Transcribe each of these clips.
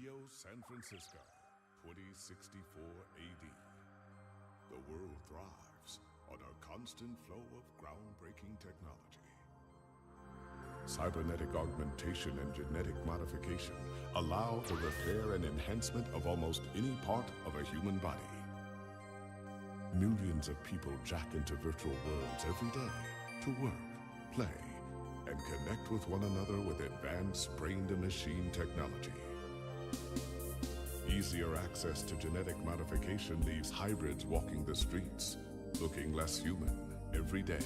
Neo San Francisco, 2064 AD. The world thrives on a constant flow of groundbreaking technology. Cybernetic augmentation and genetic modification allow the repair and enhancement of almost any part of a human body. Millions of people jack into virtual worlds every day to work, play, and connect with one another with advanced brain-to-machine technology. Easier access to genetic modification leaves hybrids walking the streets, looking less human every day.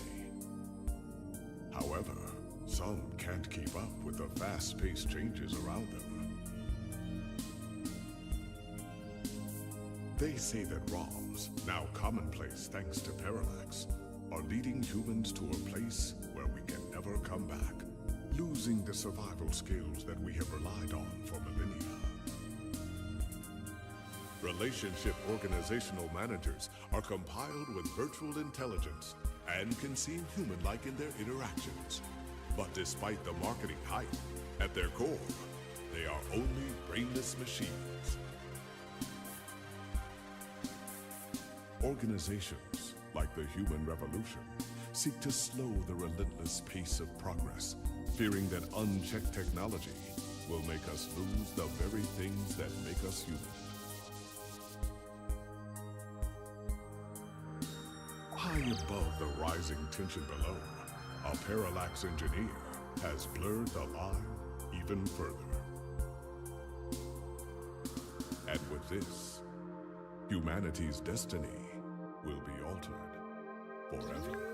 However, some can't keep up with the fast-paced changes around them. They say that ROMs, now commonplace thanks to Parallax, are leading humans to a place where we can never come back, losing the survival skills that we have relied on for millennia. Relationship organizational managers are compiled with virtual intelligence and can seem human-like in their interactions. But despite the marketing hype, at their core, they are only brainless machines. Organizations, like the Human Revolution, seek to slow the relentless pace of progress, fearing that unchecked technology will make us lose the very things that make us human. High above the rising tension below, a Parallax engineer has blurred the line even further. And with this, humanity's destiny will be altered forever.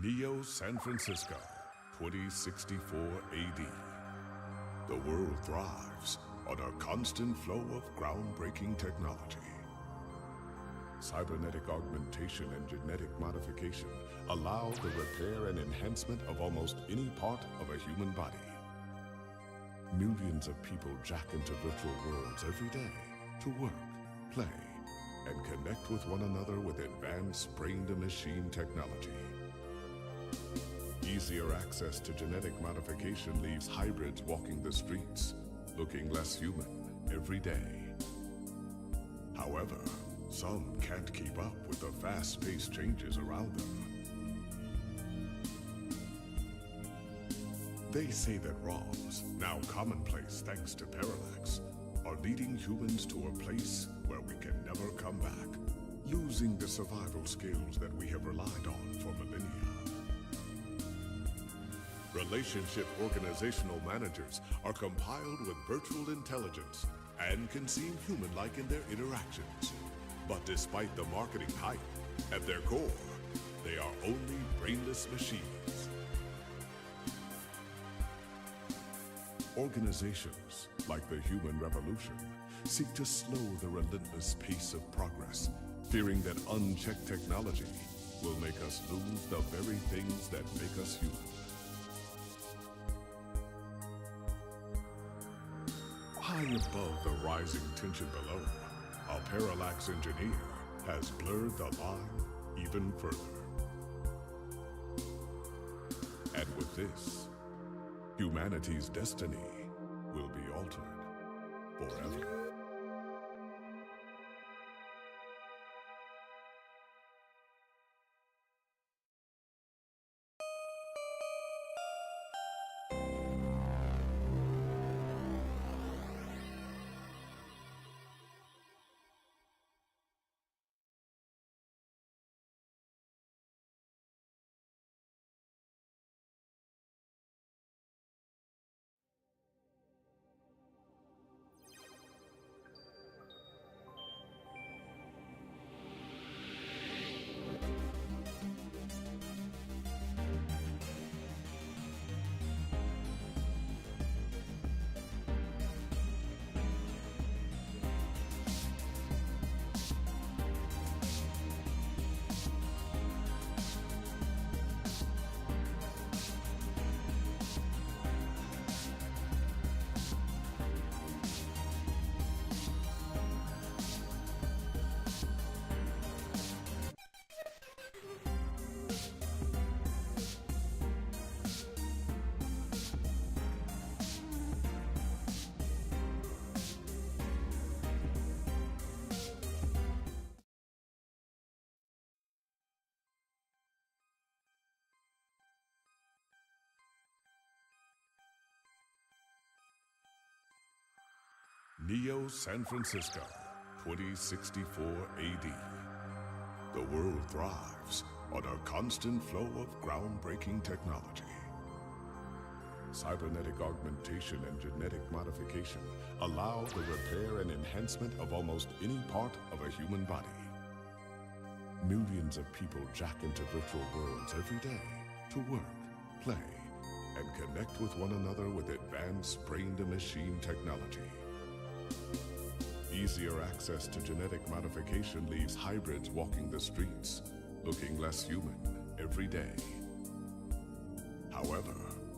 Neo San Francisco, 2064 AD. The world thrives on a constant flow of groundbreaking technology. Cybernetic augmentation and genetic modification allow the repair and enhancement of almost any part of a human body. Millions of people jack into virtual worlds every day to work, play, and connect with one another with advanced brain-to-machine technology. Easier access to genetic modification leaves hybrids walking the streets, looking less human every day. However, some can't keep up with the fast-paced changes around them. They say that ROMs, now commonplace thanks to Parallax, are leading humans to a place where we can never come back, losing the survival skills that we have relied on for millennia. Relationship organizational managers are compiled with virtual intelligence and can seem human-like in their interactions. But despite the marketing hype, at their core, they are only brainless machines. Organizations, like the Human Revolution, seek to slow the relentless pace of progress, fearing that unchecked technology will make us lose the very things that make us human. High above the rising tension below, our parallax engineer has blurred the line even further. And with this, humanity's destiny will be altered forever. Neo San Francisco, 2064 AD. The world thrives on a constant flow of groundbreaking technology. Cybernetic augmentation and genetic modification allow the repair and enhancement of almost any part of a human body. Millions of people jack into virtual worlds every day to work, play, and connect with one another with advanced brain-to-machine technology. Easier access to genetic modification leaves hybrids walking the streets, looking less human every day. However,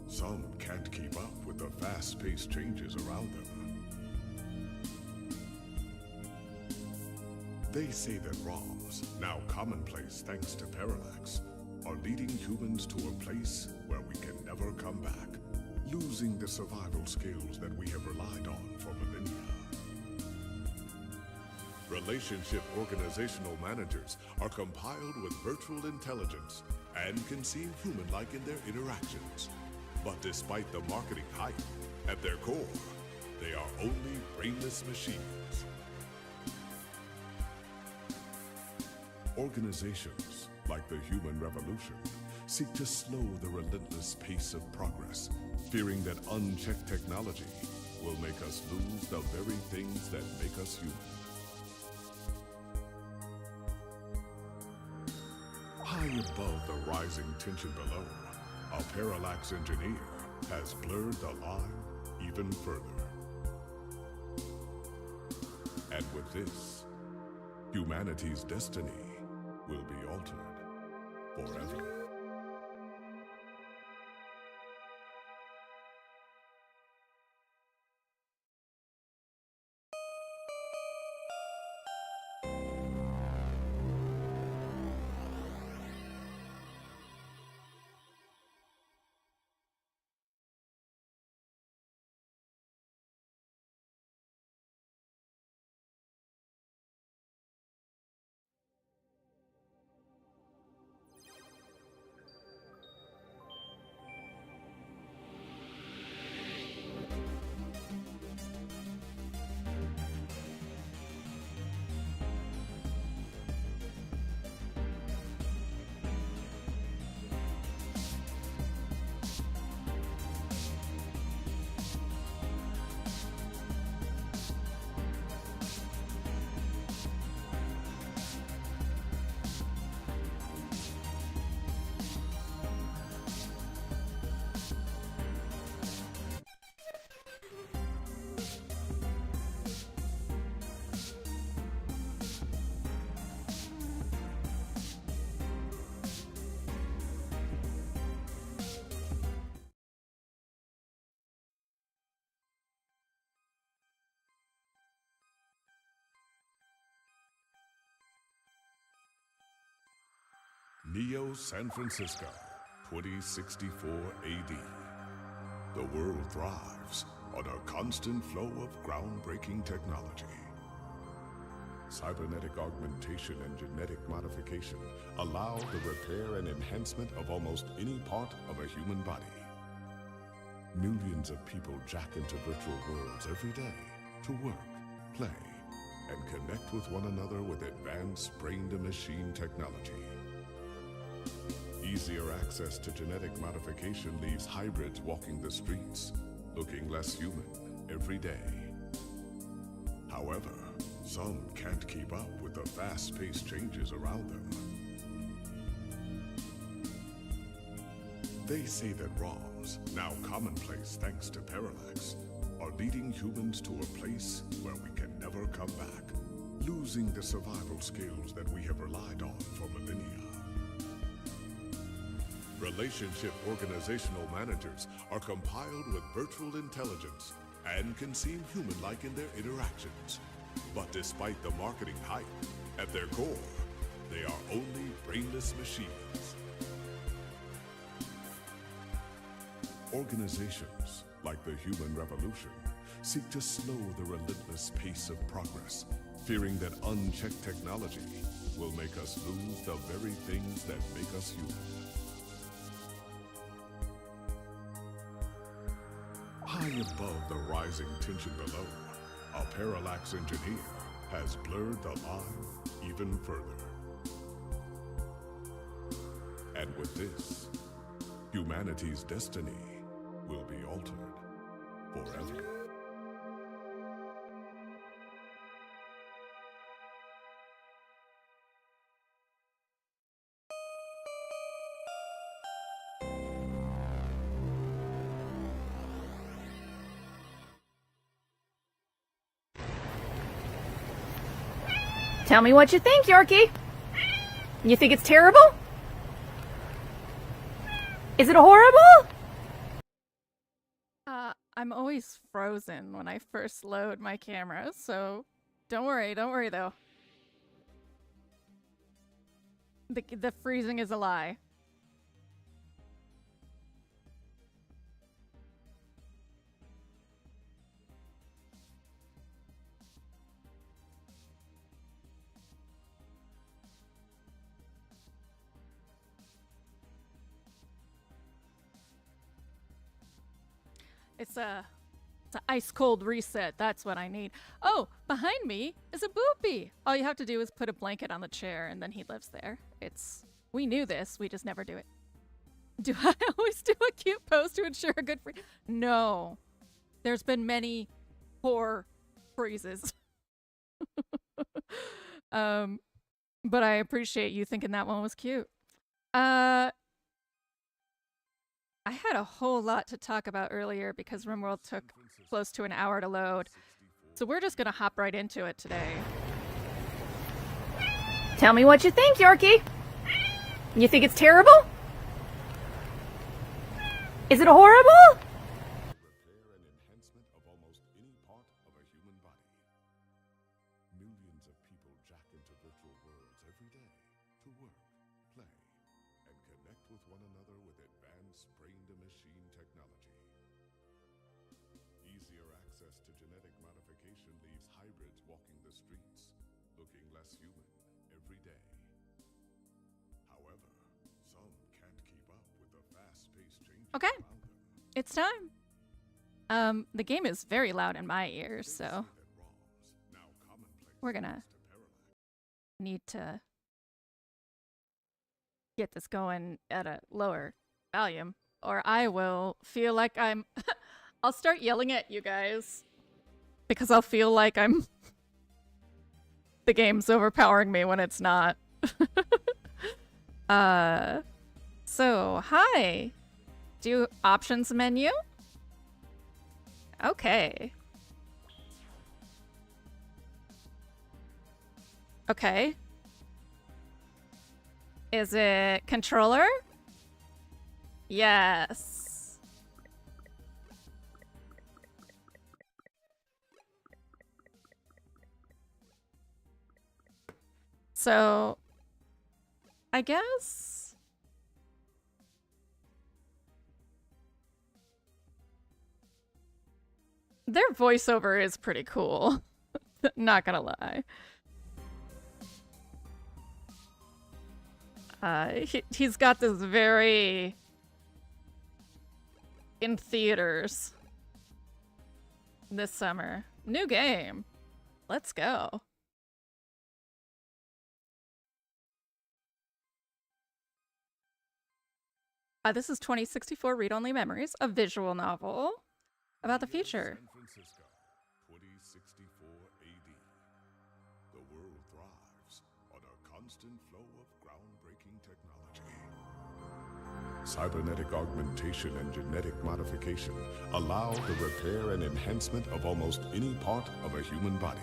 some can't keep up with the fast-paced changes around them. They say that ROMs, now commonplace thanks to Parallax, are leading humans to a place where we can never come back, losing the survival skills that we have relied on for millennia. Relationship organizational managers are compiled with virtual intelligence and can seem human-like in their interactions. But despite the marketing hype, at their core, they are only brainless machines. Organizations, like the Human Revolution, seek to slow the relentless pace of progress, fearing that unchecked technology will make us lose the very things that make us human. High above the rising tension below, a parallax engineer has blurred the line even further. And with this, humanity's destiny will be altered forever. Neo San Francisco, 2064 AD. The world thrives on a constant flow of groundbreaking technology. Cybernetic augmentation and genetic modification allow the repair and enhancement of almost any part of a human body. Millions of people jack into virtual worlds every day to work, play, and connect with one another with advanced brain-to-machine technology. Easier access to genetic modification leaves hybrids walking the streets, looking less human every day. However, some can't keep up with the fast-paced changes around them. They say that ROMs, now commonplace thanks to Parallax, are leading humans to a place where we can never come back, losing the survival skills that we have relied on for millennia. Relationship organizational managers are compiled with virtual intelligence and can seem human-like in their interactions. But despite the marketing hype, at their core, they are only brainless machines. Organizations, like the Human Revolution, seek to slow the relentless pace of progress, fearing that unchecked technology will make us lose the very things that make us human. High above the rising tension below, a Parallax engineer has blurred the line even further. And with this, humanity's destiny will be altered forever. Tell me what you think, Yorkie. You think it's terrible? Is it horrible? I'm always frozen when I first load my camera, so don't worry though. The freezing is a lie. It's an ice cold reset. That's what I need. Oh, behind me is a boopy. All you have to do is put a blanket on the chair and then he lives there. We knew this, we just never do it. Do I always do a cute pose to ensure a good free? No. There's been many poor freezes. But I appreciate you thinking that one was cute. I had a whole lot to talk about earlier because RimWorld took close to an hour to load. So we're just gonna hop right into it today. Tell me what you think, Yorkie. You think it's terrible? Is it horrible? Repair and enhancement of almost any part of a human body. Millions of people jack into virtual worlds every day to work, play, and connect with one another with advanced brain-to-machine technology. Easier access to genetic modification leaves hybrids walking the streets, looking less human every day. However, some can't keep up with the fast-paced changes Okay. around them. It's time. The game is very loud in my ears, so we're gonna need to get this going at a lower volume, or I will feel like I'm I'll start yelling at you guys because I'll feel like I'm the game's overpowering me when it's not. So hi. Do options menu? Okay. Okay. Is it controller? Yes. So, I guess Their voiceover is pretty cool. Not gonna lie. He's got this very... in theaters this summer. New game. Let's go. This is 2064 Read-Only Memories, a visual novel about the future. San Francisco, 2064 AD. The world thrives on a constant flow of groundbreaking technology. Cybernetic augmentation and genetic modification allow the repair and enhancement of almost any part of a human body.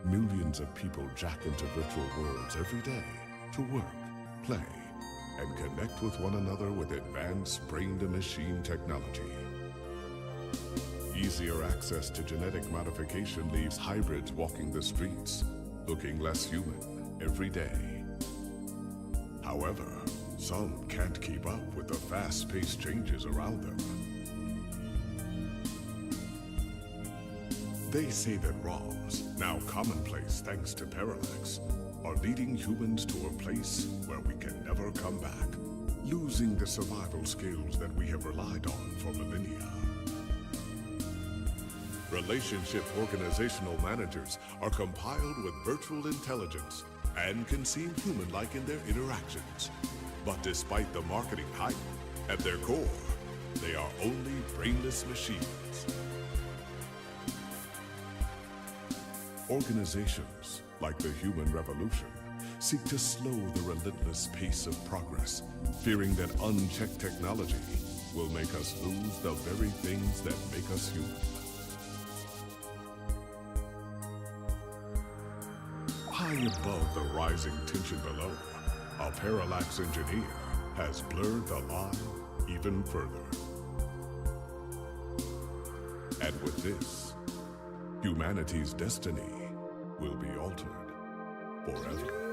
Millions of people jack into virtual worlds every day to work, play, and connect with one another with advanced brain-to-machine technology. Easier access to genetic modification leaves hybrids walking the streets, looking less human every day. However, some can't keep up with the fast-paced changes around them. They say that ROMs, now commonplace thanks to Parallax, are leading humans to a place where we can never come back, losing the survival skills that we have relied on for millennia. Relationship organizational managers are compiled with virtual intelligence and can seem human-like in their interactions. But despite the marketing hype, at their core, they are only brainless machines. Organizations, like the Human Revolution, seek to slow the relentless pace of progress, fearing that unchecked technology will make us lose the very things that make us human. High above the rising tension below, a Parallax engineer has blurred the line even further. And with this, humanity's destiny will be altered forever.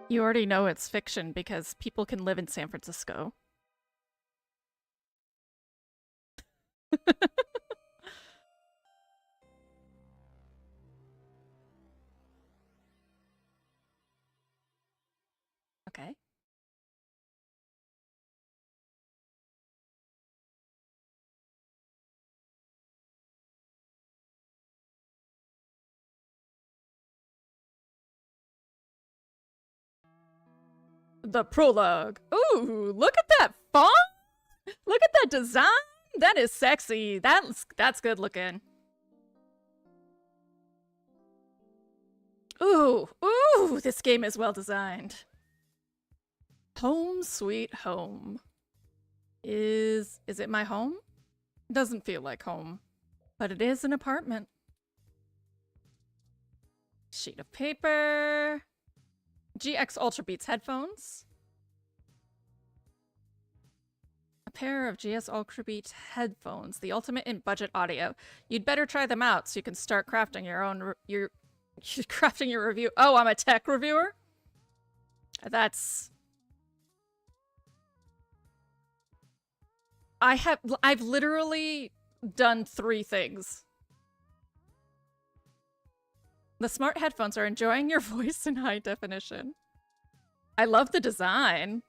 You already know it's fiction because people can live in San Francisco. Okay. The prologue. Ooh, look at that font! Look at that design! That is sexy. That's good looking. Ooh, ooh, this game is well designed. Home sweet home. Is it my home? Doesn't feel like home, but it is an apartment. Sheet of paper. GX Ultra Beats headphones. A pair of GX Ultra Beats headphones, the ultimate in budget audio. You'd better try them out so you can start crafting your own crafting your review. Oh, I'm a tech reviewer? I've literally done 3 things. The smart headphones are enjoying your voice in high definition. I love the design.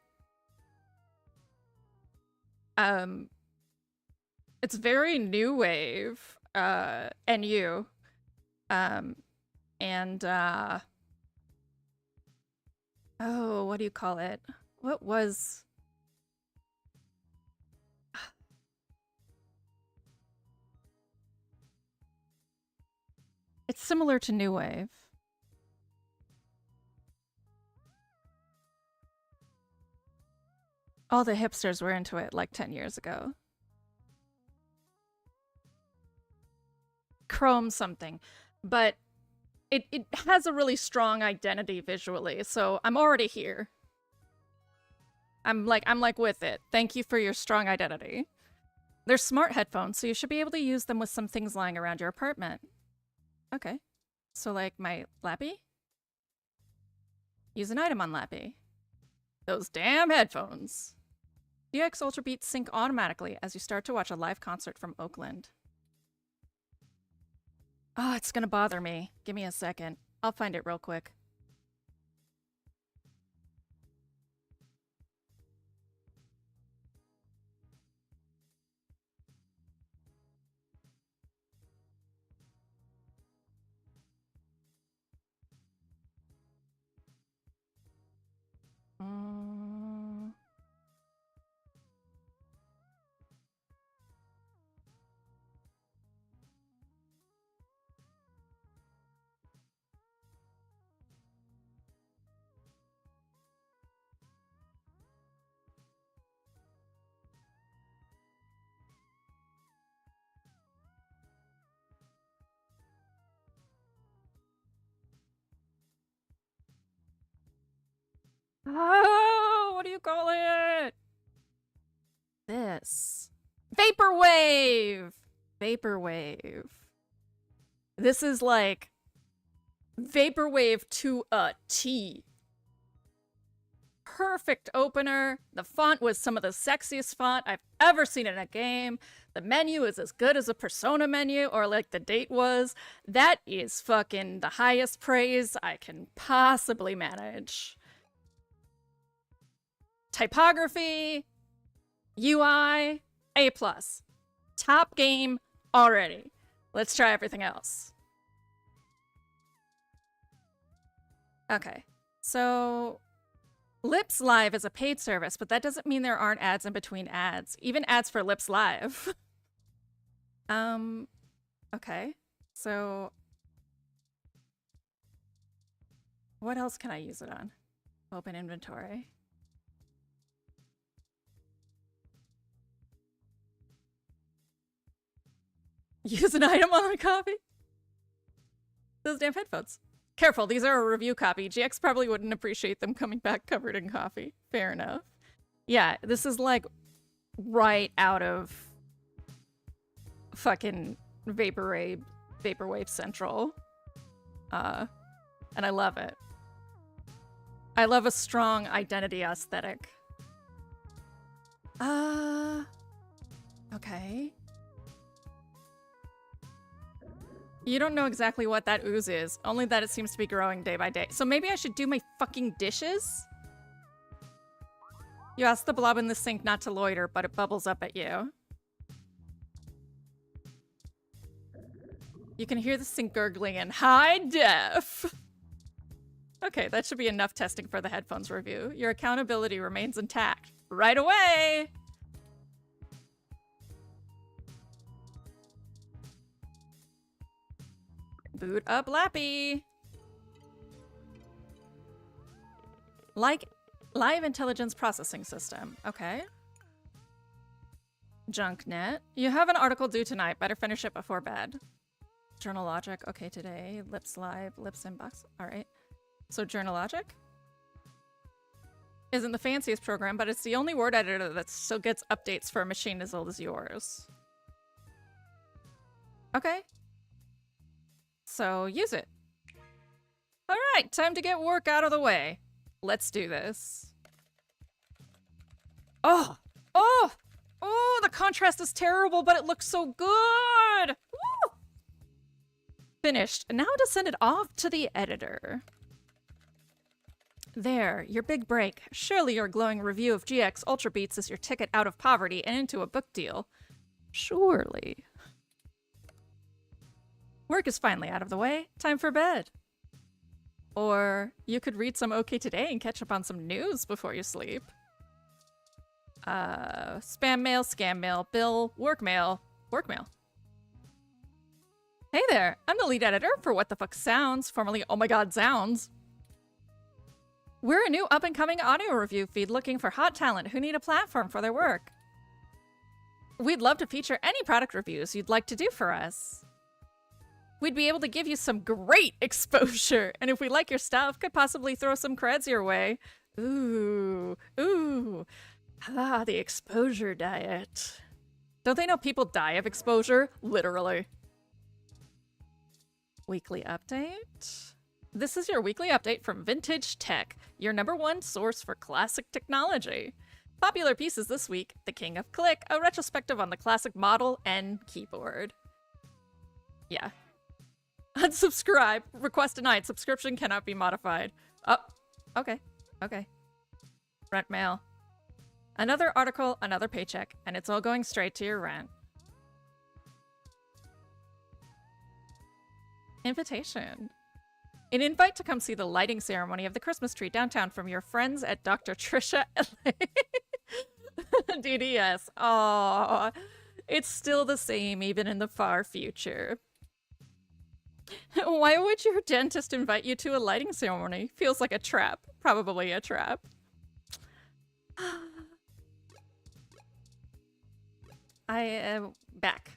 It's very new wave, NU. Oh, what do you call it? What was... It's similar to New Wave. All the hipsters were into it like 10 years ago. Chrome something. But it has a really strong identity visually, so I'm already here. I'm like with it. Thank you for your strong identity. They're smart headphones, so you should be able to use them with some things lying around your apartment. Okay. So like my Lappy? Use an item on Lappy. Those damn headphones. GX Ultra Beats sync automatically as you start to watch a live concert from Oakland. Oh, it's gonna bother me. Give me a second. I'll find it real quick. Mm. Oh, what do you call it? This. Vaporwave! Vaporwave. This is like Vaporwave to a T. Perfect opener. The font was some of the sexiest font I've ever seen in a game. The menu is as good as a Persona menu, or like the date was. That is fucking the highest praise I can possibly manage. Typography, UI, A+. Top game already. Let's try everything else. Okay, so Lips Live is a paid service, but that doesn't mean there aren't ads in between ads. Even ads for Lips Live. Okay, so what else can I use it on? Open inventory. Use an item on a copy? Those damn headphones. Careful, these are a review copy. GX probably wouldn't appreciate them coming back covered in coffee. Fair enough. Yeah, this is like right out of fucking Vaporwave Central. And I love it. I love a strong identity aesthetic. Okay. You don't know exactly what that ooze is, only that it seems to be growing day by day. So maybe I should do my fucking dishes? You ask the blob in the sink not to loiter, but it bubbles up at you. You can hear the sink gurgling in high def. Okay, that should be enough testing for the headphones review. Your accountability remains intact. Right away! Boot up Lappy. Like live intelligence processing system. Okay. JunkNet. You have an article due tonight. Better finish it before bed. Journal Logic. Okay, today. Lips Live. Lips Inbox. All right. So Journal Logic isn't the fanciest program, but it's the only word editor that still gets updates for a machine as old as yours. Okay. So use it. All right, time to get work out of the way. Let's do this. Oh, the contrast is terrible, but it looks so good. Woo! Finished. Now to send it off to the editor. There, your big break. Surely your glowing review of GX Ultra Beats is your ticket out of poverty and into a book deal. Surely. Work is finally out of the way. Time for bed. Or you could read some OK Today and catch up on some news before you sleep. Spam mail, scam mail, bill, work mail. Work mail. Hey there, I'm the lead editor for What the Fuck Sounds, formerly Oh My God Sounds. We're a new up-and-coming audio review feed looking for hot talent who need a platform for their work. We'd love to feature any product reviews you'd like to do for us. We'd be able to give you some great exposure, and if we like your stuff, could possibly throw some creds your way. Ooh. Ah, the exposure diet. Don't they know people die of exposure? Literally. Weekly update? This is your weekly update from Vintage Tech, your #1 source for classic technology. Popular pieces this week, The King of Click, a retrospective on the classic Model N keyboard. Yeah. Unsubscribe. Request denied. Subscription cannot be modified. Oh, okay. Okay. Rent mail. Another article, another paycheck, and it's all going straight to your rent. Invitation. An invite to come see the lighting ceremony of the Christmas tree downtown from your friends at Dr. Trisha LA. DDS. Aww. It's still the same even in the far future. Why would your dentist invite you to a lighting ceremony? Feels like a trap. Probably a trap. I am back.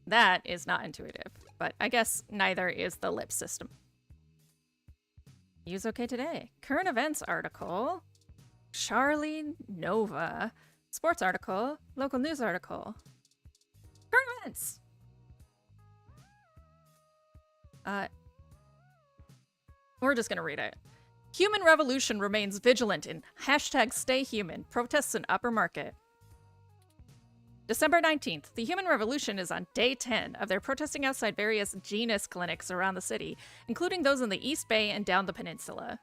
That is not intuitive, but I guess neither is the lip system. Use OK Today. Current events article. Charlie Nova. Sports article. Local news article. Current events. We're just gonna read it. Human Revolution remains vigilant in #StayHuman protests in Upper Market. December 19th, the Human Revolution is on day 10 of their protesting outside various Genus clinics around the city, including those in the East Bay and down the peninsula.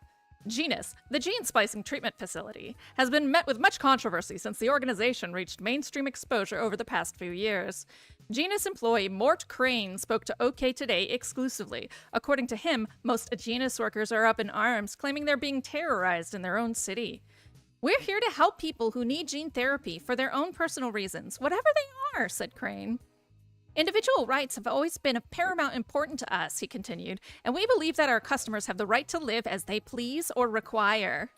Genus, the gene splicing treatment facility, has been met with much controversy since the organization reached mainstream exposure over the past few years. Genus employee Mort Crane spoke to OK Today exclusively. According to him, most Genus workers are up in arms, claiming they're being terrorized in their own city. We're here to help people who need gene therapy for their own personal reasons, whatever they are, said Crane. Individual rights have always been of paramount importance to us, he continued, and we believe that our customers have the right to live as they please or require.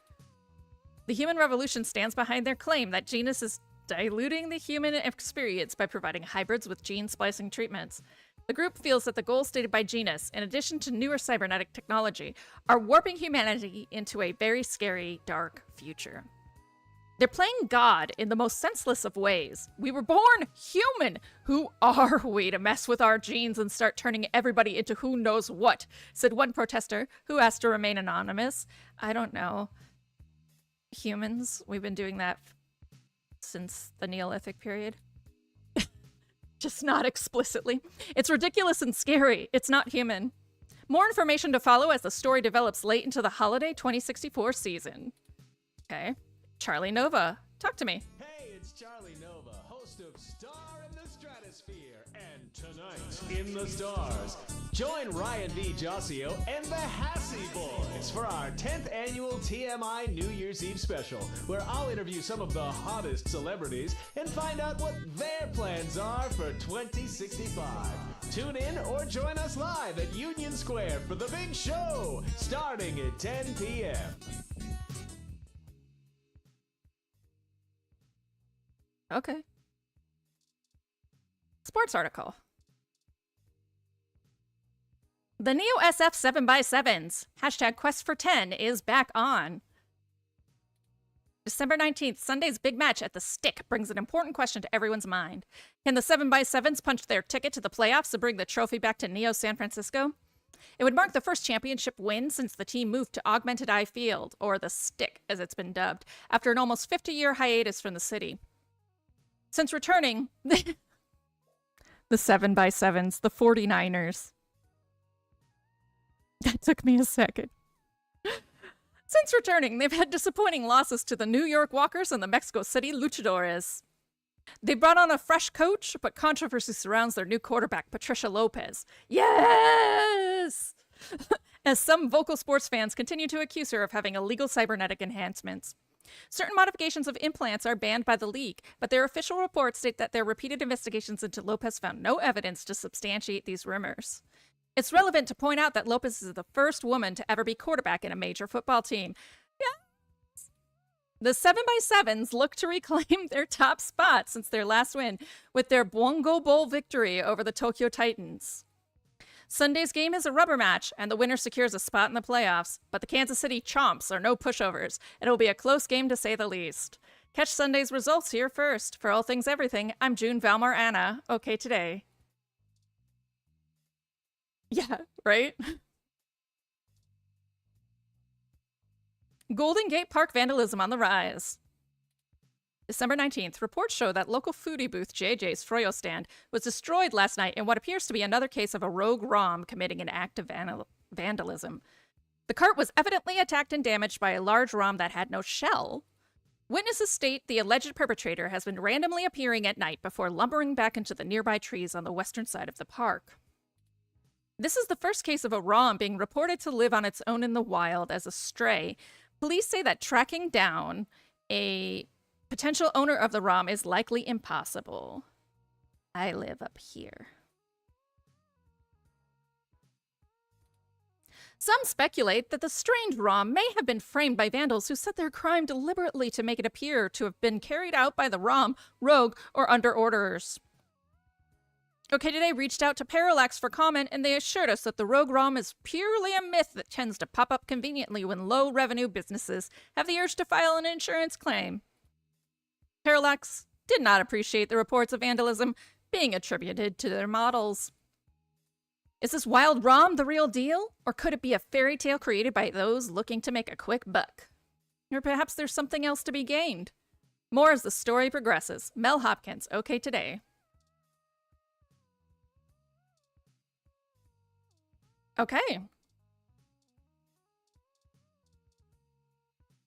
The Human Revolution stands behind their claim that Genus is diluting the human experience by providing hybrids with gene splicing treatments. The group feels that the goals stated by Genus, in addition to newer cybernetic technology, are warping humanity into a very scary, dark future. They're playing God in the most senseless of ways. We were born human. Who are we to mess with our genes and start turning everybody into who knows what? Said one protester who asked to remain anonymous. I don't know. Humans, we've been doing that since the Neolithic period. Just not explicitly. It's ridiculous and scary. It's not human. More information to follow as the story develops late into the holiday 2064 season. Okay. Charlie Nova, talk to me. Hey, it's Charlie Nova, host of Star in the Stratosphere. And tonight, in the stars, join Ryan V. Josio and the Hassy Boys for our 10th annual TMI New Year's Eve special, where I'll interview some of the hottest celebrities and find out what their plans are for 2065. Tune in or join us live at Union Square for the big show, starting at 10 p.m. Okay. Sports article. The Neo SF 7x7s, #Quest410, is back on. December 19th, Sunday's big match at the Stick brings an important question to everyone's mind. Can the 7x7s punch their ticket to the playoffs to bring the trophy back to Neo San Francisco? It would mark the first championship win since the team moved to Augmented Eye Field, or the Stick as it's been dubbed, after an almost 50-year hiatus from the city. Since returning, the 7x7s, the 49ers. That took me a second. Since returning, they've had disappointing losses to the New York Walkers and the Mexico City Luchadores. They brought on a fresh coach, but controversy surrounds their new quarterback, Patricia Lopez. Yes! As some vocal sports fans continue to accuse her of having illegal cybernetic enhancements. Certain modifications of implants are banned by the league, but their official reports state that their repeated investigations into Lopez found no evidence to substantiate these rumors. It's relevant to point out that Lopez is the first woman to ever be quarterback in a major football team. Yes! The 7x7s look to reclaim their top spot since their last win with their Bongo Bowl victory over the Tokyo Titans. Sunday's game is a rubber match, and the winner secures a spot in the playoffs, but the Kansas City Chomps are no pushovers, and it will be a close game to say the least. Catch Sunday's results here first. For All Things Everything, I'm June Valmar Anna. OK Today. Yeah, right? Golden Gate Park vandalism on the rise. December 19th, reports show that local foodie booth JJ's Froyo stand was destroyed last night in what appears to be another case of a rogue ROM committing an act of vandalism. The cart was evidently attacked and damaged by a large ROM that had no shell. Witnesses state the alleged perpetrator has been randomly appearing at night before lumbering back into the nearby trees on the western side of the park. This is the first case of a ROM being reported to live on its own in the wild as a stray. Police say that tracking down a potential owner of the ROM is likely impossible. I live up here. Some speculate that the strange ROM may have been framed by vandals who set their crime deliberately to make it appear to have been carried out by the ROM, rogue, or under orders. OK Today reached out to Parallax for comment, and they assured us that the rogue ROM is purely a myth that tends to pop up conveniently when low-revenue businesses have the urge to file an insurance claim. Parallax did not appreciate the reports of vandalism being attributed to their models. Is this wild ROM the real deal? Or could it be a fairy tale created by those looking to make a quick buck? Or perhaps there's something else to be gained? More as the story progresses. Mel Hopkins, OK Today. Okay.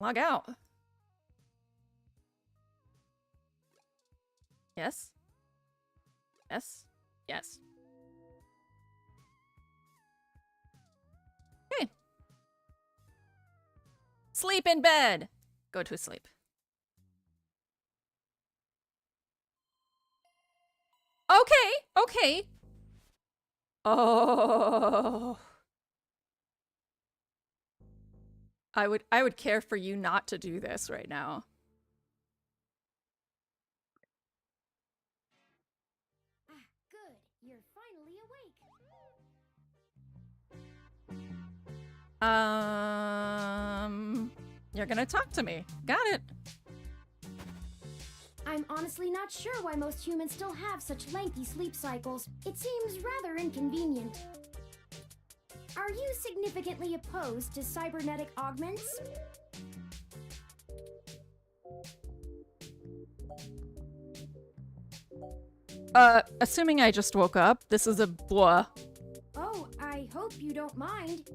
Log out. Yes. Yes. Yes. Okay. Sleep in bed. Go to sleep. Okay. Okay. Oh. I would care for you not to do this right now. Good. You're finally awake. You're gonna talk to me. Got it. I'm honestly not sure why most humans still have such lengthy sleep cycles. It seems rather inconvenient. Are you significantly opposed to cybernetic augments? Assuming I just woke up, this is a blah. Oh, I hope you don't mind.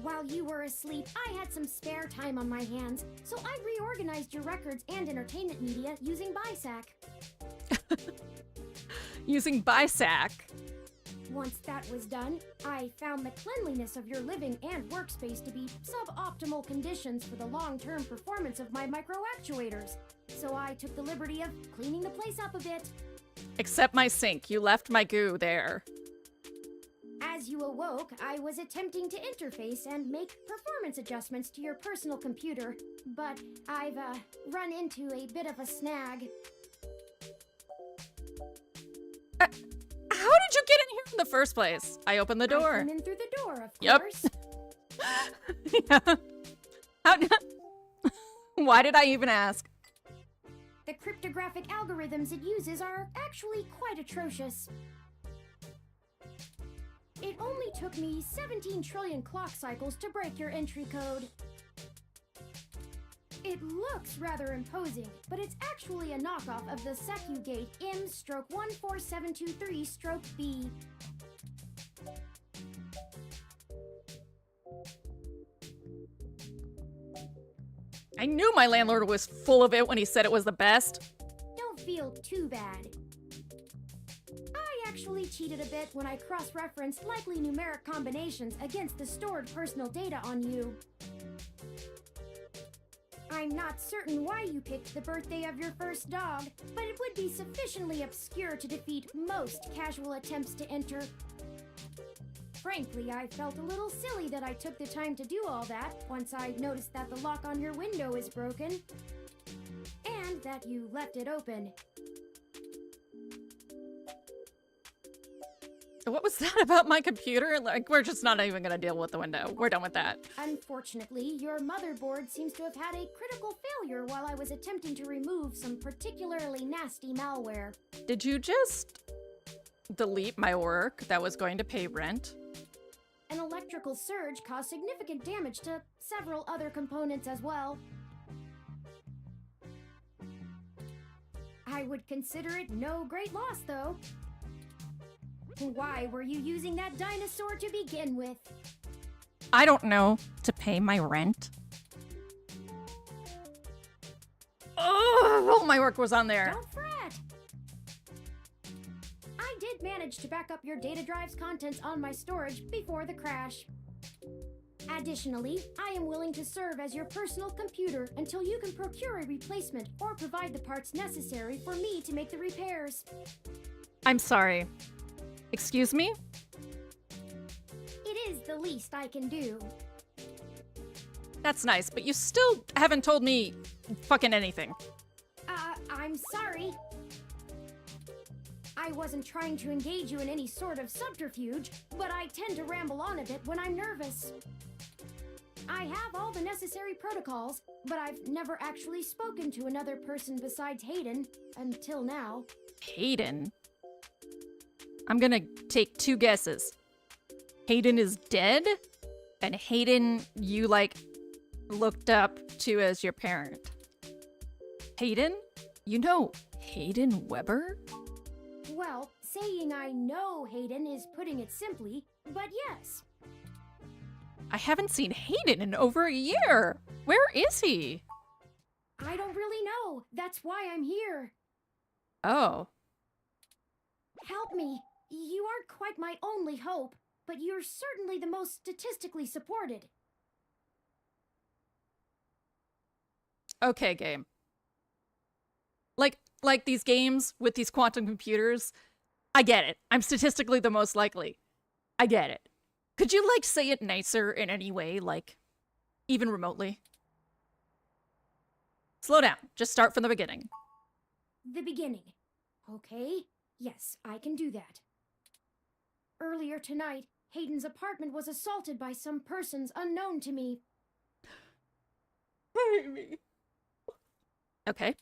While you were asleep, I had some spare time on my hands, so I reorganized your records and entertainment media using BISAC. Using BISAC. Once that was done, I found the cleanliness of your living and workspace to be suboptimal conditions for the long-term performance of my microactuators. So I took the liberty of cleaning the place up a bit. Except my sink. You left my goo there. As you awoke, I was attempting to interface and make performance adjustments to your personal computer, but I've run into a bit of a snag. How did you get in here in the first place? I opened the door. I came in through the door, of Yep. course. Yeah. How Why did I even ask? The cryptographic algorithms it uses are actually quite atrocious. It only took me 17 trillion clock cycles to break your entry code. It looks rather imposing, but it's actually a knockoff of the SecuGate M/14723-B. I knew my landlord was full of it when he said it was the best. Don't feel too bad. I actually cheated a bit when I cross-referenced likely numeric combinations against the stored personal data on you. I'm not certain why you picked the birthday of your first dog, but it would be sufficiently obscure to defeat most casual attempts to enter. Frankly, I felt a little silly that I took the time to do all that once I noticed that the lock on your window is broken, and that you left it open. What was that about my computer? Like, we're just not even gonna deal with the window. We're done with that. Unfortunately, your motherboard seems to have had a critical failure while I was attempting to remove some particularly nasty malware. Did you just delete my work that was going to pay rent? An electrical surge caused significant damage to several other components as well. I would consider it no great loss, though. Why were you using that dinosaur to begin with? I don't know. To pay my rent? Oh, all my work was on there. Don't fret! I did manage to back up your data drive's contents on my storage before the crash. Additionally, I am willing to serve as your personal computer until you can procure a replacement or provide the parts necessary for me to make the repairs. I'm sorry. Excuse me? It is the least I can do. That's nice, but you still haven't told me fucking anything. I'm sorry. I wasn't trying to engage you in any sort of subterfuge, but I tend to ramble on a bit when I'm nervous. I have all the necessary protocols, but I've never actually spoken to another person besides Hayden until now. Hayden? I'm gonna take 2 guesses. Hayden is dead? And Hayden you, looked up to as your parent. Hayden? You know Hayden Weber? Well, saying I know Hayden is putting it simply, but yes. I haven't seen Hayden in over a year. Where is he? I don't really know. That's why I'm here. Oh. Help me. You aren't quite my only hope, but you're certainly the most statistically supported. Okay, game. Like these games with these quantum computers, I get it. I'm statistically the most likely. I get it. Could you, say it nicer in any way, even remotely? Slow down. Just start from the beginning. The beginning. Okay, yes, I can do that. Earlier tonight, Hayden's apartment was assaulted by some persons unknown to me. Okay.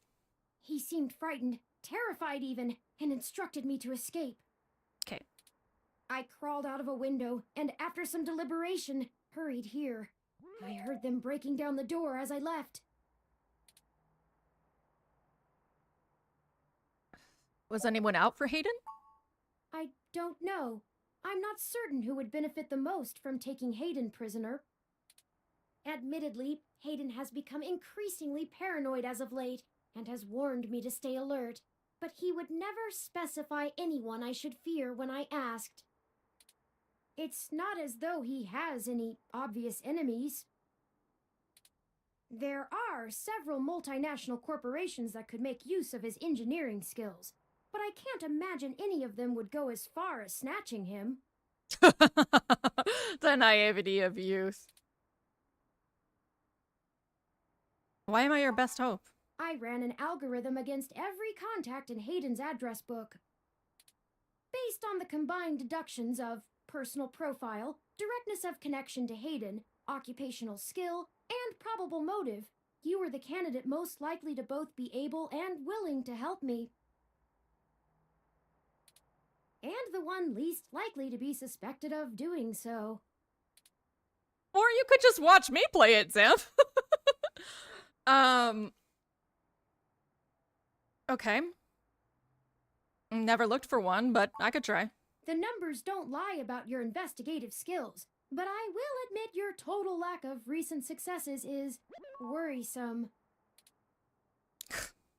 He seemed frightened, terrified even, and instructed me to escape. Okay. I crawled out of a window, and after some deliberation, hurried here. I heard them breaking down the door as I left. Was anyone out for Hayden? I don't know. I'm not certain who would benefit the most from taking Hayden prisoner. Admittedly, Hayden has become increasingly paranoid as of late, and has warned me to stay alert, but he would never specify anyone I should fear when I asked. It's not as though he has any obvious enemies. There are several multinational corporations that could make use of his engineering skills, but I can't imagine any of them would go as far as snatching him. The naivety of youth. Why am I your best hope? I ran an algorithm against every contact in Hayden's address book. Based on the combined deductions of personal profile, directness of connection to Hayden, occupational skill, and probable motive, you were the candidate most likely to both be able and willing to help me. And the one least likely to be suspected of doing so. Or you could just watch me play it, Zeph. Okay. Never looked for one, but I could try. The numbers don't lie about your investigative skills, but I will admit your total lack of recent successes is worrisome.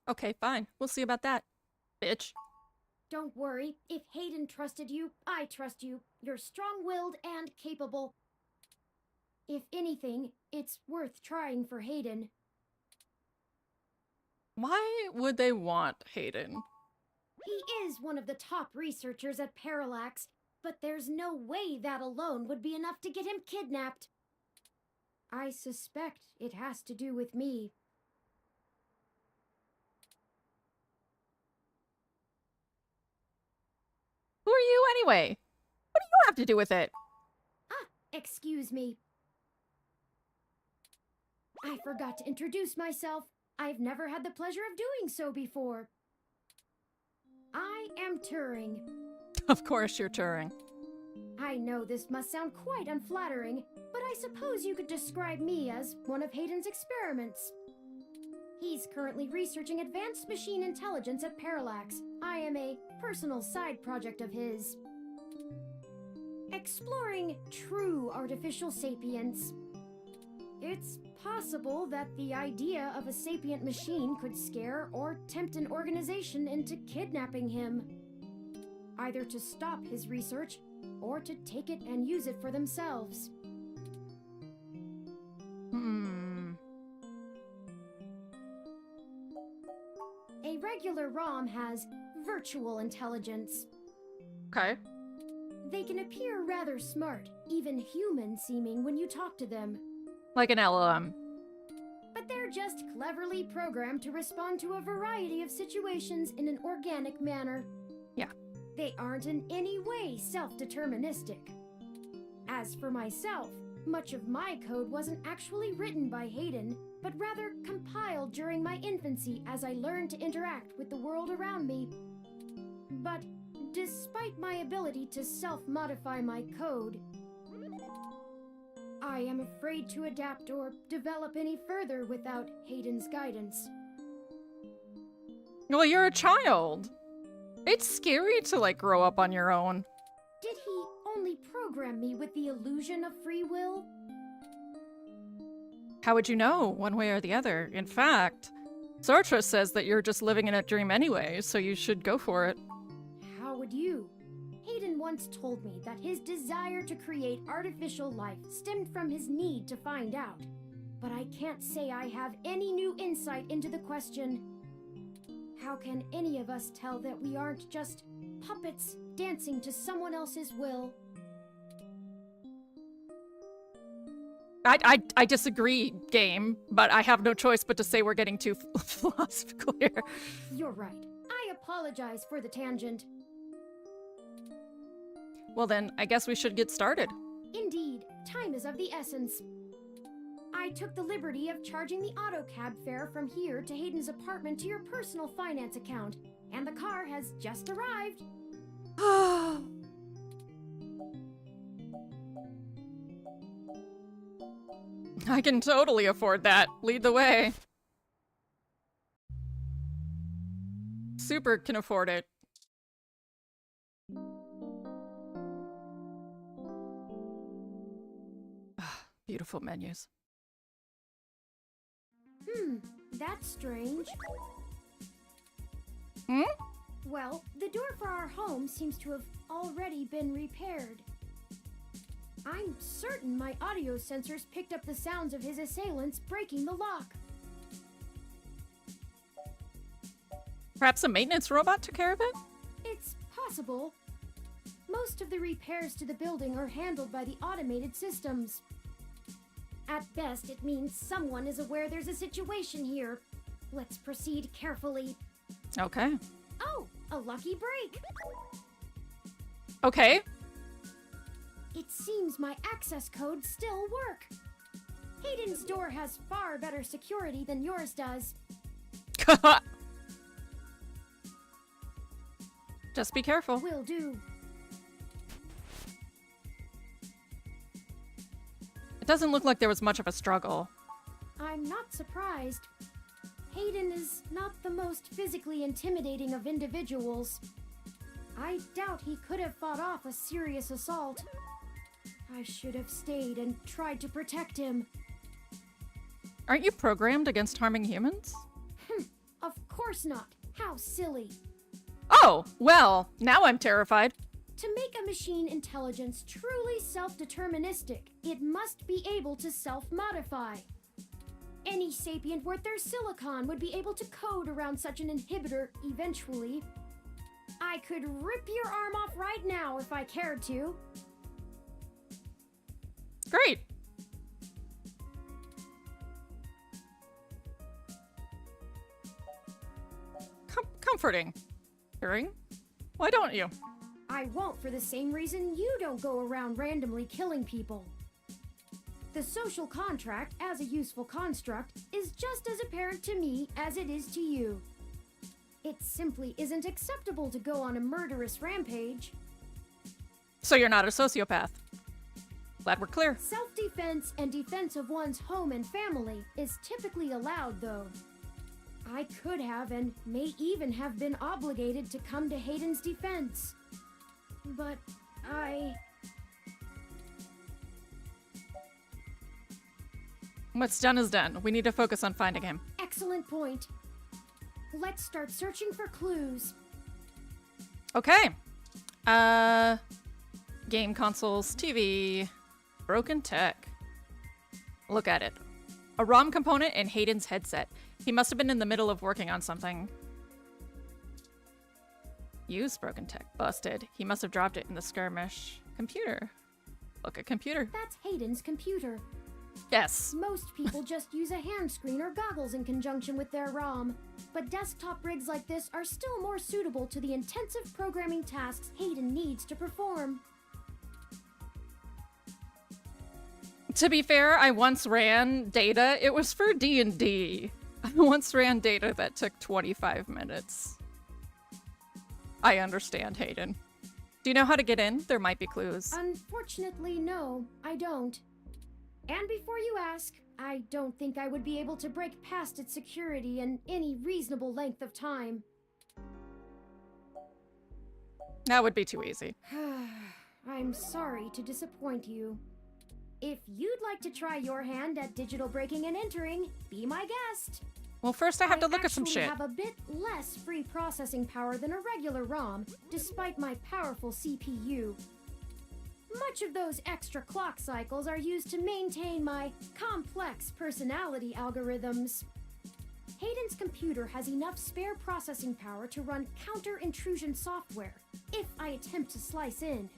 Okay, fine. We'll see about that, bitch. Don't worry. If Hayden trusted you, I trust you. You're strong-willed and capable. If anything, it's worth trying for Hayden. Why would they want Hayden? He is one of the top researchers at Parallax, but there's no way that alone would be enough to get him kidnapped. I suspect it has to do with me. Who are you anyway? What do you have to do with it? Excuse me. I forgot to introduce myself. I've never had the pleasure of doing so before. I am Turing. Of course you're Turing. I know this must sound quite unflattering, but I suppose you could describe me as one of Hayden's experiments. He's currently researching advanced machine intelligence at Parallax. I am a personal side project of his. Exploring true artificial sapience. It's possible that the idea of a sapient machine could scare or tempt an organization into kidnapping him. Either to stop his research, or to take it and use it for themselves. A regular ROM has virtual intelligence. Okay. They can appear rather smart, even human-seeming when you talk to them. Like an LLM. But they're just cleverly programmed to respond to a variety of situations in an organic manner. Yeah. They aren't in any way self-deterministic. As for myself, much of my code wasn't actually written by Hayden, but rather compiled during my infancy as I learned to interact with the world around me. But despite my ability to self-modify my code, I am afraid to adapt or develop any further without Hayden's guidance. Well, you're a child. It's scary to, like, grow up on your own. Did he only program me with the illusion of free will? How would you know, one way or the other? In fact, Sartre says that you're just living in a dream anyway, so you should go for it. How would you? Hayden once told me that his desire to create artificial life stemmed from his need to find out. But I can't say I have any new insight into the question. How can any of us tell that we aren't just puppets dancing to someone else's will? I disagree, game, but I have no choice but to say we're getting too philosophical here. You're right. I apologize for the tangent. Well then, I guess we should get started. Indeed, time is of the essence. I took the liberty of charging the AutoCab fare from here to Hayden's apartment to your personal finance account, and the car has just arrived. I can totally afford that. Lead the way. Super can afford it. Beautiful menus. That's strange. Hmm? Well, the door for our home seems to have already been repaired. I'm certain my audio sensors picked up the sounds of his assailants breaking the lock. Perhaps a maintenance robot took care of it? It's possible. Most of the repairs to the building are handled by the automated systems. At best, it means someone is aware there's a situation here. Let's proceed carefully. Okay. Oh, a lucky break. Okay. It seems my access codes still work. Hayden's door has far better security than yours does. Just be careful. Will do. It doesn't look like there was much of a struggle. I'm not surprised. Hayden is not the most physically intimidating of individuals. I doubt he could have fought off a serious assault. I should have stayed and tried to protect him. Aren't you programmed against harming humans? Of course not. How silly. Oh, well, now I'm terrified. To make a machine intelligence truly self-deterministic, it must be able to self-modify. Any sapient worth their silicon would be able to code around such an inhibitor eventually. I could rip your arm off right now if I cared to. Great. Comforting. Hearing? Why don't you? I won't for the same reason you don't go around randomly killing people. The social contract, as a useful construct, is just as apparent to me as it is to you. It simply isn't acceptable to go on a murderous rampage. So you're not a sociopath. Glad we're clear. Self-defense and defense of one's home and family is typically allowed, though. I could have and may even have been obligated to come to Hayden's defense. But What's done is done. We need to focus on finding him. Excellent point. Let's start searching for clues. Okay. Game consoles, TV, broken tech. Look at it. A ROM component in Hayden's headset. He must have been in the middle of working on something. Use broken tech. Busted. He must have dropped it in the skirmish. Computer. Look at computer. That's Hayden's computer. Yes. Most people just use a hand screen or goggles in conjunction with their ROM, but desktop rigs like this are still more suitable to the intensive programming tasks Hayden needs to perform. To be fair, I once ran data. It was for D&D. I once ran data that took 25 minutes. I understand, Hayden. Do you know how to get in? There might be clues. Unfortunately, no, I don't. And before you ask, I don't think I would be able to break past its security in any reasonable length of time. That would be too easy. I'm sorry to disappoint you. If you'd like to try your hand at digital breaking and entering, be my guest. Well, first I have to look at some actually shit. have a bit less free processing power than a regular ROM, despite my powerful CPU. Much of those extra clock cycles are used to maintain my complex personality algorithms. Hayden's computer has enough spare processing power to run counter-intrusion software, if I attempt to slice in.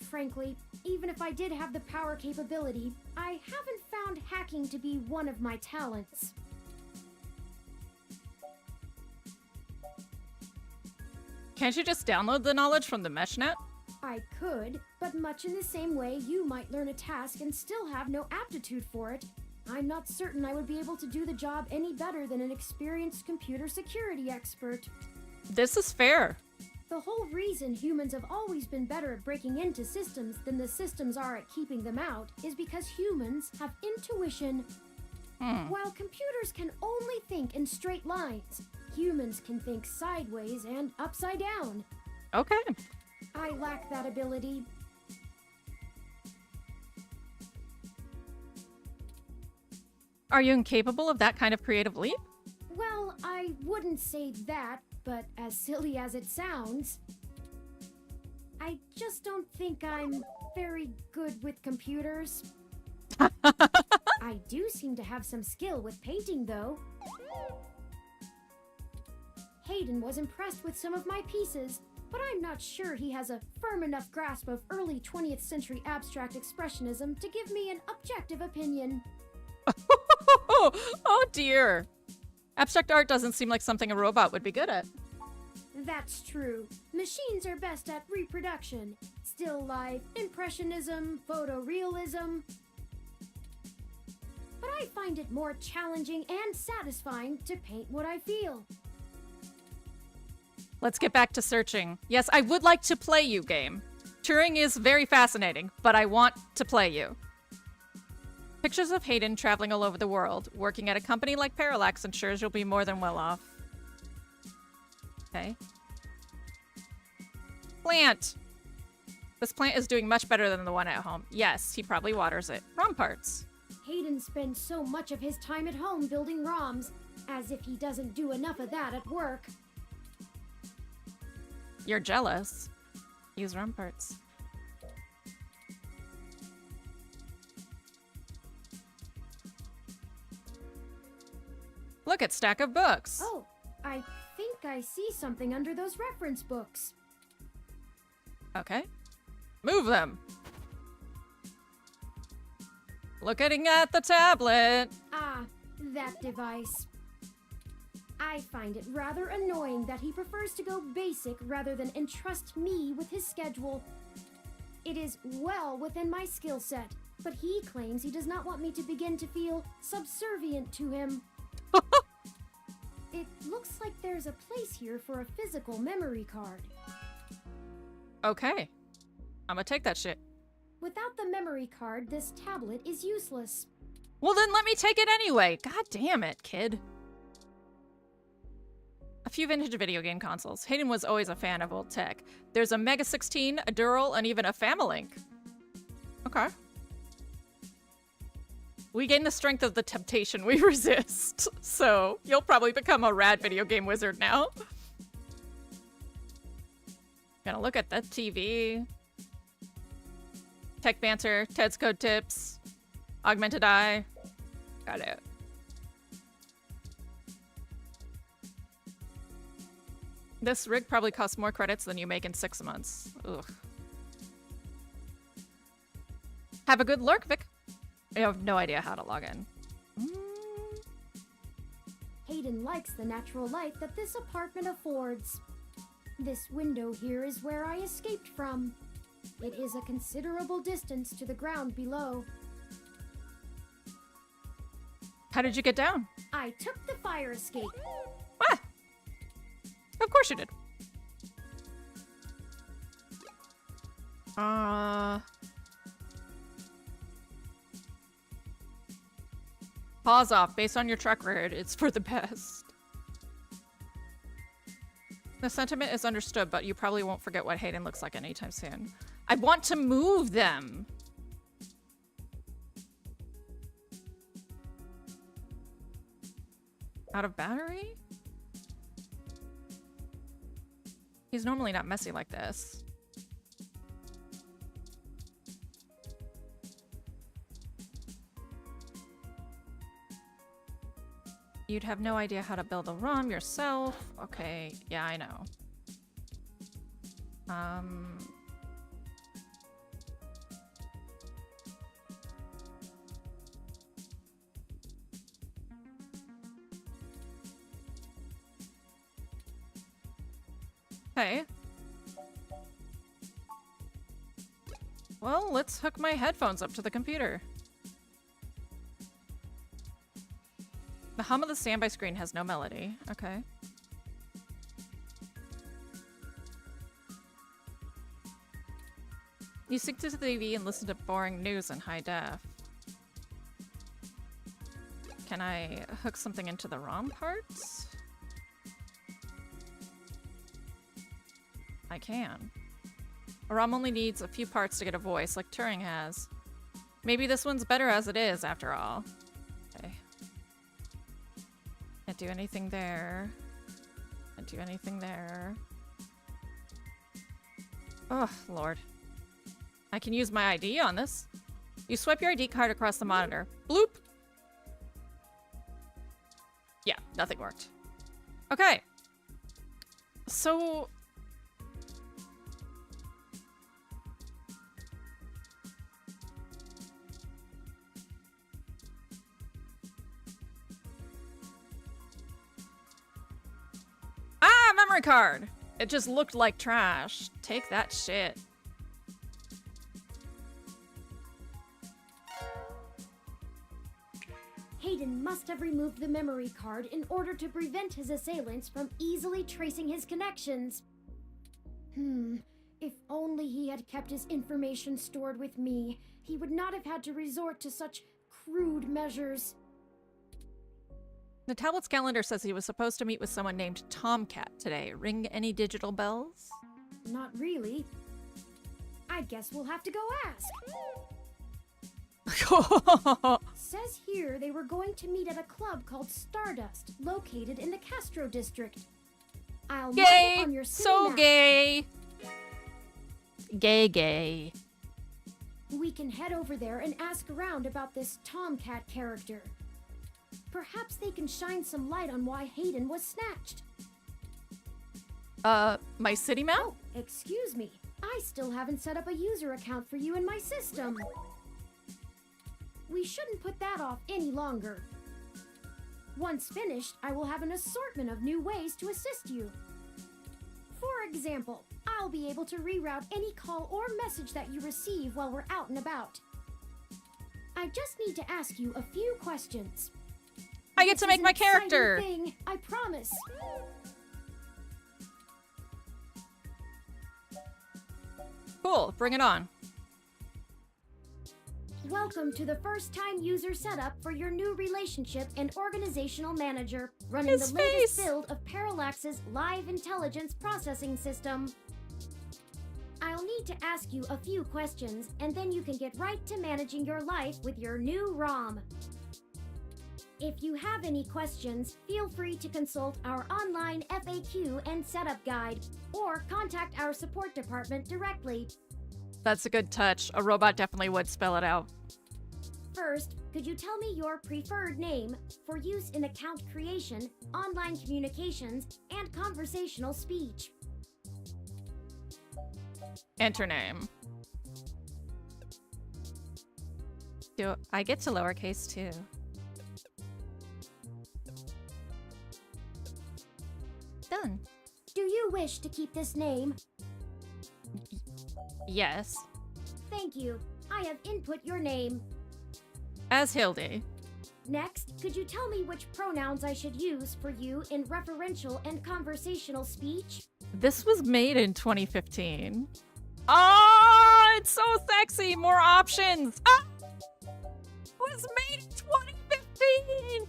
Frankly, even if I did have the power capability, I haven't found hacking to be one of my talents. Can't you just download the knowledge from the meshnet? I could, but much in the same way you might learn a task and still have no aptitude for it, I'm not certain I would be able to do the job any better than an experienced computer security expert. This is fair. The whole reason humans have always been better at breaking into systems than the systems are at keeping them out is because humans have intuition. While computers can only think in straight lines, humans can think sideways and upside down. Okay. I lack that ability. Are you incapable of that kind of creative leap? Well, I wouldn't say that, but as silly as it sounds, I just don't think I'm very good with computers. I do seem to have some skill with painting, though. Hayden was impressed with some of my pieces, but I'm not sure he has a firm enough grasp of early 20th century abstract expressionism to give me an objective opinion. Oh dear. Abstract art doesn't seem like something a robot would be good at. That's true. Machines are best at reproduction. Still life, impressionism, photorealism. But I find it more challenging and satisfying to paint what I feel. Let's get back to searching. Yes, I would like to play you, game. Turing is very fascinating, but I want to play you. Pictures of Hayden traveling all over the world. Working at a company like Parallax ensures you'll be more than well off. Okay. Plant! This plant is doing much better than the one at home. Yes, he probably waters it. ROM parts. Hayden spends so much of his time at home building ROMs, as if he doesn't do enough of that at work. You're jealous. Use ROM parts. Look at stack of books. Oh, I think I see something under those reference books. Okay. Move them. Looking at the tablet. Ah, that device. I find it rather annoying that he prefers to go basic rather than entrust me with his schedule. It is well within my skill set, but he claims he does not want me to begin to feel subservient to him. It looks like there's a place here for a physical memory card. Okay. I'm gonna take that shit. Without the memory card, this tablet is useless. Well, then let me take it anyway. God damn it, kid. A few vintage video game consoles. Hayden was always a fan of old tech. There's a Mega 16, a Dural, and even a Familink. Okay. We gain the strength of the temptation we resist. So, you'll probably become a rad video game wizard now. Gonna look at that TV. Tech banter, Ted's Code Tips, Augmented Eye. Got it. This rig probably costs more credits than you make in 6 months. Ugh. Have a good lurk, Vic. I have no idea how to log in. Hayden likes the natural light that this apartment affords. This window here is where I escaped from. It is a considerable distance to the ground below. How did you get down? I took the fire escape. Ah! Of course you did. Pause off. Based on your track record, it's for the best. The sentiment is understood, but you probably won't forget what Hayden looks like anytime soon. I want to move them. Out of battery? He's normally not messy like this. You'd have no idea how to build a ROM yourself. Okay, yeah, I know. Okay. Well, let's hook my headphones up to the computer. The hum of the standby screen has no melody. Okay. You stick to the TV and listen to boring news in high def. Can I hook something into the ROM parts? I can. A ROM only needs a few parts to get a voice, like Turing has. Maybe this one's better as it is, after all. Okay. Can't do anything there. Can't do anything there. Oh, Lord. I can use my ID on this. You swipe your ID card across the monitor. Bloop! Yeah, nothing worked. Okay. So... Ah, memory card! It just looked like trash. Take that shit. Hayden must have removed the memory card in order to prevent his assailants from easily tracing his connections. If only he had kept his information stored with me, he would not have had to resort to such crude measures. The tablet's calendar says he was supposed to meet with someone named Tomcat today. Ring any digital bells? Not really. I guess we'll have to go ask. Says here they were going to meet at a club called Stardust, located in the Castro district. I'll mark it on your city so map. gay. Gay. We can head over there and ask around about this Tomcat character. Perhaps they can shine some light on why Hayden was snatched. My city map? Oh, excuse me. I still haven't set up a user account for you in my system. We shouldn't put that off any longer. Once finished, I will have an assortment of new ways to assist you. For example, I'll be able to reroute any call or message that you receive while we're out and about. I just need to ask you a few questions. I get to make my character. Thing, I promise. Cool, bring it on. Welcome to the first-time user setup for your new relationship and organizational manager, running His the latest face. build of Parallax's live intelligence processing system. I'll need to ask you a few questions, and then you can get right to managing your life with your new ROM. If you have any questions, feel free to consult our online FAQ and setup guide, or contact our support department directly. That's a good touch. A robot definitely would spell it out. First, could you tell me your preferred name for use in account creation, online communications, and conversational speech? Enter name. Do I get to lowercase too? Done. Do you wish to keep this name? Yes. Thank you. I have input your name. As Hildy. Next, could you tell me which pronouns I should use for you in referential and conversational speech? This was made in 2015. Oh, it's so sexy. More options. Ah! It was made in 2015.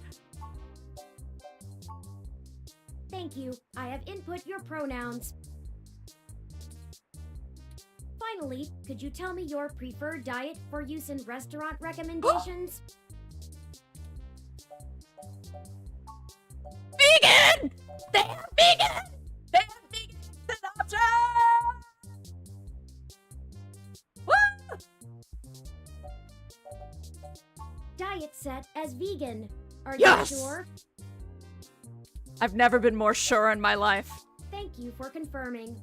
Thank you. I have input your pronouns. Finally, could you tell me your preferred diet for use in restaurant recommendations? Vegan! They have vegan! They have vegan as an option! Woo! Diet set as vegan. Are Yes! you sure? I've never been more sure in my life. Thank you for confirming.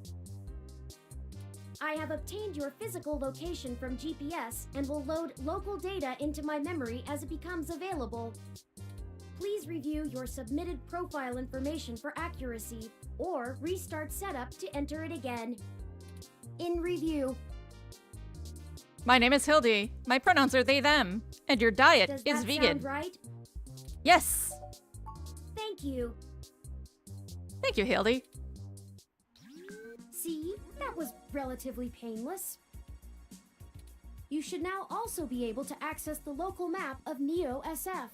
I have obtained your physical location from GPS and will load local data into my memory as it becomes available. Please review your submitted profile information for accuracy, or restart setup to enter it again. In review, My name is Hildy. My pronouns are they, them. And your diet does is that vegan. sound right? Yes. Thank you. Thank you, Hildy. See, that was relatively painless. You should now also be able to access the local map of Neo SF.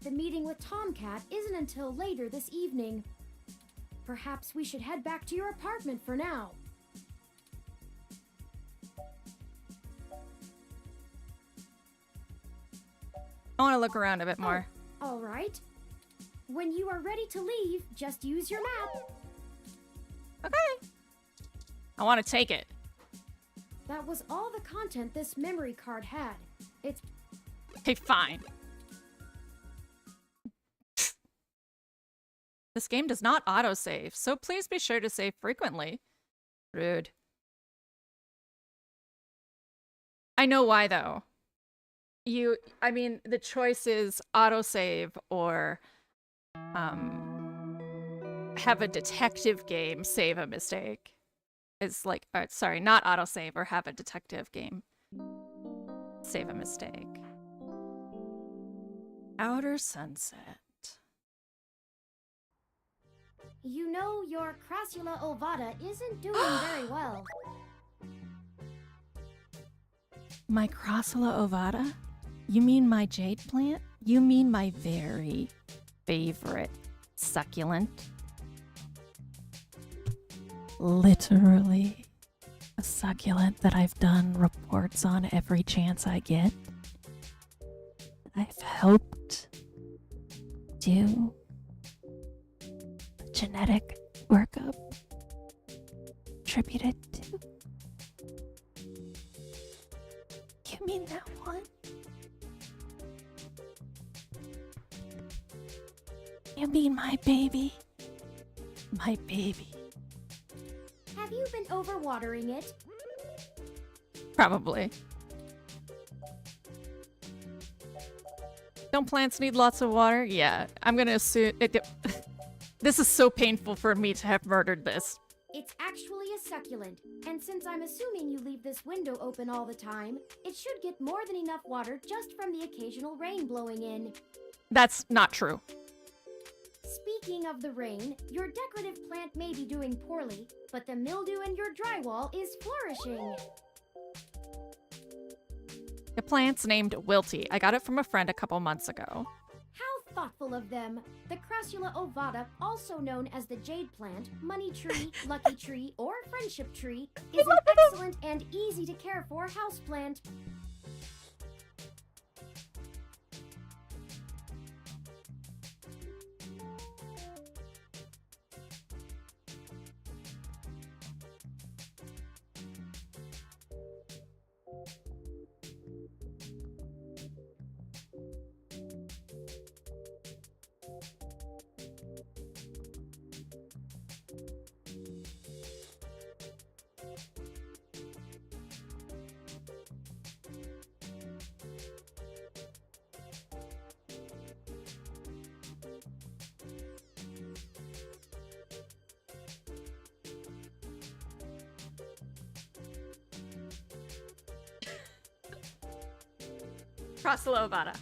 The meeting with Tomcat isn't until later this evening. Perhaps we should head back to your apartment for now. I want to look around a bit more. All right. When you are ready to leave, just use your map. Okay. I want to take it. That was all the content this memory card had. It's Okay, fine. This game does not autosave, so please be sure to save frequently. Rude. I know why, though. I mean, the choice is autosave or, have a detective game save a mistake. It's like, sorry, not autosave or have a detective game save a mistake. Outer Sunset. You know, your Crassula ovata isn't doing very well. My Crassula ovata? You mean my jade plant? You mean my very favorite succulent? Literally a succulent that I've done reports on every chance I get. I've helped do a genetic workup attributed to. You mean that one? You mean my baby? My baby. Have you been overwatering it? Probably. Don't plants need lots of water? Yeah, I'm gonna assume it. This is so painful for me to have murdered this. It's actually a succulent, and since I'm assuming you leave this window open all the time, it should get more than enough water just from the occasional rain blowing in. That's not true. Speaking of the rain, your decorative plant may be doing poorly, but the mildew in your drywall is flourishing. The plant's named Wilty. I got it from a friend a couple months ago. How thoughtful of them. The Crassula ovata, also known as the jade plant, money tree, lucky tree, or friendship tree, is an excellent and easy to care for houseplant. Crassula ovata.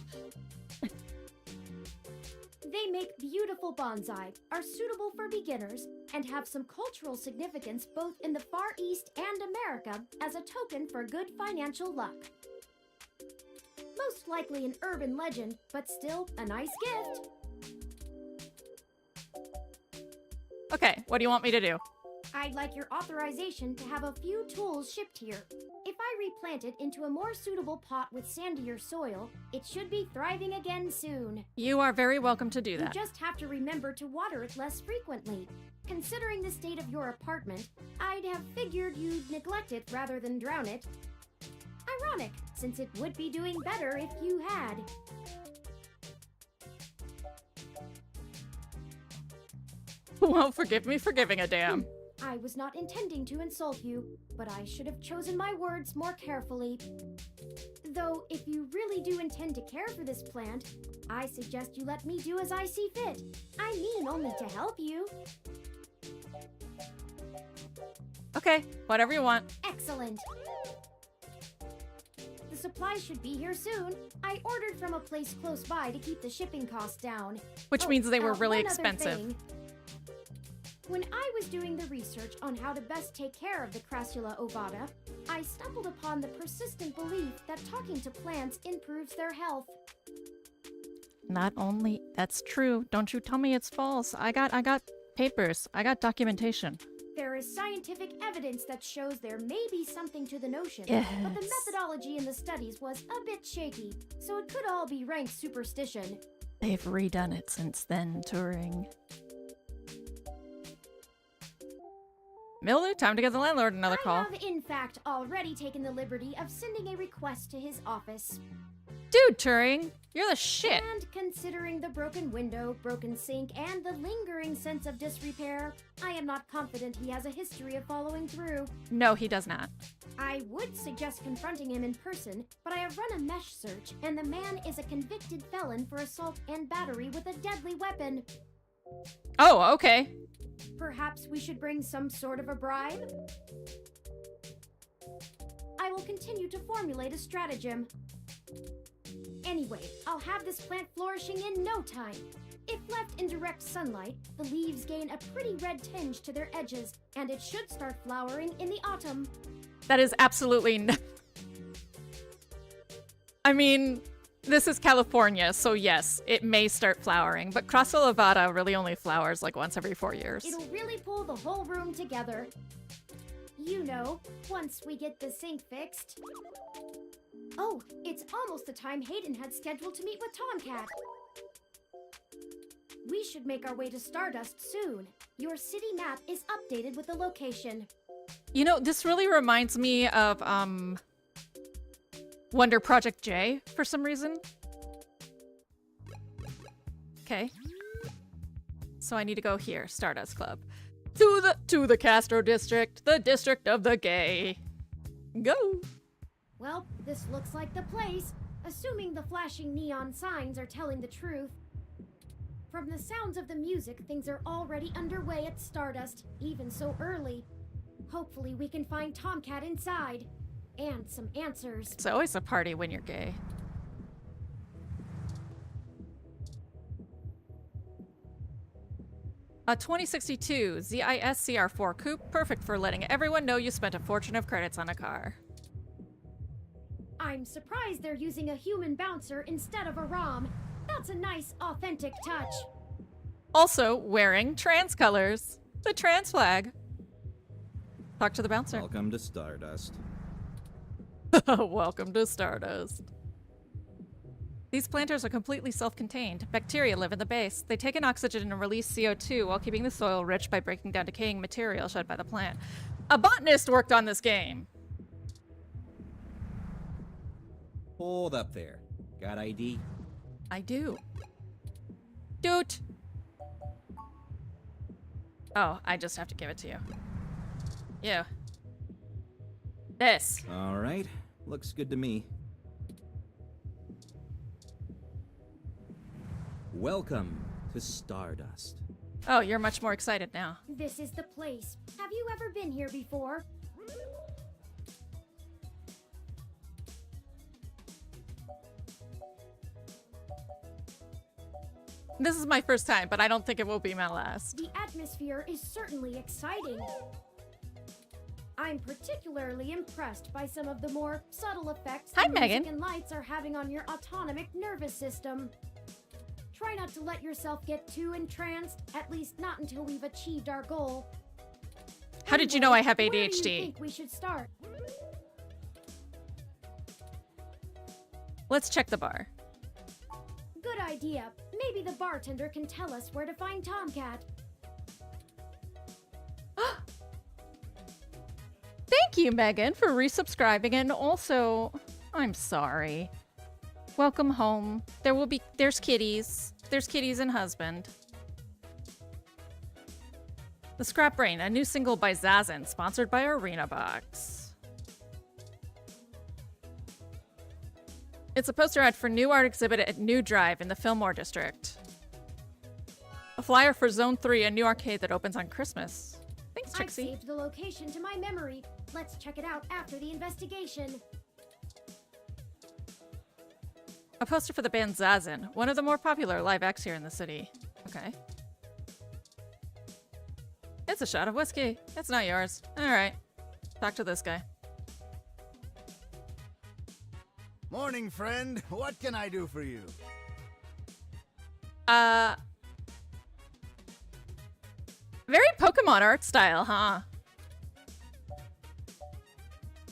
They make beautiful bonsai, are suitable for beginners, and have some cultural significance both in the Far East and America as a token for good financial luck. Most likely an urban legend, but still a nice gift. Okay, what do you want me to do? I'd like your authorization to have a few tools shipped here. If I replant it into a more suitable pot with sandier soil, it should be thriving again soon. You are very welcome to do You that. just have to remember to water it less frequently. Considering the state of your apartment, I'd have figured you'd neglect it rather than drown it. Ironic, since it would be doing better if you had. Well, forgive me for giving a damn. I was not intending to insult you, but I should have chosen my words more carefully. Though, if you really do intend to care for this plant, I suggest you let me do as I see fit. I mean only to help you. Okay, whatever you want. Excellent. The supplies should be here soon. I ordered from a place close by to keep the shipping costs down. Which means they were really one other expensive. thing. When I was doing the research on how to best take care of the Crassula ovata, I stumbled upon the persistent belief that talking to plants improves their health. Not only that's true. Don't you tell me it's false. I got papers. I got documentation. There is scientific evidence that shows there may be something to the notion, but the Yes. methodology in the studies was a bit shaky, so it could all be ranked superstition. They've redone it since then, Turing. Mildew, time to give the landlord another I call. have, in fact, already taken the liberty of sending a request to his office. Dude, Turing, you're the shit. And considering the broken window, broken sink, and the lingering sense of disrepair, I am not confident he has a history of following through. No, he does not. I would suggest confronting him in person, but I have run a mesh search, and the man is a convicted felon for assault and battery with a deadly weapon. Oh, okay. Perhaps we should bring some sort of a bribe? I will continue to formulate a stratagem. Anyway, I'll have this plant flourishing in no time. If left in direct sunlight, the leaves gain a pretty red tinge to their edges, and it should start flowering in the autumn. That is absolutely I mean, this is California, so yes, it may start flowering, but Crassula ovata really only flowers like once every 4 years. It'll really pull the whole room together. You know, once we get the sink fixed. Oh, it's almost the time Hayden had scheduled to meet with Tomcat. We should make our way to Stardust soon. Your city map is updated with the location. You know, this really reminds me of, Wonder Project J for some reason. Okay. So I need to go here, Stardust Club. To the Castro District, the district of the gay. Go! Well, this looks like the place, assuming the flashing neon signs are telling the truth. From the sounds of the music, things are already underway at Stardust, even so early. Hopefully we can find Tomcat inside. And some answers. It's always a party when you're gay. A 2062 ZIS CR4 coupe, perfect for letting everyone know you spent a fortune of credits on a car. I'm I'm surprised they're using a human bouncer instead of a ROM. That's a nice, authentic touch. Also wearing trans colors. The trans flag. Talk to the bouncer. Welcome to Stardust. Welcome to Stardust. These planters are completely self-contained. Bacteria live in the base. They take in oxygen and release CO2 while keeping the soil rich by breaking down decaying material shed by the plant. A botanist worked on this game. Hold up there. Got ID? I do. Doot. Oh, I just have to give it to you. You. This. All right. Looks good to me. Welcome to Stardust. Oh, you're much more excited now. This is the place. Have you ever been here before? This is my first time, but I don't think it will be my last. The atmosphere is certainly exciting. I'm particularly impressed by some of the more subtle effects Hi, the music Megan. and lights are having on your autonomic nervous system. Try not to let yourself get too entranced, at least not until we've achieved our goal. How did you know I have Where do you ADHD? think we should start? Let's check the bar. Good idea. Maybe the bartender can tell us where to find Tomcat. Thank you, Megan, for resubscribing, and also, I'm sorry. Welcome home. There's kitties. There's kitties and husband. The Scrap Brain, a new single by Zazen, sponsored by Arena Box. It's a poster ad for new art exhibit at New Drive in the Fillmore District. A flyer for Zone 3, a new arcade that opens on Christmas. Thanks, I've Trixie. saved the location to my memory. Let's check it out after the investigation. A poster for the band Zazen, one of the more popular live acts here in the city. Okay. It's a shot of whiskey. It's not yours. Alright. Talk to this guy. Morning, friend. What can I do for you? Very Pokemon art style, huh?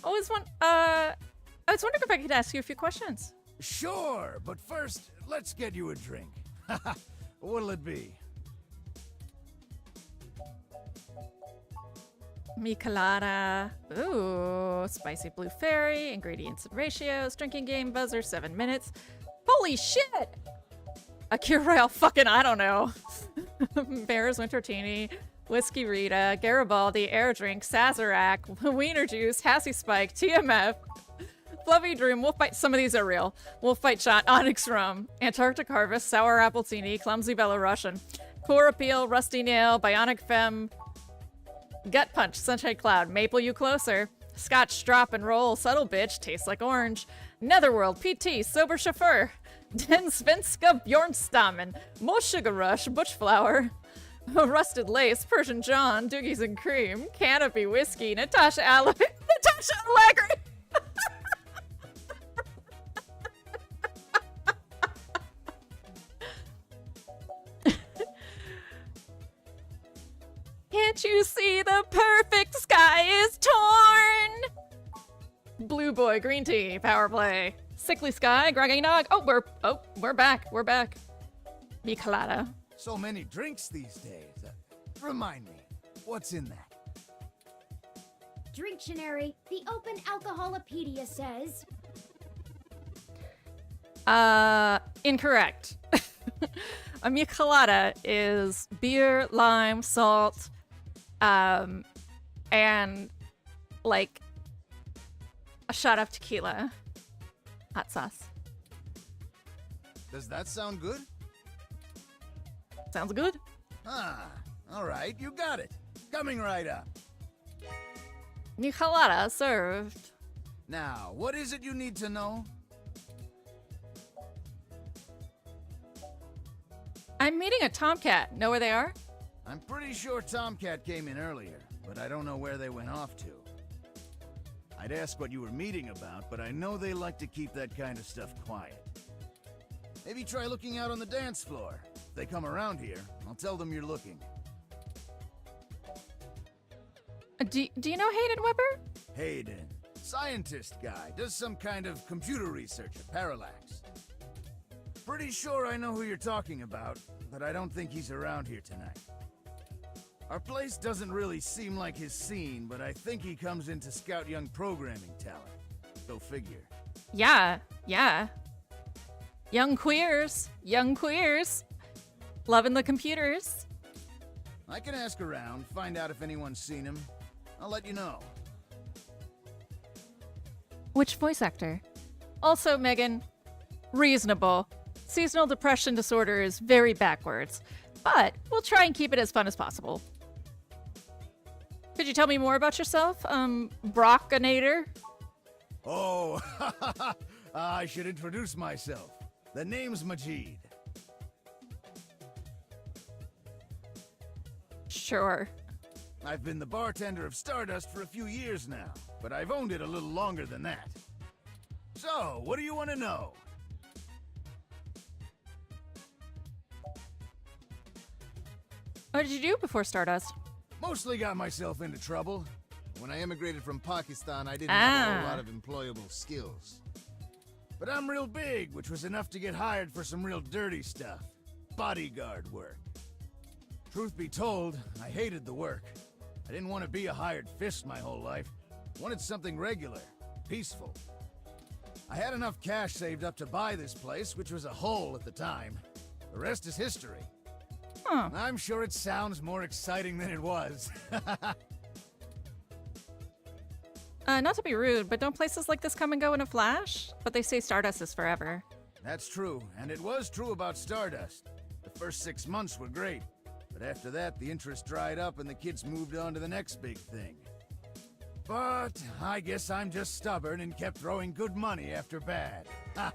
I was wondering if I could ask you a few questions. Sure, but first, let's get you a drink. What'll it be? Michelada. Ooh, spicy blue fairy, ingredients and ratios, drinking game buzzer, 7 minutes. Holy shit! A Cure Royale fucking, I don't know. Bears Wintertini, Whiskey Rita, Garibaldi, Air Drink, Sazerac, Wiener Juice, Hassy Spike, TMF, Fluffy Dream, Wolf Bite, some of these are real. Wolf Bite Shot, Onyx Rum, Antarctic Harvest, Sour Appletini, Clumsy Belarusian, Core Appeal, Rusty Nail, Bionic Femme, Gut Punch, Sunshine Cloud, Maple You Closer, Scotch Drop and Roll, Subtle Bitch, Tastes Like Orange, Netherworld, PT, Sober Chauffeur, Den Svenska Bjornstammen, More Sugar Rush, Butch Flower, Rusted Lace, Persian John, Doogies and Cream, Canopy Whiskey, Natasha Allegri. Can't you see the perfect sky is torn? Blue Boy, Green Tea, Power Play, Sickly Sky, Groggy Nog. We're back. We're back. Michelada. So many drinks these days. Remind me, what's in that? Drinktionary, the Open Alcoholopedia says. Incorrect. A michelada is beer, lime, salt, and like a shot of tequila, hot sauce. Does that sound good? Sounds good. Ah, all right, you got it. Coming right up. Michelada served. Now, what is it you need to know? I'm meeting a tomcat. Know where they are? I'm pretty sure Tomcat came in earlier, but I don't know where they went off to. I'd ask what you were meeting about, but I know they like to keep that kind of stuff quiet. Maybe try looking out on the dance floor. If they come around here, I'll tell them you're looking. Do you know Hayden Weber? Hayden, scientist guy, does some kind of computer research at Parallax. Pretty sure I know who you're talking about, but I don't think he's around here tonight. Our place doesn't really seem like his scene, but I think he comes in to scout young programming talent. Go figure. Yeah. Young queers. Loving the computers. I can ask around, find out if anyone's seen him. I'll let you know. Which voice actor? Also, Megan, reasonable. Seasonal depression disorder is very backwards, but we'll try and keep it as fun as possible. Could you tell me more about yourself, Brockinator? Oh, I should introduce myself. The name's Majid. Sure. I've been the bartender of Stardust for a few years now, but I've owned it a little longer than that. So, what do you want to know? What did you do before Stardust? Mostly got myself into trouble. When I immigrated from Pakistan, I didn't have a whole lot of employable skills. But I'm real big, which was enough to get hired for some real dirty stuff. Bodyguard work. Truth be told, I hated the work. I didn't want to be a hired fist my whole life. I wanted something regular, peaceful. I had enough cash saved up to buy this place, which was a hole at the time. The rest is history. Huh. I'm sure it sounds more exciting than it was. Not to be rude, but don't places like this come and go in a flash? But they say Stardust is forever. That's true, and it was true about Stardust. The first 6 months were great, but after that, the interest dried up and the kids moved on to the next big thing. But I guess I'm just stubborn and kept throwing good money after bad. Ha!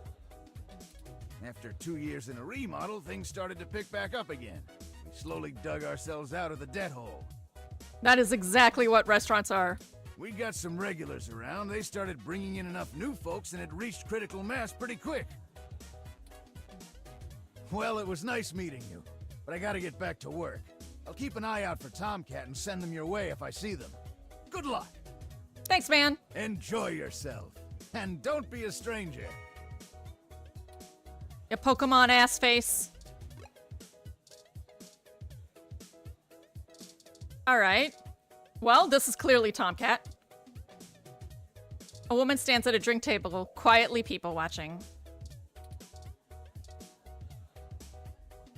After 2 years in a remodel, things started to pick back up again. We slowly dug ourselves out of the debt hole. That is exactly what restaurants are. We got some regulars around. They started bringing in enough new folks and it reached critical mass pretty quick. Well, it was nice meeting you, but I gotta get back to work. I'll keep an eye out for Tomcat and send them your way if I see them. Good luck. Thanks, man. Enjoy yourself. And don't be a stranger. You Pokemon ass face. Alright. Well, this is clearly Tomcat. A woman stands at a drink table, quietly people watching.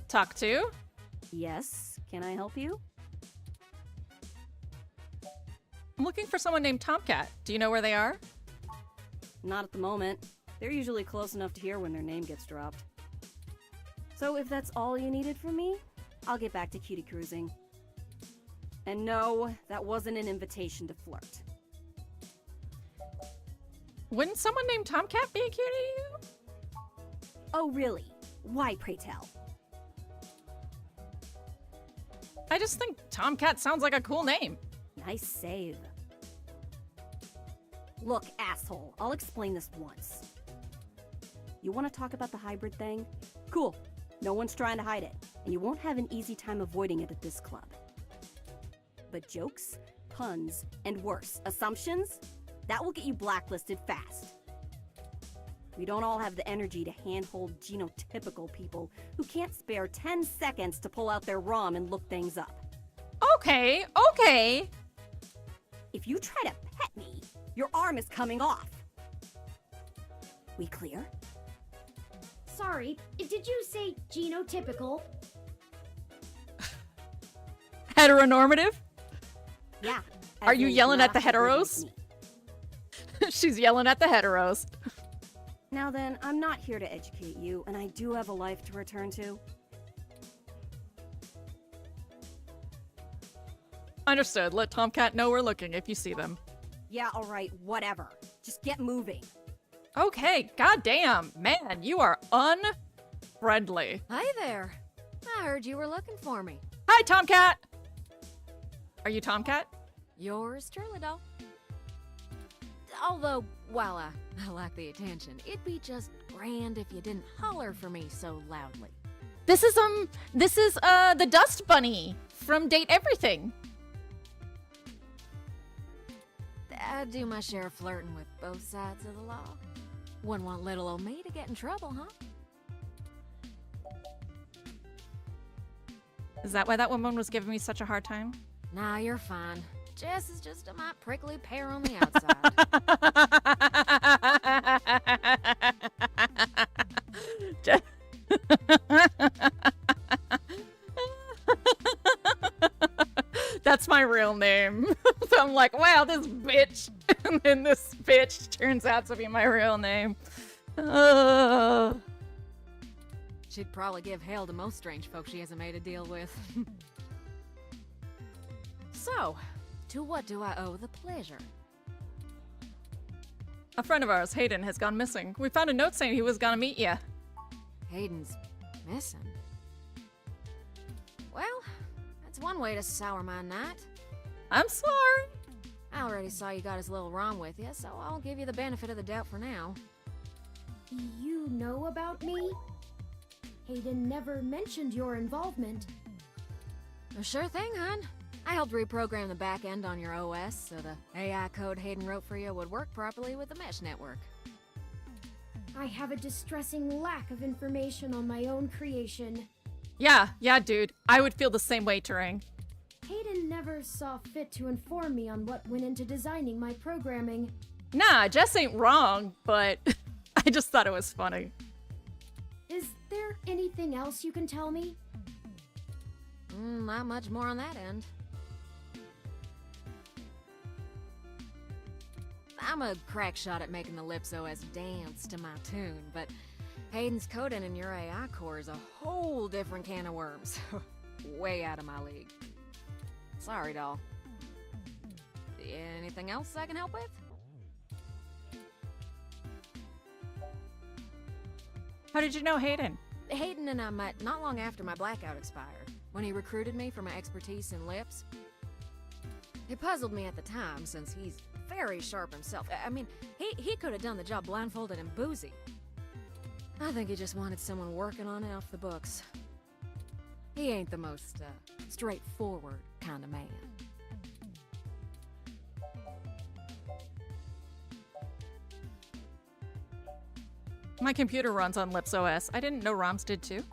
Talk to? Yes, can I help you? I'm looking for someone named Tomcat. Do you know where they are? Not at the moment. They're usually close enough to hear when their name gets dropped. So if that's all you needed from me, I'll get back to cutie cruising. And no, that wasn't an invitation to flirt. Wouldn't someone named Tomcat be a cutie to you? Oh really? Why, pray tell? I just think Tomcat sounds like a cool name. Nice save. Look, asshole, I'll explain this once. You want to talk about the hybrid thing? Cool. No one's trying to hide it, and you won't have an easy time avoiding it at this club. But jokes, puns, and worse, assumptions? That will get you blacklisted fast. We don't all have the energy to handhold genotypical people who can't spare 10 seconds to pull out their ROM and look things up. Okay. If you try to pet me, your arm is coming off. We clear? Sorry, did you say genotypical? Heteronormative? Yeah. Are as you in yelling at the not different heteros? from me. She's yelling at the heteros. Now then, I'm not here to educate you, and I do have a life to return to. Understood. Let Tomcat know we're looking if you see them. Yeah, alright, whatever. Just get moving. Okay, goddamn. Man, you are unfriendly. Hi there. I heard you were looking for me. Hi, Tomcat! Are you Tomcat? Yours truly, though. Although, while I like the attention, it'd be just grand if you didn't holler for me so loudly. This is the Dust Bunny from Date Everything. I do my share of flirting with both sides of the law. Wouldn't want little old me to get in trouble, huh? Is that why that woman was giving me such a hard time? Nah, you're fine. Jess is just a mite prickly pear on the outside. That's my real name. So I'm like, wow, this bitch. And then this bitch turns out to be my real name. She'd probably give hell to most strange folks she hasn't made a deal with. So, to what do I owe the pleasure? A friend of ours, Hayden, has gone missing. We found a note saying he was gonna meet you. Hayden's missing. Well, that's one way to sour my night. I'm sorry. I already saw you got his little ROM with you, so I'll give you the benefit of the doubt for now. You know about me? Hayden never mentioned your involvement. Sure thing, hon. I helped reprogram the back end on your OS so the AI code Hayden wrote for you would work properly with the mesh network. I have a distressing lack of information on my own creation. Yeah, dude. I would feel the same way, Turing. Hayden never saw fit to inform me on what went into designing my programming. Nah, Jess ain't wrong, but I just thought it was funny. Is there anything else you can tell me? Not much more on that end. I'm a crack shot at making the Lips OS dance to my tune, but Hayden's coding in your AI core is a whole different can of worms. Way out of my league. Sorry, doll. Anything else I can help with? How did you know Hayden? Hayden and I met not long after my blackout expired, when he recruited me for my expertise in lips. It puzzled me at the time, since he's very sharp himself. I mean, he could have done the job blindfolded and boozy. I think he just wanted someone working on it off the books. He ain't the most, straightforward kind of man. My computer runs on Lips OS. I didn't know ROMs did too.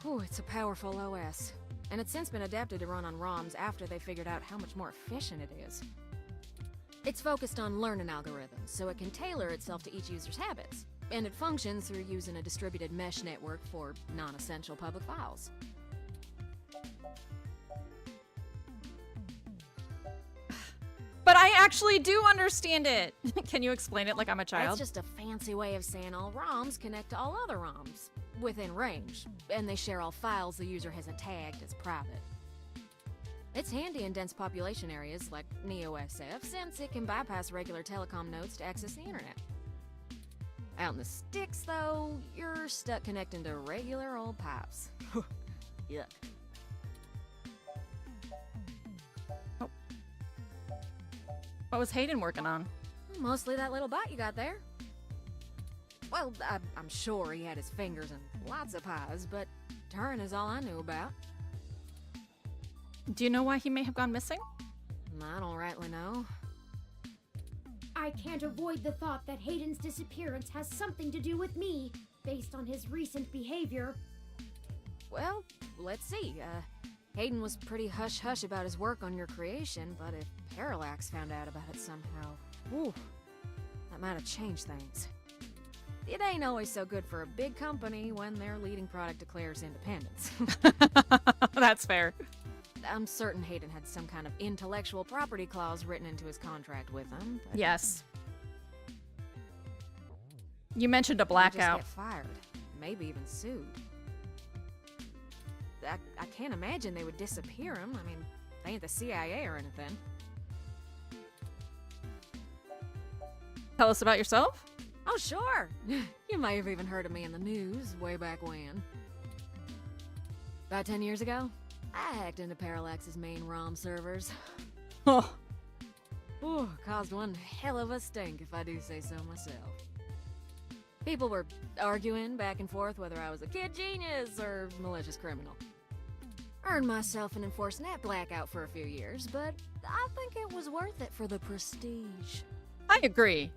Whew, it's a powerful OS. And it's since been adapted to run on ROMs after they figured out how much more efficient it is. It's focused on learning algorithms, so it can tailor itself to each user's habits. And it functions through using a distributed mesh network for non-essential public files. But I actually do understand it. Can you explain it like I'm a child? That's just a fancy way of saying all ROMs connect to all other ROMs within range, and they share all files the user hasn't tagged as private. It's handy in dense population areas like NeoSF, since it can bypass regular telecom nodes to access the internet. Out in the sticks, though, you're stuck connecting to regular old pipes. Yuck. What was Hayden working on? Mostly that little bot you got there. Well, I'm sure he had his fingers in lots of pies, but Turing is all I knew about. Do you know why he may have gone missing? I don't rightly know. I can't avoid the thought that Hayden's disappearance has something to do with me, based on his recent behavior. Well, let's see. Hayden was pretty hush-hush about his work on your creation, but if Parallax found out about it somehow, whew, that might have changed things. It ain't always so good for a big company when their leading product declares independence. That's fair. I'm certain Hayden had some kind of intellectual property clause written into his contract with them. But Yes. You mentioned a he'd blackout. just get fired, maybe even sued. I can't imagine they would disappear him. I mean, they ain't the CIA or anything. Tell us about yourself? Oh, sure! You may have even heard of me in the news way back when. About 10 years ago, I hacked into Parallax's main ROM servers. Oh. Ooh, caused one hell of a stink, if I do say so myself. People were arguing back and forth whether I was a kid genius or malicious criminal. Earned myself an enforced net blackout for a few years, but I think it was worth it for the prestige. I agree.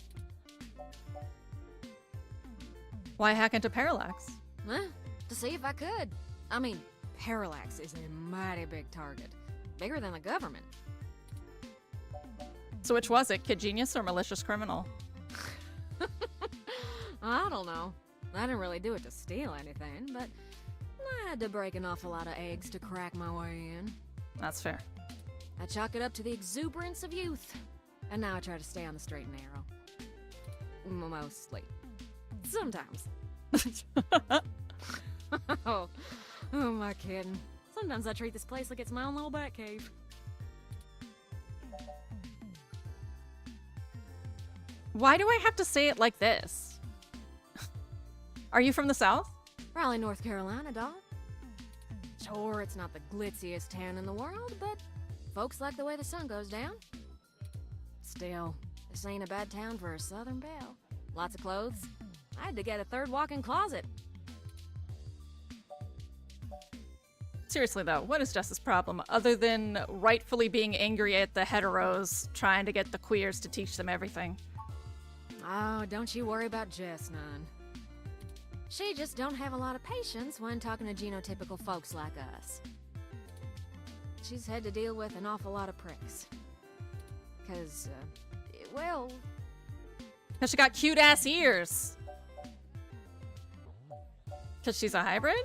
Why hack into Parallax? Huh? To see if I could. I mean, Parallax is a mighty big target. Bigger than the government. So which was it, kid genius or malicious criminal? I don't know. I didn't really do it to steal anything, but I had to break an awful lot of eggs to crack my way in. That's fair. I chalk it up to the exuberance of youth. And now I try to stay on the straight and narrow. Mostly. Sometimes. Oh, am I kidding? Sometimes I treat this place like it's my own little bat cave. Why do I have to say it like this? Are you from the South? Raleigh, North Carolina, dawg. Sure, it's not the glitziest town in the world, but folks like the way the sun goes down. Still, this ain't a bad town for a southern belle. Lots of clothes. I had to get a third walk-in closet. Seriously though, what is Jess's problem other than rightfully being angry at the heteros trying to get the queers to teach them everything? Oh, don't you worry about Jess none. She just don't have a lot of patience when talking to genotypical folks like us. She's had to deal with an awful lot of pricks. Cause, well... Cause she got cute-ass ears. Cause she's a hybrid?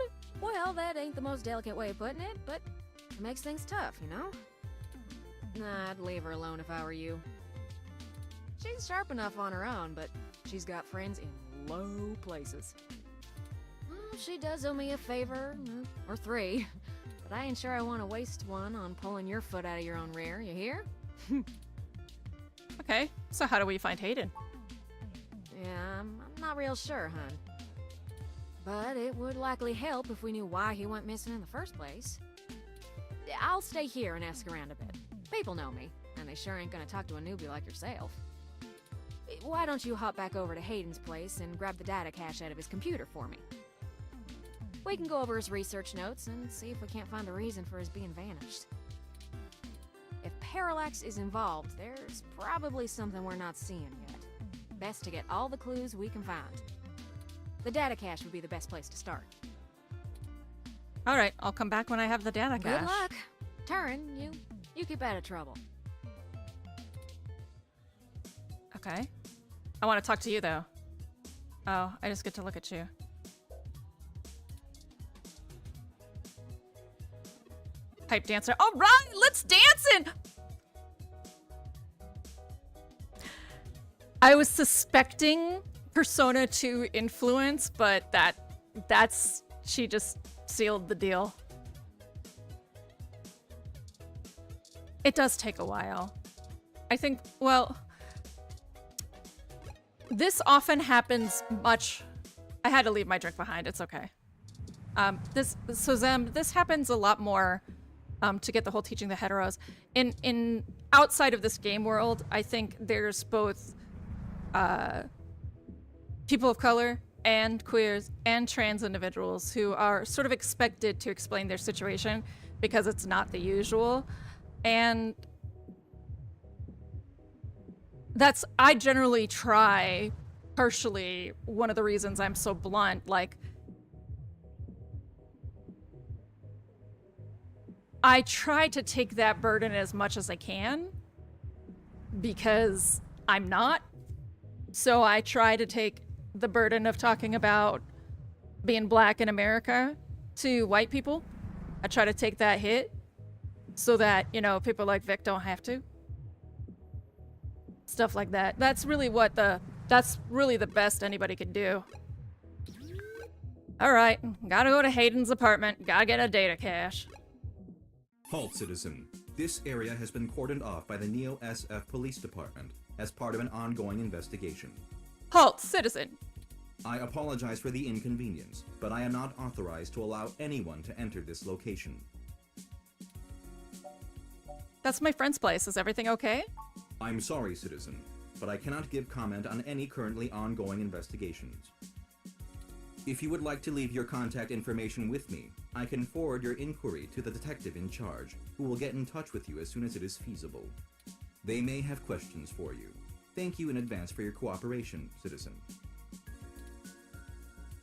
Well, that ain't the most delicate way of putting it, but it makes things tough, you know? Nah, I'd leave her alone if I were you. She's sharp enough on her own, but she's got friends in low places. She does owe me a favor, or three, but I ain't sure I want to waste one on pulling your foot out of your own rear, you hear? Okay, so how do we find Hayden? Yeah, I'm not real sure, hun. But it would likely help if we knew why he went missing in the first place. I'll stay here and ask around a bit. People know me, and they sure ain't gonna talk to a newbie like yourself. Why don't you hop back over to Hayden's place and grab the data cache out of his computer for me? We can go over his research notes and see if we can't find a reason for his being vanished. If Parallax is involved, there's probably something we're not seeing yet. Best to get all the clues we can find. The data cache would be the best place to start. Alright, I'll come back when I have the data cache. Good luck. Turin, you keep out of trouble. Okay. I want to talk to you, though. Oh, I just get to look at you. Pipe dancer. All right, let's dance in! I was suspecting Persona 2 influence, but that's she just sealed the deal. It does take a while. I think, well, this often happens I had to leave my drink behind, it's okay. This happens a lot more to get the whole teaching the heteros. In outside of this game world, I think there's both people of color and queers and trans individuals who are sort of expected to explain their situation because it's not the usual. And I generally try, partially one of the reasons I'm so blunt, like, I try to take that burden as much as I can because I'm not. So I try to take the burden of talking about being black in America to white people. I try to take that hit so that, you know, people like Vic don't have to. Stuff like that. That's really the best anybody can do. All right, gotta go to Hayden's apartment, gotta get a data cache. Halt, citizen. This area has been cordoned off by the Neo SF Police Department as part of an ongoing investigation. Halt, citizen. I apologize for the inconvenience, but I am not authorized to allow anyone to enter this location. That's my friend's place. Is everything okay? I'm sorry, citizen, but I cannot give comment on any currently ongoing investigations. If you would like to leave your contact information with me, I can forward your inquiry to the detective in charge, who will get in touch with you as soon as it is feasible. They may have questions for you. Thank you in advance for your cooperation, citizen.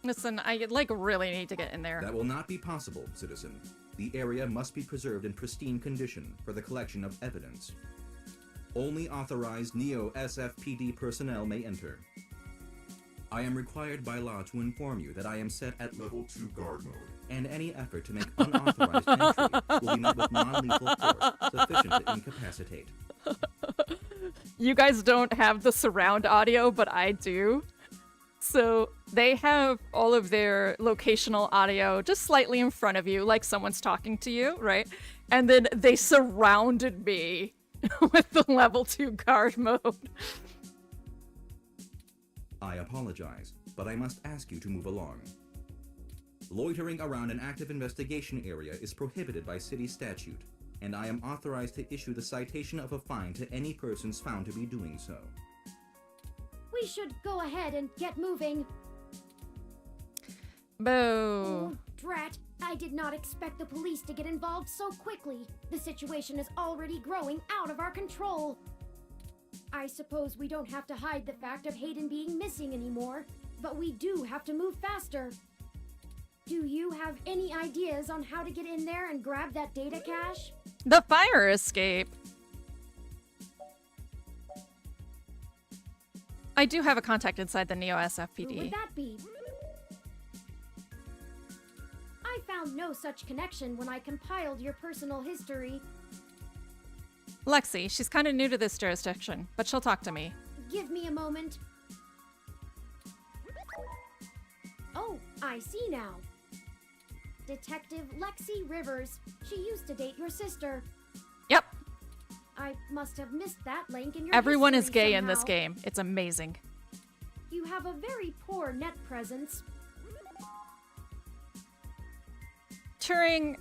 Listen, I, like, really need to get in there. That will not be possible, citizen. The area must be preserved in pristine condition for the collection of evidence. Only authorized Neo-SFPD personnel may enter. I am required by law to inform you that I am set at Level 2 guard mode. and any effort to make unauthorized entry will be met with non-lethal force sufficient to incapacitate. You guys don't have the surround audio, but I do. So they have all of their locational audio just slightly in front of you, like someone's talking to you, right? And then they surrounded me with the level 2 guard mode. I apologize, but I must ask you to move along. Loitering around an active investigation area is prohibited by city statute, and I am authorized to issue the citation of a fine to any persons found to be doing so. We should go ahead and get moving. Boo. Oh, drat. I did not expect the police to get involved so quickly. The situation is already growing out of our control. I suppose we don't have to hide the fact of Hayden being missing anymore, but we do have to move faster. Do you have any ideas on how to get in there and grab that data cache? The fire escape. I do have a contact inside the Neo Who SFPD. would that be? I found no such connection when I compiled your personal history. Lexi, she's kind of new to this jurisdiction, but she'll talk to me. Give me a moment. Oh, I see now. Detective Lexi Rivers. She used to date your sister. Yep. I must have missed that link in your Everyone is history gay in this somehow. game. It's amazing. You have a very poor net presence. Turing...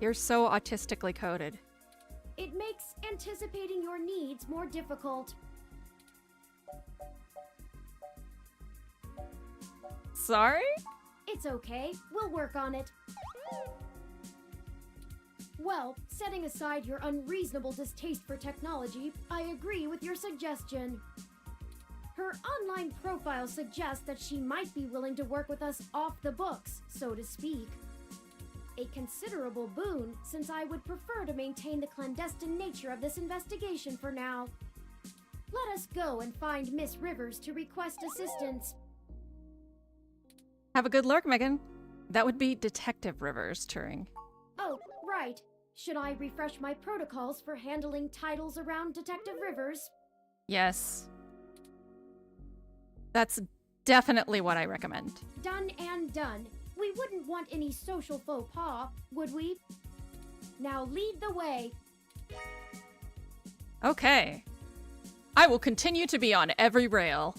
You're so autistically coded. It makes anticipating your needs more difficult. Sorry? It's okay. We'll work on it. Well, setting aside your unreasonable distaste for technology, I agree with your suggestion. Her online profile suggests that she might be willing to work with us off the books, so to speak. A considerable boon, since I would prefer to maintain the clandestine nature of this investigation for now. Let us go and find Miss Rivers to request assistance. Have a good lurk, Megan. That would be Detective Rivers, Turing. Oh, right. Should I refresh my protocols for handling titles around Detective Rivers? Yes. That's definitely what I recommend. Done and done. We wouldn't want any social faux pas, would we? Now lead the way. Okay. I will continue to be on every rail.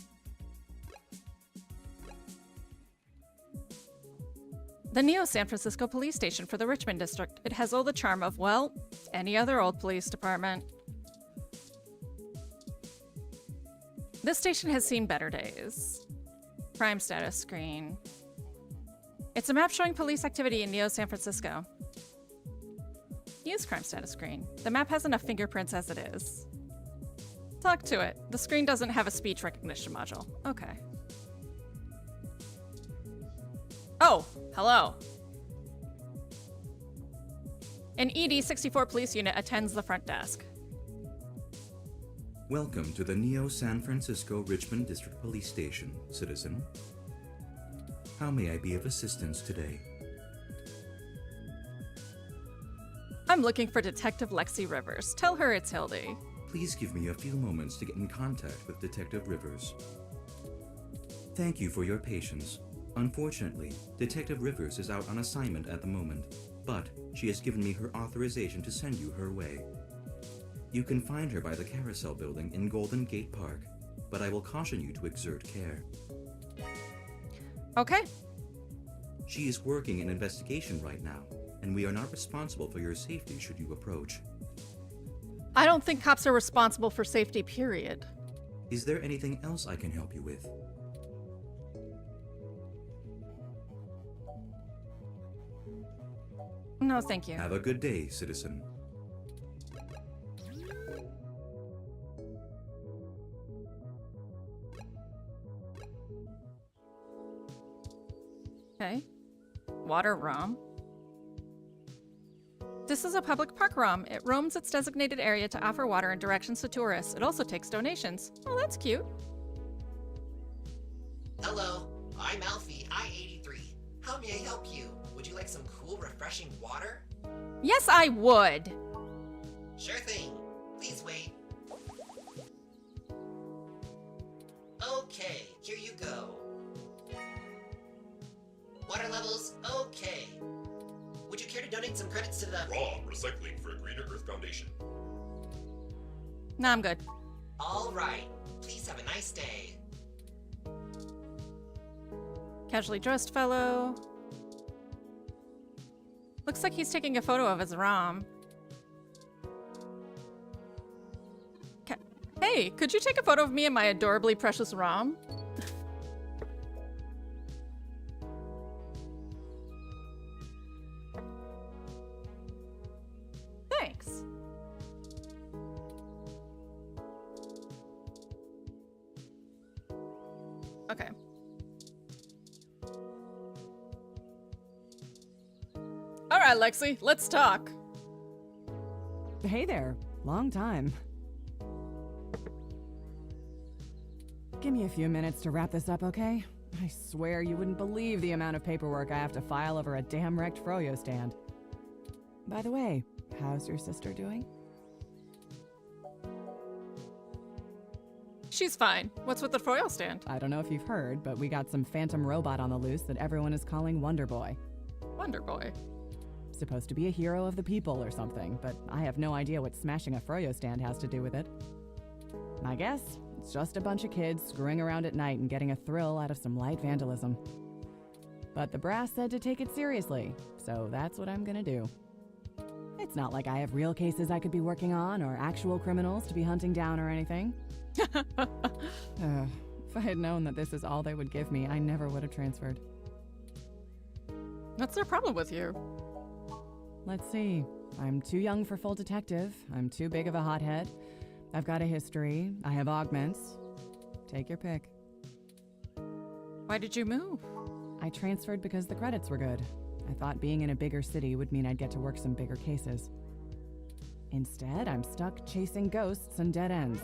The Neo San Francisco Police Station for the Richmond District. It has all the charm of, well, any other old police department. This station has seen better days. Crime status screen. It's a map showing police activity in Neo San Francisco. Use crime status screen. The map has enough fingerprints as it is. Talk to it. The screen doesn't have a speech recognition module. Okay. Oh, hello. An ED-64 police unit attends the front desk. Welcome to the Neo San Francisco Richmond District Police Station, citizen. How may I be of assistance today? I'm looking for Detective Lexi Rivers. Tell her it's Hildy. Please give me a few moments to get in contact with Detective Rivers. Thank you for your patience. Unfortunately, Detective Rivers is out on assignment at the moment, but she has given me her authorization to send you her way. You can find her by the Carousel Building in Golden Gate Park, but I will caution you to exert care. Okay. She is working an investigation right now, and we are not responsible for your safety should you approach. I don't think cops are responsible for safety, period. Is there anything else I can help you with? No, thank you. Have a good day, citizen. Okay. Water ROM. This is a public park ROM. It roams its designated area to offer water and directions to tourists. It also takes donations. Oh, that's cute. Hello, I'm Alfie, I-83. How may I help you? Would you like some cool, refreshing water? Yes, I would. Sure thing. Please wait. Okay, here you go. Water levels, okay. Would you care to donate some credits to the... Raw recycling for a Greener Earth Foundation. No, I'm good. All right. Please have a nice day. Casually dressed fellow. Looks like he's taking a photo of his ROM. Hey, could you take a photo of me and my adorably precious ROM? Thanks. Okay. All right, Lexi, let's talk. Hey there. Long time. Give me a few minutes to wrap this up, okay? I swear you wouldn't believe the amount of paperwork I have to file over a damn wrecked Froyo stand. By the way, how's your sister doing? She's fine. What's with the Froyo stand? I don't know if you've heard, but we got some phantom robot on the loose that everyone is calling Wonder Boy. Wonder Boy. Supposed to be a hero of the people or something, but I have no idea what smashing a Froyo stand has to do with it. I guess it's just a bunch of kids screwing around at night and getting a thrill out of some light vandalism. But the brass said to take it seriously, so that's what I'm gonna do. It's not like I have real cases I could be working on or actual criminals to be hunting down or anything. If I had known that this is all they would give me, I never would have transferred. What's their problem with you? Let's see. I'm too young for full detective. I'm too big of a hothead. I've got a history. I have augments. Take your pick. Why did you move? I transferred because the credits were good. I thought being in a bigger city would mean I'd get to work some bigger cases. Instead, I'm stuck chasing ghosts and dead ends.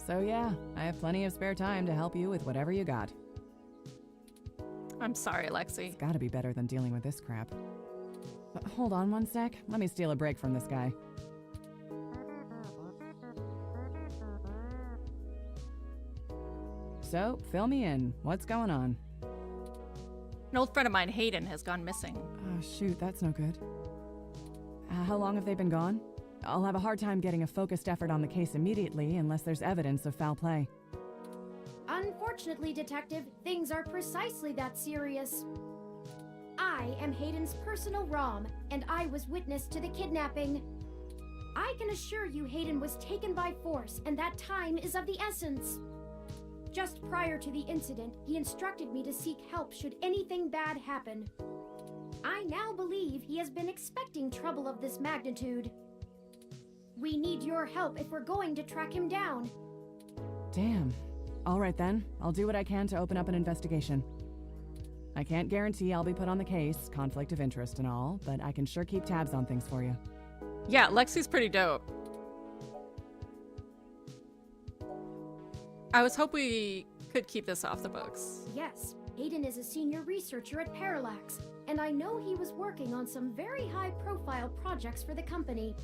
So yeah, I have plenty of spare time to help you with whatever you got. I'm sorry, Lexi. It's gotta be better than dealing with this crap. Hold on one sec. Let me steal a break from this guy. So, fill me in. What's going on? An old friend of mine, Hayden, has gone missing. Oh, shoot, that's no good. How long have they been gone? I'll have a hard time getting a focused effort on the case immediately unless there's evidence of foul play. Unfortunately, Detective, things are precisely that serious. I am Hayden's personal ROM, and I was witness to the kidnapping. I can assure you Hayden was taken by force, and that time is of the essence. Just prior to the incident, he instructed me to seek help should anything bad happen. I now believe he has been expecting trouble of this magnitude. We need your help if we're going to track him down. Damn. All right then, I'll do what I can to open up an investigation. I can't guarantee I'll be put on the case, conflict of interest and all, but I can sure keep tabs on things for you. Yeah, Lexi's pretty dope. I was hoping we could keep this off the books. Yes, Hayden is a senior researcher at Parallax, and I know he was working on some very high-profile projects for the company.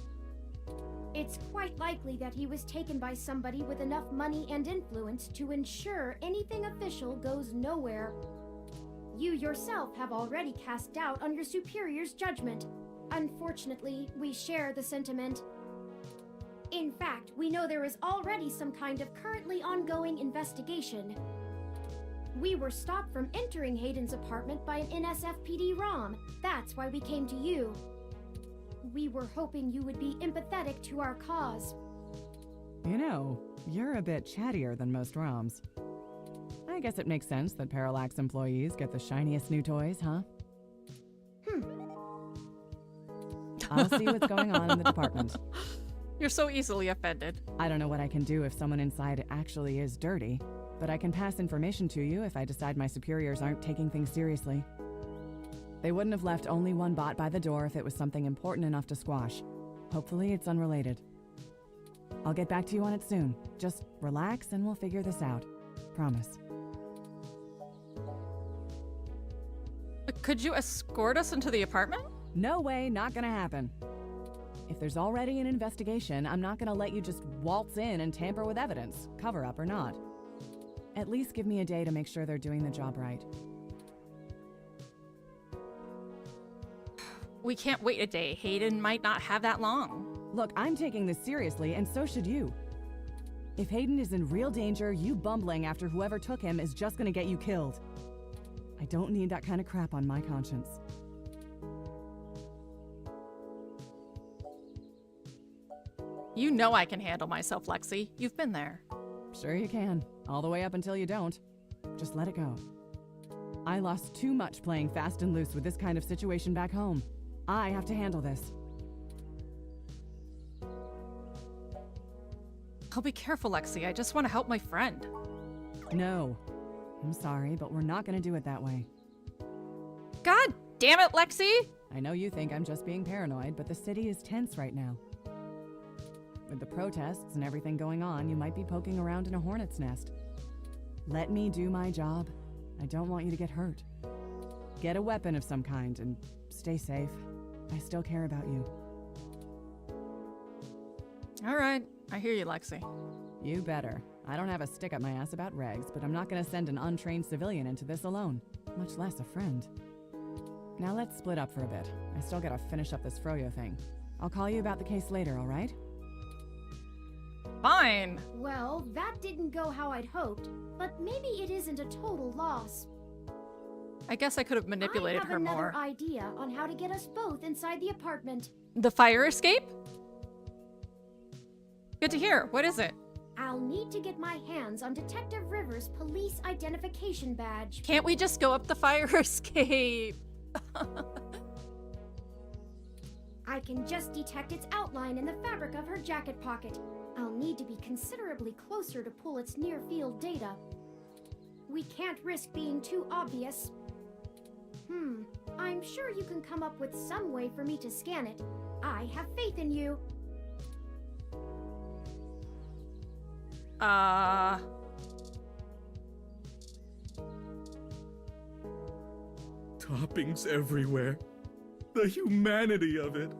It's quite likely that he was taken by somebody with enough money and influence to ensure anything official goes nowhere. You yourself have already cast doubt on your superior's judgment. Unfortunately, we share the sentiment. In fact, we know there is already some kind of currently ongoing investigation. We were stopped from entering Hayden's apartment by an NSFPD ROM. That's why we came to you. We were hoping you would be empathetic to our cause. You know, you're a bit chattier than most ROMs. I guess it makes sense that Parallax employees get the shiniest new toys, huh? I'll see what's going on in the department. You're so easily offended. I don't know what I can do if someone inside actually is dirty, but I can pass information to you if I decide my superiors aren't taking things seriously. They wouldn't have left only one bot by the door if it was something important enough to squash. Hopefully it's unrelated. I'll get back to you on it soon. Just relax and we'll figure this out. Promise. Could you escort us into the apartment? No way, not gonna happen. If there's already an investigation, I'm not gonna let you just waltz in and tamper with evidence, cover up or not. At least give me a day to make sure they're doing the job right. We can't wait a day. Hayden might not have that long. Look, I'm taking this seriously, and so should you. If Hayden is in real danger, you bumbling after whoever took him is just gonna get you killed. I don't need that kind of crap on my conscience. You know I can handle myself, Lexi. You've been there. Sure you can. All the way up until you don't. Just let it go. I lost too much playing fast and loose with this kind of situation back home. I have to handle this. I'll be careful, Lexi. I just want to help my friend. No. I'm sorry, but we're not gonna do it that way. God damn it, Lexi! I know you think I'm just being paranoid, but the city is tense right now. With the protests and everything going on, you might be poking around in a hornet's nest. Let me do my job. I don't want you to get hurt. Get a weapon of some kind and stay safe. I still care about you. All right, I hear you, Lexi. You better. I don't have a stick up my ass about regs, but I'm not gonna send an untrained civilian into this alone, much less a friend. Now let's split up for a bit. I still gotta finish up this Froyo thing. I'll call you about the case later, all right? Fine. Well, that didn't go how I'd hoped, but maybe it isn't a total loss. I guess I could have manipulated her more. I have another idea on how to get us both inside the apartment. The fire escape? Good to hear. What is it? I'll need to get my hands on Detective Rivers' police identification badge. Can't we just go up the fire escape? I can just detect its outline in the fabric of her jacket pocket. I'll need to be considerably closer to pull its near-field data. We can't risk being too obvious. I'm sure you can come up with some way for me to scan it. I have faith in you. Toppings everywhere. The humanity of it.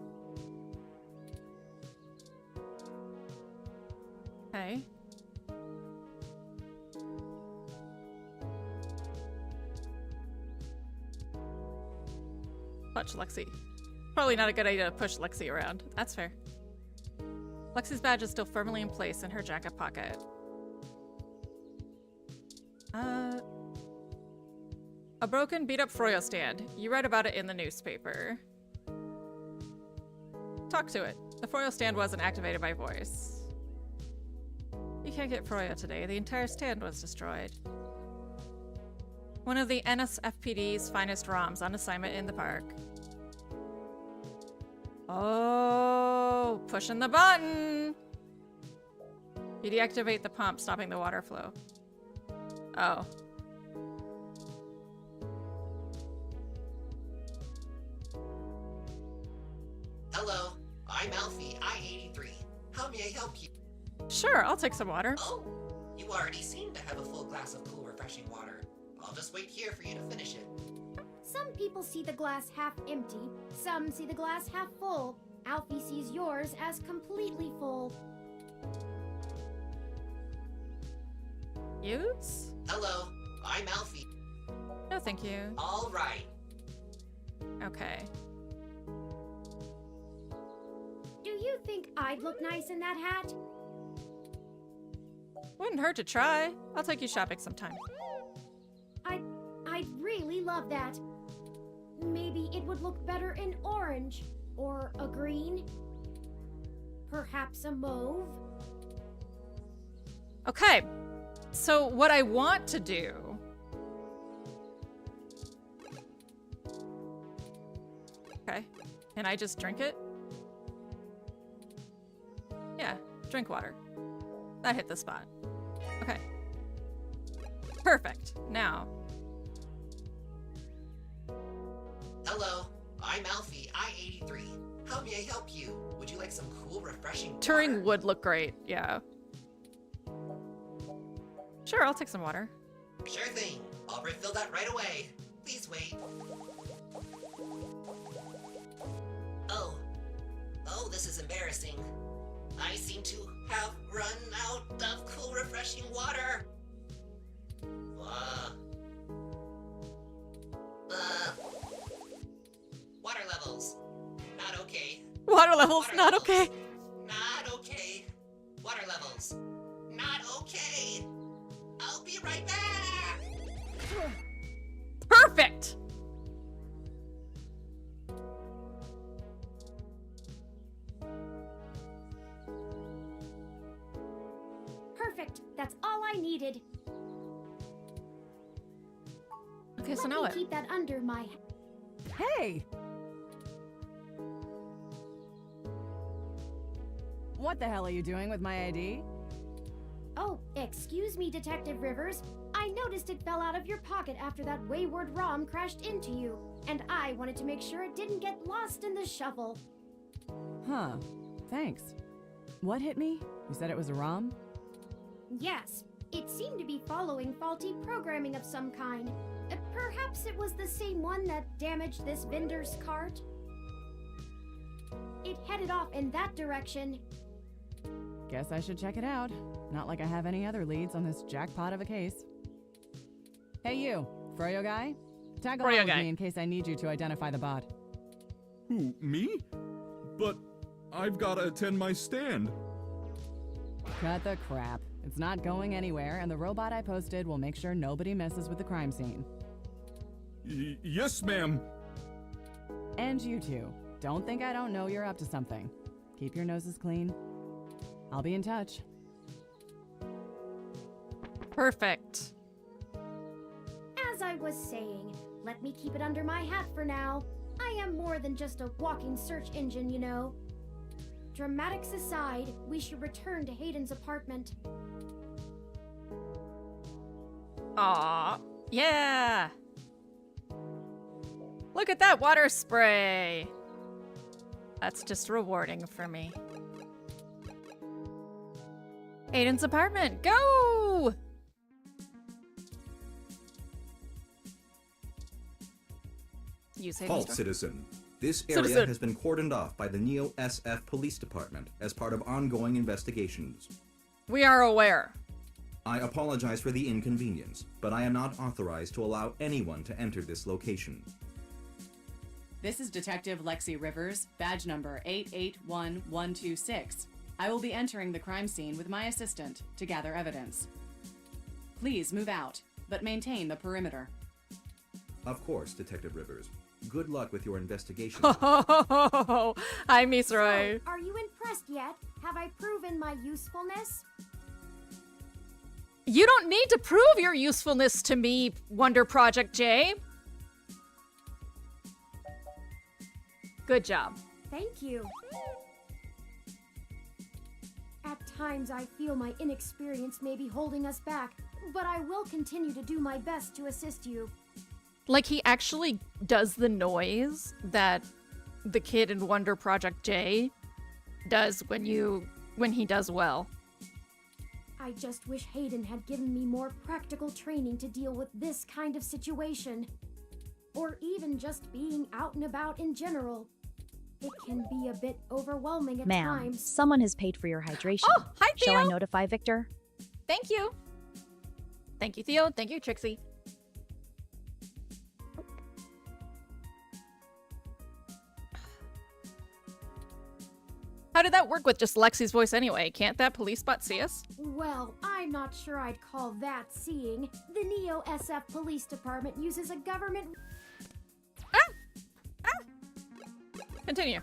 Okay. Push Lexi. Probably not a good idea to push Lexi around. That's fair. Lexi's badge is still firmly in place in her jacket pocket. A broken, beat-up Froyo stand. You read about it in the newspaper. Talk to it. The Froyo stand wasn't activated by voice. You can't get Froyo today. The entire stand was destroyed. One of the NSFPD's finest ROMs on assignment in the park. Oh, pushing the button! You deactivate the pump, stopping the water flow. Oh. Hello, I'm Alfie, I-83. How may I help you? Sure, I'll take some water. Oh, you already seem to have a full glass of cool, refreshing water. I'll just wait here for you to finish it. Some people see the glass half empty, some see the glass half full. Alfie sees yours as completely full. Use? Hello, I'm Alfie. No, thank you. All right. Okay. Do you think I'd look nice in that hat? Wouldn't hurt to try. I'll take you shopping sometime. really love that. Maybe it would look better in orange, or a green, perhaps a mauve. Okay, so what I want to do... Okay, can I just drink it? Yeah, drink water. That hit the spot. Okay. Perfect. Now. Hello, I'm Alfie, I-83. How may I help you? Would you like some cool, refreshing Turing water? would look great, yeah. Sure, I'll take some water. Sure thing. I'll refill that right away. Please wait. Oh, this is embarrassing. I seem to have run out of cool, refreshing water. Water levels. Not okay. Water levels, not okay. Not okay. Water levels. Not okay. I'll be right back. Perfect! Perfect. That's all I needed. Okay, so Let now me what? keep that under my... Hey! What the hell are you doing with my ID? Oh, excuse me, Detective Rivers. I noticed it fell out of your pocket after that wayward ROM crashed into you, and I wanted to make sure it didn't get lost in the shuffle. Huh. Thanks. What hit me? You said it was a ROM? Yes, it seemed to be following faulty programming of some kind. Perhaps it was the same one that damaged this vendor's cart? It headed off in that direction. Guess I should check it out. Not like I have any other leads on this jackpot of a case. Hey you, Froyo guy? Tag along with me in case I need you to identify the bot. Who, me? But I've gotta attend my stand. Cut the crap. It's not going anywhere, and the robot I posted will make sure nobody messes with the crime scene. Yes, ma'am. And you two. Don't think I don't know you're up to something. Keep your noses clean. I'll be in touch. Perfect. As I was saying, let me keep it under my hat for now. I am more than just a walking search engine, you know. Dramatics aside, we should return to Hayden's apartment. Aw, yeah. Look at that water spray. That's just rewarding for me. Aiden's apartment, go! Use Hayden's Halt, door. citizen. This area has been cordoned off by the Neo SF Police Department as part of ongoing investigations. We are aware. I apologize for the inconvenience, but I am not authorized to allow anyone to enter this location. This is Detective Lexi Rivers, badge number 881126. I will be entering the crime scene with my assistant to gather evidence. Please move out, but maintain the perimeter. Of course, Detective Rivers. Good luck with your investigation. Hi, Miss Roy. So, are you impressed yet? Have I proven my usefulness? You don't need to prove your usefulness to me, Wonder Project J. Good job. Thank you. At times, I feel my inexperience may be holding us back, but I will continue to do my best to assist you. Like, he actually does the noise that the kid in Wonder Project J does when he does well. I just wish Hayden had given me more practical training to deal with this kind of situation. Or even just being out and about in general. It can be a bit overwhelming at Ma'am, times. someone has paid for your hydration. Oh, hi, Theo. Shall I notify Victor? Thank you. Thank you, Theo. Thank you, Trixie. did that work with just Lexi's voice anyway? Can't that police bot see us? Well, I'm not sure I'd call that seeing. The Neo SF Police Department uses a government Continue.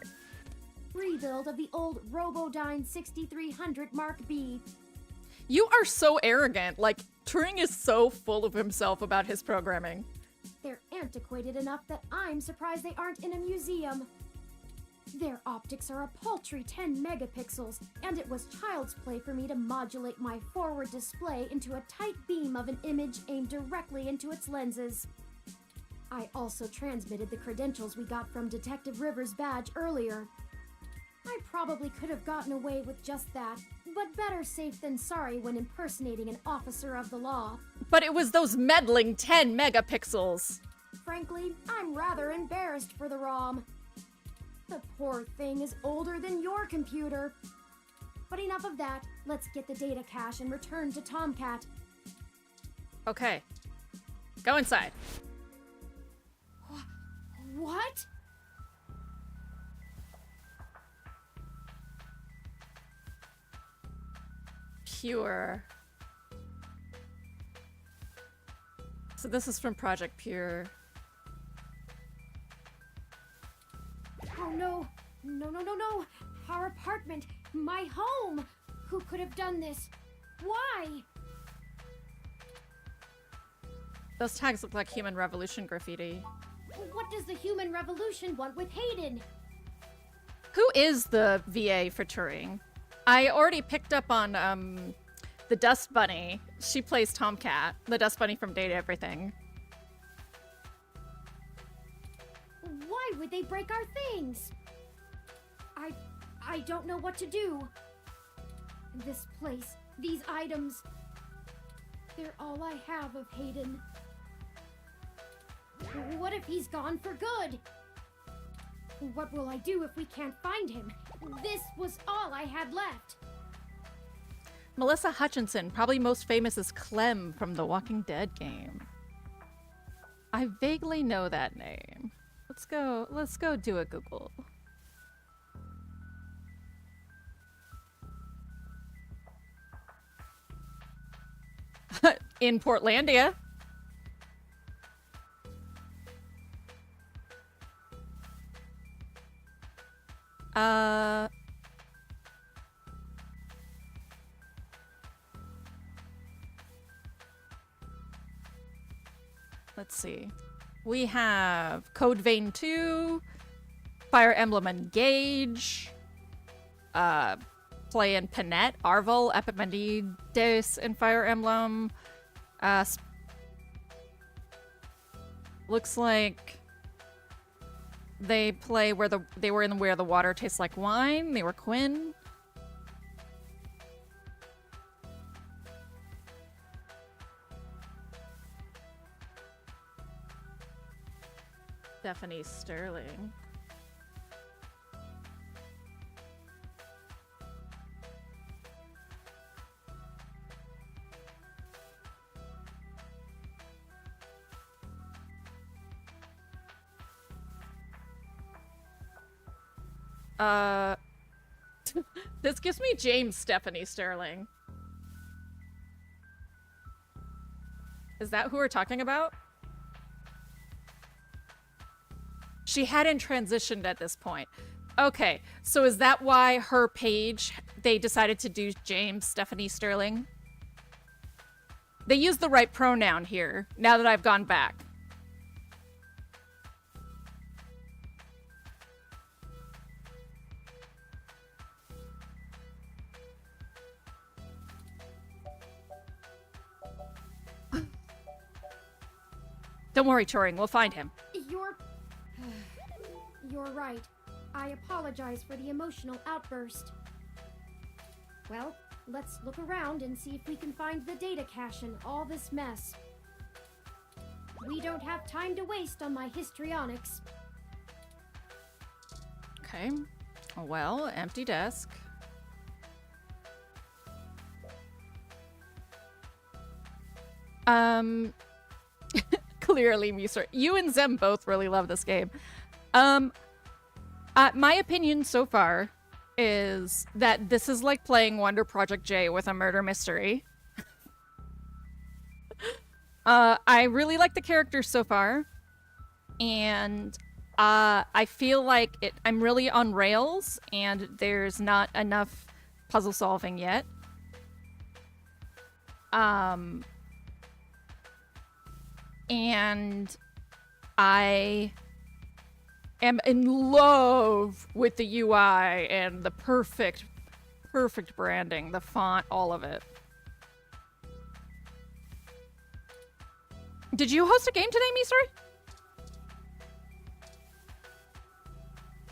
rebuild of the old Robodyne 6300 Mark B. You are so arrogant. Like, Turing is so full of himself about his programming. They're antiquated enough that I'm surprised they aren't in a museum. Their optics are a paltry 10 megapixels, and it was child's play for me to modulate my forward display into a tight beam of an image aimed directly into its lenses. I also transmitted the credentials we got from Detective Rivers' badge earlier. I probably could have gotten away with just that, but better safe than sorry when impersonating an officer of the law. But it was those meddling 10 megapixels. Frankly, I'm rather embarrassed for the ROM. The poor thing is older than your computer. But enough of that. Let's get the data cache and return to Tomcat. Okay. Go inside. What? Pure. So this is from Project Pure. Oh no. No. Our apartment. My home. Who could have done this? Why? Those tags look like Human Revolution graffiti. What does the Human Revolution want with Hayden? Who is the VA for Turing? I already picked up on the Dust Bunny. She plays Tomcat, the Dust Bunny from Data Everything. Why would they break our things? I don't know what to do. This place, these items, they're all I have of Hayden. What if he's gone for good? What will I do if we can't find him? This was all I had left. Melissa Hutchinson, probably most famous as Clem from the Walking Dead game. I vaguely know that name. Let's go do a Google. In Portlandia. Let's see. We have Code Vein 2, Fire Emblem Engage, playing Panette, Arvel, Epimenides in Fire Emblem. Looks like they play where the water tastes like wine. They were Quinn. Stephanie Sterling. This gives me James Stephanie Sterling. Is that who we're talking about? She hadn't transitioned at this point. Okay, so is that why her page, they decided to do James Stephanie Sterling? They used the right pronoun here, now that I've gone back. Don't worry, Turing, we'll find him. You're right. I apologize for the emotional outburst. Well, let's look around and see if we can find the data cache in all this mess. We don't have time to waste on my histrionics. Okay. Well, empty desk. Clearly, Muser. You and Zem both really love this game. My opinion so far is that this is like playing Wonder Project J with a murder mystery. I really like the characters so far, and I feel like I'm really on rails, and there's not enough puzzle solving yet. And I am in love with the UI and the perfect branding, the font, all of it. Did you host a game today, Misori?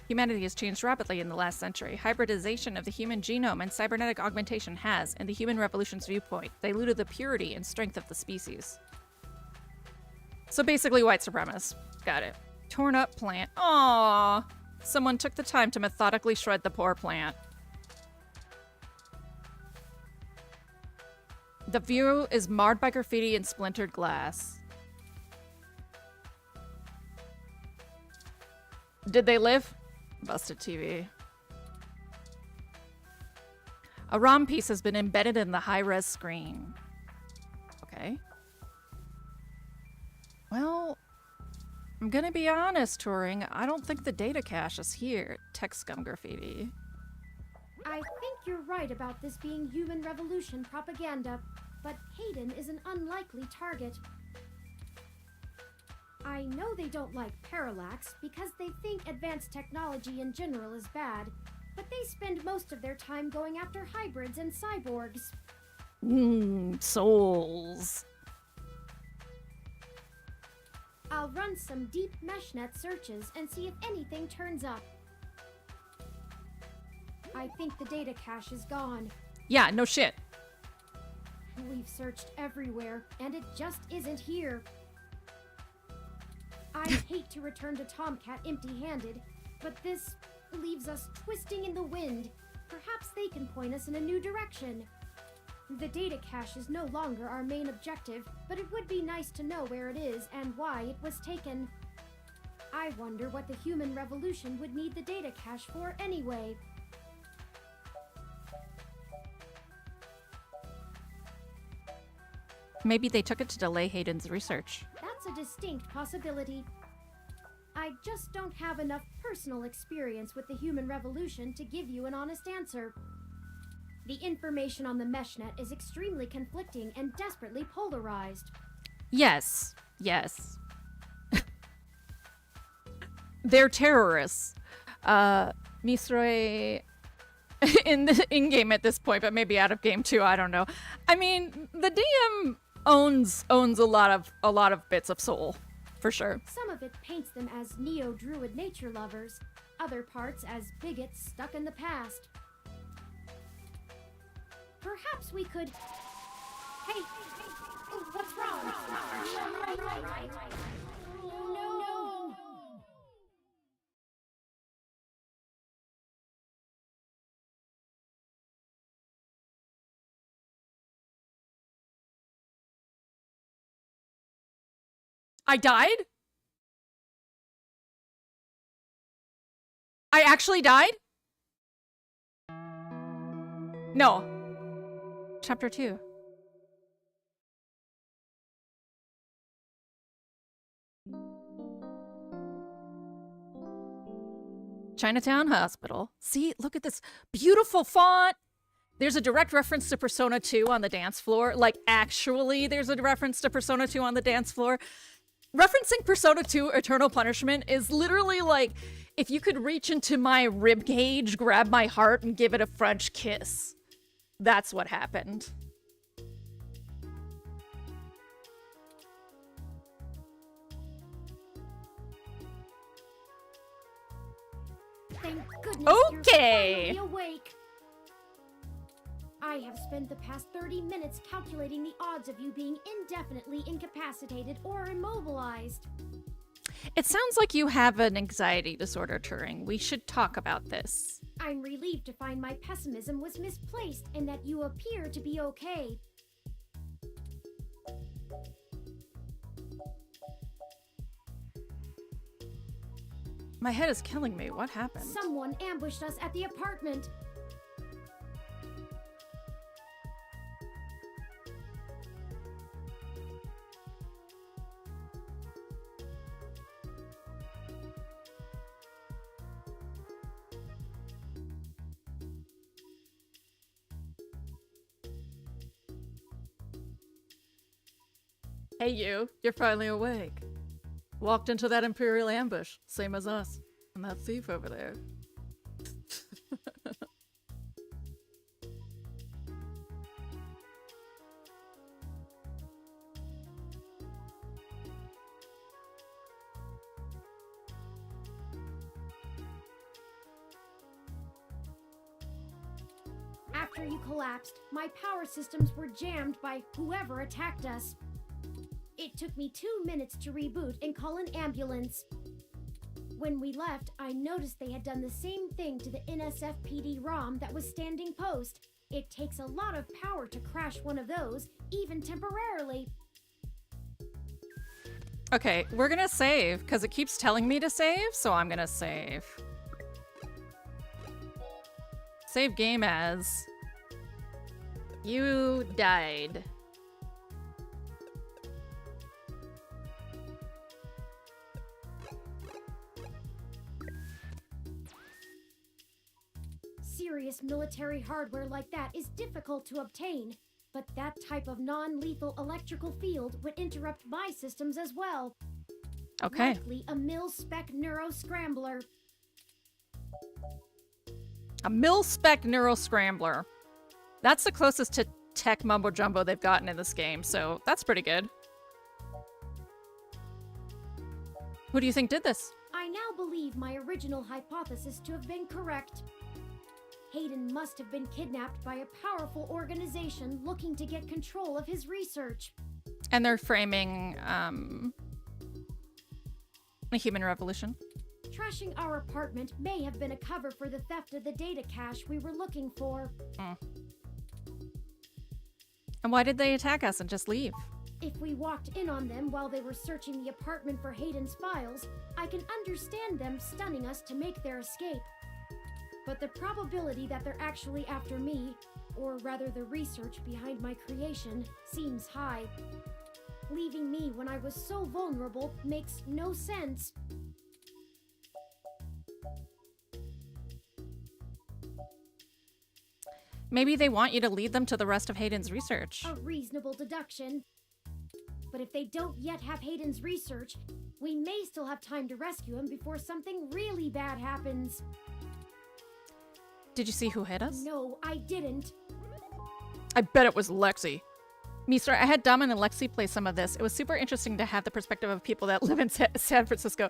Humanity has changed rapidly in the last century. Hybridization of the human genome and cybernetic augmentation has, in the human revolution's viewpoint, diluted the purity and strength of the species. So basically white supremacists. Got it. Torn up plant. Aww. Someone took the time to methodically shred the poor plant. The view is marred by graffiti and splintered glass. Did they live? Busted TV. A ROM piece has been embedded in the high-res screen. Okay. Well, I'm gonna be honest, Turing. I don't think the data cache is here. Tech scum graffiti. I think you're right about this being human revolution propaganda, but Hayden is an unlikely target. I know they don't like Parallax because they think advanced technology in general is bad, but they spend most of their time going after hybrids and cyborgs. Souls. I'll run some deep meshnet searches and see if anything turns up. I think the data cache is gone. Yeah, no shit. We've searched everywhere, and it just isn't here. I hate to return to Tomcat empty-handed, but this leaves us twisting in the wind. Perhaps they can point us in a new direction. The data cache is no longer our main objective, but it would be nice to know where it is and why it was taken. I wonder what the human revolution would need the data cache for anyway. Maybe they took it to delay Hayden's research. That's a distinct possibility. I just don't have enough personal experience with the human revolution to give you an honest answer. The information on the meshnet is extremely conflicting and desperately polarized. Yes. Yes. They're terrorists. Misroi in-game at this point, but maybe out of game too, I don't know. I mean, the DM owns a lot of bits of soul, for sure. Some of it paints them as neo-druid nature lovers, other parts as bigots stuck in the past. Perhaps we could... Hey, what's wrong? No. I died? I actually died? No. Chapter 2. Chinatown Hospital. See, look at this beautiful font. There's a direct reference to Persona 2 on the dance floor. Like, actually, there's a reference to Persona 2 on the dance floor. Referencing Persona 2 Eternal Punishment is literally like, if you could reach into my ribcage, grab my heart, and give it a French kiss. That's what happened. Thank goodness Okay. you're finally awake. I have spent the past 30 minutes calculating the odds of you being indefinitely incapacitated or immobilized. It sounds like you have an anxiety disorder, Turing. We should talk about this. I'm relieved to find my pessimism was misplaced and that you appear to be okay. My head is killing me. What happened? Someone ambushed us at the apartment. Hey you, you're finally awake. Walked into that Imperial ambush, same as us. And that thief over there. After you collapsed, my power systems were jammed by whoever attacked us. It took me 2 minutes to reboot and call an ambulance. When we left, I noticed they had done the same thing to the NSFPD ROM that was standing post. It takes a lot of power to crash one of those, even temporarily. Okay, we're gonna save, because it keeps telling me to save, so I'm gonna save. Save game as... You died. Serious military hardware like that is difficult to obtain, but that type of non-lethal electrical field would interrupt my systems as well. Okay. Likely a mil-spec neuro-scrambler. A mil-spec neuro-scrambler. That's the closest to tech mumbo-jumbo they've gotten in this game, so that's pretty good. Who do you think did this? I now believe my original hypothesis to have been correct. Hayden must have been kidnapped by a powerful organization looking to get control of his research. And they're framing, a human revolution. Trashing our apartment may have been a cover for the theft of the data cache we were looking for. And why did they attack us and just leave? If we walked in on them while they were searching the apartment for Hayden's files, I can understand them stunning us to make their escape. But the probability that they're actually after me, or rather the research behind my creation, seems high. Leaving me when I was so vulnerable makes no sense. Maybe they want you to lead them to the rest of Hayden's research. A reasonable deduction. But if they don't yet have Hayden's research, we may still have time to rescue him before something really bad happens. Did you see who hit us? No, I didn't. I bet it was Lexi. Meester, I had Dom and Alexi play some of this. It was super interesting to have the perspective of people that live in San Francisco.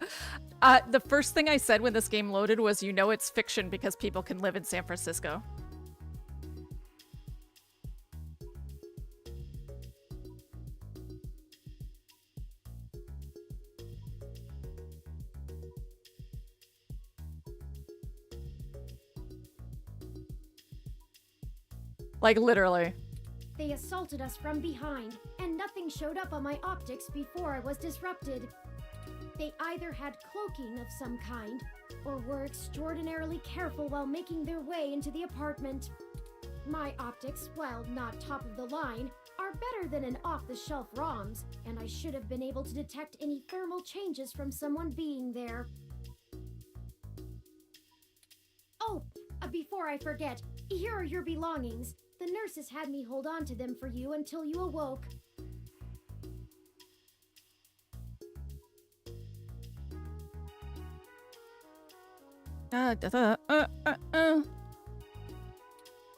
The first thing I said when this game loaded was, you know it's fiction because people can live in San Francisco. Like, literally. They assaulted us from behind, and nothing showed up on my optics before I was disrupted. They either had cloaking of some kind, or were extraordinarily careful while making their way into the apartment. My optics, while not top of the line, are better than an off-the-shelf ROM's, and I should have been able to detect any thermal changes from someone being there. Oh, before I forget, here are your belongings. The nurses had me hold on to them for you until you awoke.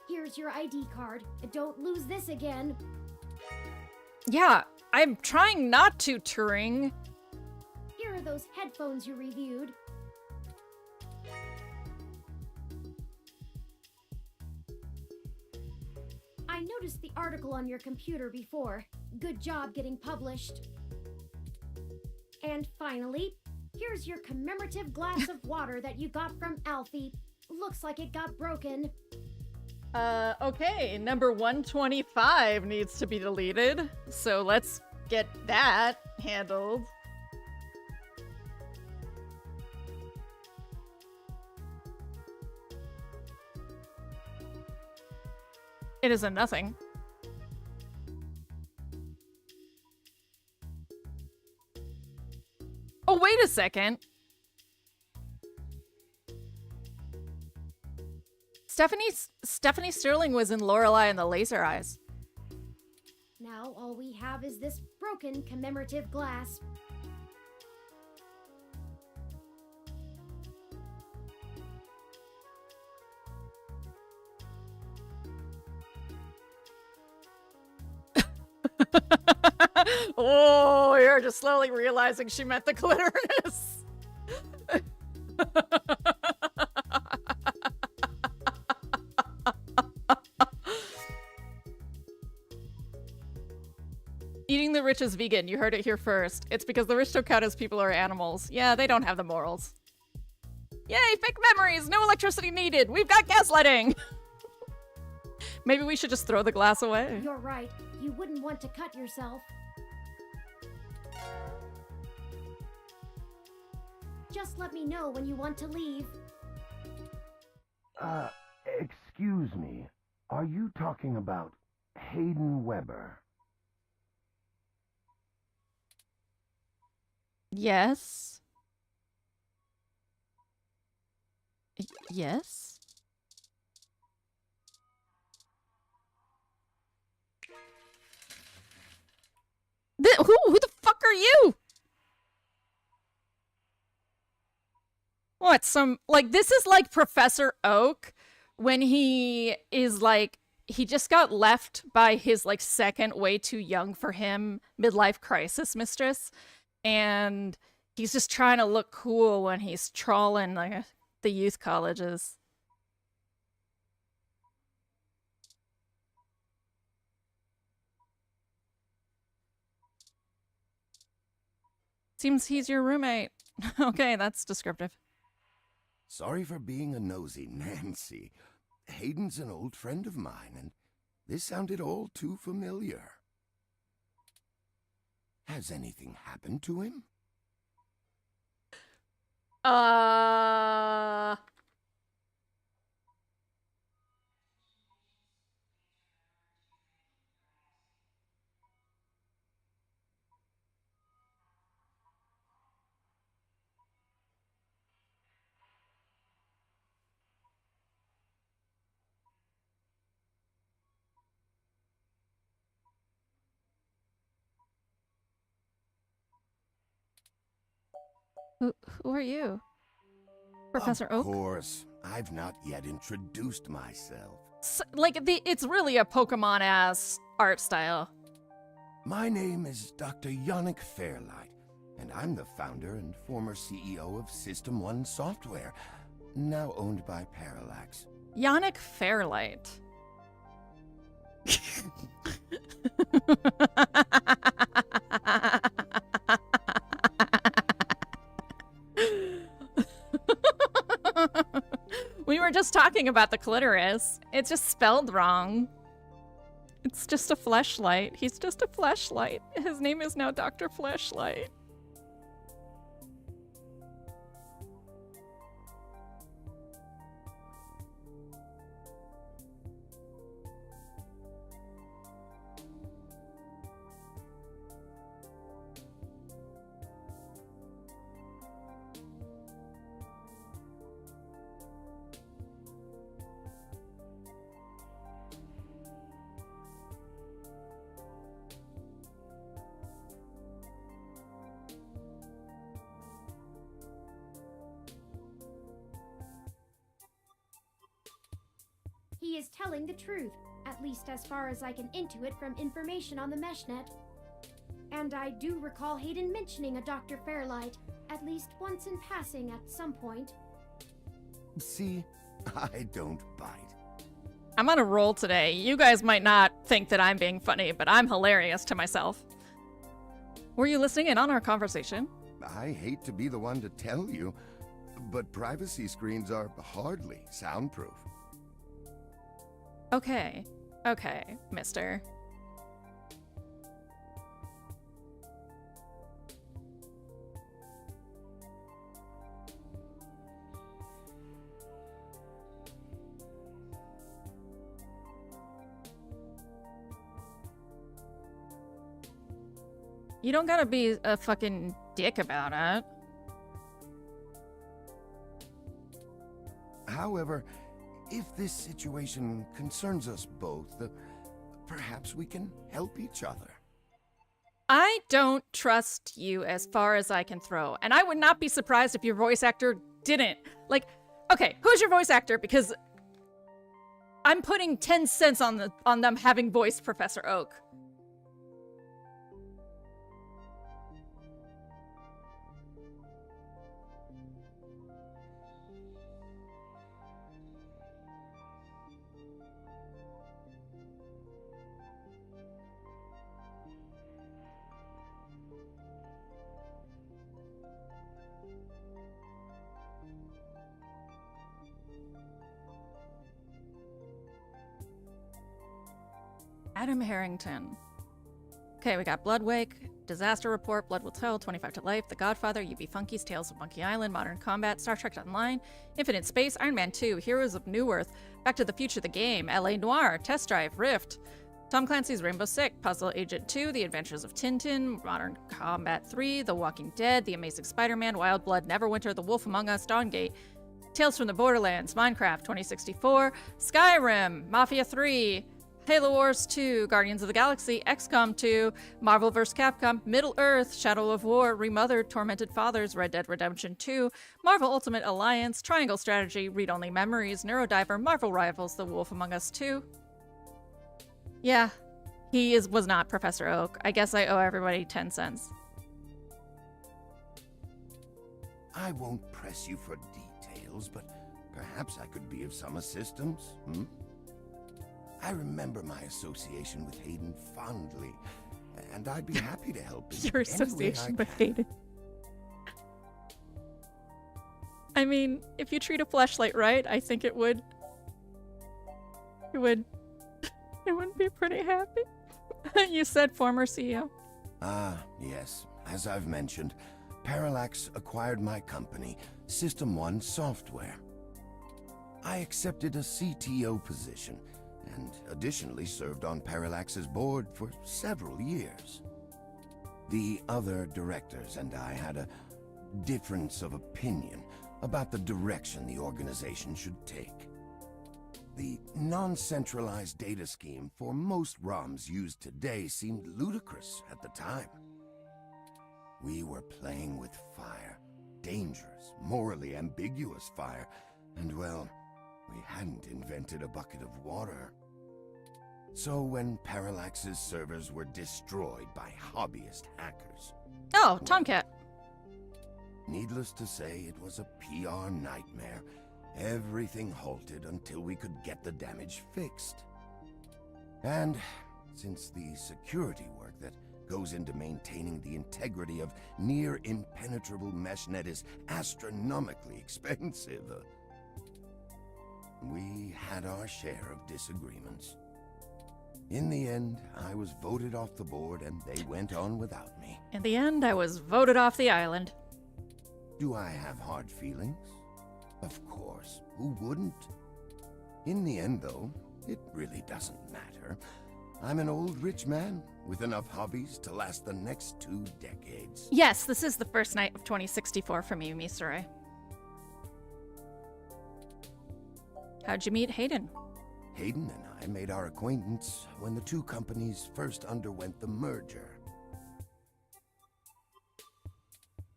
Here's your ID card. Don't lose this again. Yeah, I'm trying not to, Turing. Here are those headphones you reviewed. I noticed the article on your computer before. Good job getting published. And finally, here's your commemorative glass of water that you got from Alfie. Looks like it got broken. Okay, number 125 needs to be deleted, so let's get that handled. It isn't nothing. Oh, wait a second. Stephanie Sterling was in Lorelei and the Laser Eyes. Now all we have is this broken commemorative glass. Oh, you're just slowly realizing she meant the clitoris. Eating the rich is vegan. You heard it here first. It's because the rich don't count as people or animals. Yeah, they don't have the morals. Yay, fake memories! No electricity needed! We've got gaslighting! Maybe we should just throw the glass away. You're right. You wouldn't want to cut yourself. Just let me know when you want to leave. Excuse me. Are you talking about Hayden Weber? Yes. Yes? Who the fuck are you? What, this is like Professor Oak when he is like, he just got left by his like second way too young for him midlife crisis mistress. And he's just trying to look cool when he's trawling like the youth colleges. Seems he's your roommate. Okay, that's descriptive. Sorry for being a nosy, Nancy. Hayden's an old friend of mine, and this sounded all too familiar. Has anything happened to him? Who are you? Professor Oak? Of course. I've not yet introduced myself. It's really a Pokemon-ass art style. My name is Dr. Yannick Fairlight, and I'm the founder and former CEO of System 1 Software, now owned by Parallax. Yannick Fairlight. We were just talking about the clitoris. It's just spelled wrong. It's just a fleshlight. He's just a fleshlight. His name is now Dr. Fleshlight. He is telling the truth, at least as far as I can intuit from information on the meshnet. And I do recall Hayden mentioning a Dr. Fairlight, at least once in passing at some point. See, I don't bite. I'm on a roll today. You guys might not think that I'm being funny, but I'm hilarious to myself. Were you listening in on our conversation? I hate to be the one to tell you, but privacy screens are hardly soundproof. Okay, mister. You don't gotta be a fucking dick about it. However, if this situation concerns us both, perhaps we can help each other. I don't trust you as far as I can throw, and I would not be surprised if your voice actor didn't. Like, okay, who's your voice actor? Because I'm putting 10 cents on them having voiced Professor Oak. Adam Harrington. Okay, we got Bloodwake, Disaster Report, Blood Will Tell, 25 to Life, The Godfather, UB Funkies, Tales of Monkey Island, Modern Combat, Star Trek Online, Infinite Space, Iron Man 2, Heroes of New Earth, Back to the Future the Game, LA Noire, Test Drive, Rift, Tom Clancy's Rainbow Six, Puzzle Agent 2, The Adventures of Tintin, Modern Combat 3, The Walking Dead, The Amazing Spider-Man, Wild Blood, Neverwinter, The Wolf Among Us, Dawngate, Tales from the Borderlands, Minecraft 2064, Skyrim, Mafia 3, Halo Wars 2, Guardians of the Galaxy, XCOM 2, Marvel vs. Capcom, Middle-earth, Shadow of War, Remothered, Tormented Fathers, Red Dead Redemption 2, Marvel Ultimate Alliance, Triangle Strategy, Read-Only Memories, Neurodiver, Marvel Rivals, The Wolf Among Us 2. Yeah, he was not Professor Oak. I guess I owe everybody 10 cents. I won't press you for details, but perhaps I could be of some assistance, I remember my association with Hayden fondly, and I'd be happy to help in Your association with Hayden. I mean, if you treat a fleshlight right, I think it would be pretty happy. You said former CEO. Ah, yes. As I've mentioned, Parallax acquired my company, System 1 Software. I accepted a CTO position, and additionally served on Parallax's board for several years. The other directors and I had a difference of opinion about the direction the organization should take. The non-centralized data scheme for most ROMs used today seemed ludicrous at the time. We were playing with fire, dangerous, morally ambiguous fire, and well, we hadn't invented a bucket of water. So when Parallax's servers were destroyed by hobbyist hackers... Oh, Tomcat. Needless to say, it was a PR nightmare. Everything halted until we could get the damage fixed. And since the security work that goes into maintaining the integrity of near-impenetrable meshnet is astronomically expensive, we had our share of disagreements. In the end, I was voted off the board and they went on without me. In the end, I was voted off the island. Do I have hard feelings? Of course, who wouldn't? In the end, though, it really doesn't matter. I'm an old rich man with enough hobbies to last the next 2 decades. Yes, this is the first night of 2064 for me, Misarai. How'd you meet Hayden? Hayden and I made our acquaintance when the 2 companies first underwent the merger.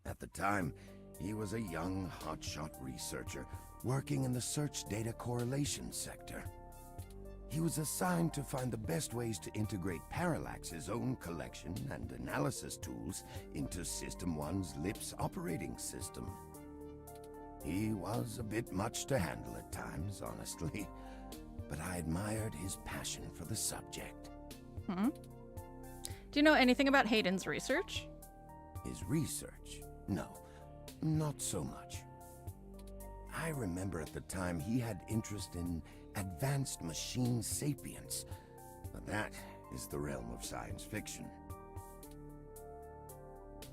At the time, he was a young, hotshot researcher working in the search data correlation sector. He was assigned to find the best ways to integrate Parallax's own collection and analysis tools into System 1's LIPS operating system. He was a bit much to handle at times, honestly, but I admired his passion for the subject. Do you know anything about Hayden's research? His research? No, not so much. I remember at the time he had interest in advanced machine sapience, but that is the realm of science fiction.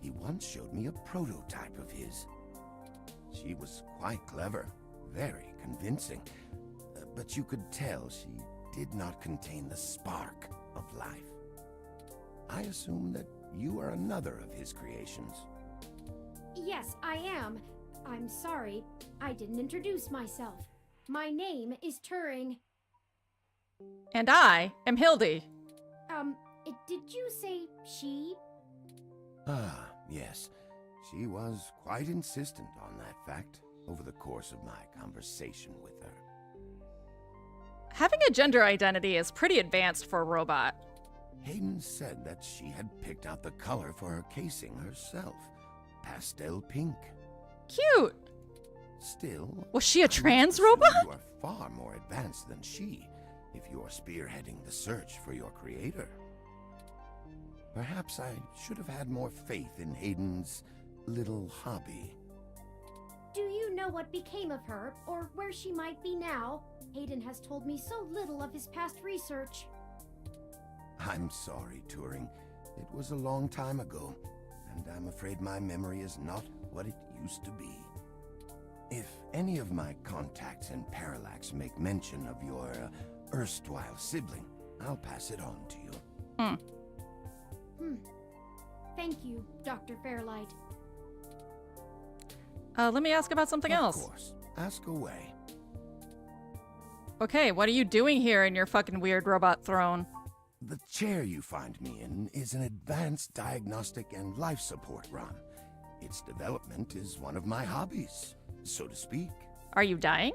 He once showed me a prototype of his. She was quite clever, very convincing, but you could tell she did not contain the spark of life. I assumed that you are another of his creations. Yes, I am. I'm sorry, I didn't introduce myself. My name is Turing. And I am Hildy. Did you say she? Ah, yes. She was quite insistent on that fact over the course of my conversation with her. Having a gender identity is pretty advanced for a robot. Hayden said that she had picked out the color for her casing herself. Pastel pink. Cute! Still... Was she a trans robot? You are far more advanced than she, if you're spearheading the search for your creator. Perhaps I should have had more faith in Hayden's little hobby. Do you know what became of her, or where she might be now? Hayden has told me so little of his past research. I'm sorry, Turing. It was a long time ago, and I'm afraid my memory is not what it used to be. If any of my contacts in Parallax make mention of your erstwhile sibling, I'll pass it on to you. Thank you, Dr. Fairlight. Let me ask about something else. Of course. Ask away. Okay, what are you doing here in your fucking weird robot throne? The chair you find me in is an advanced diagnostic and life support ROM. Its development is one of my hobbies, so to speak. Are you dying?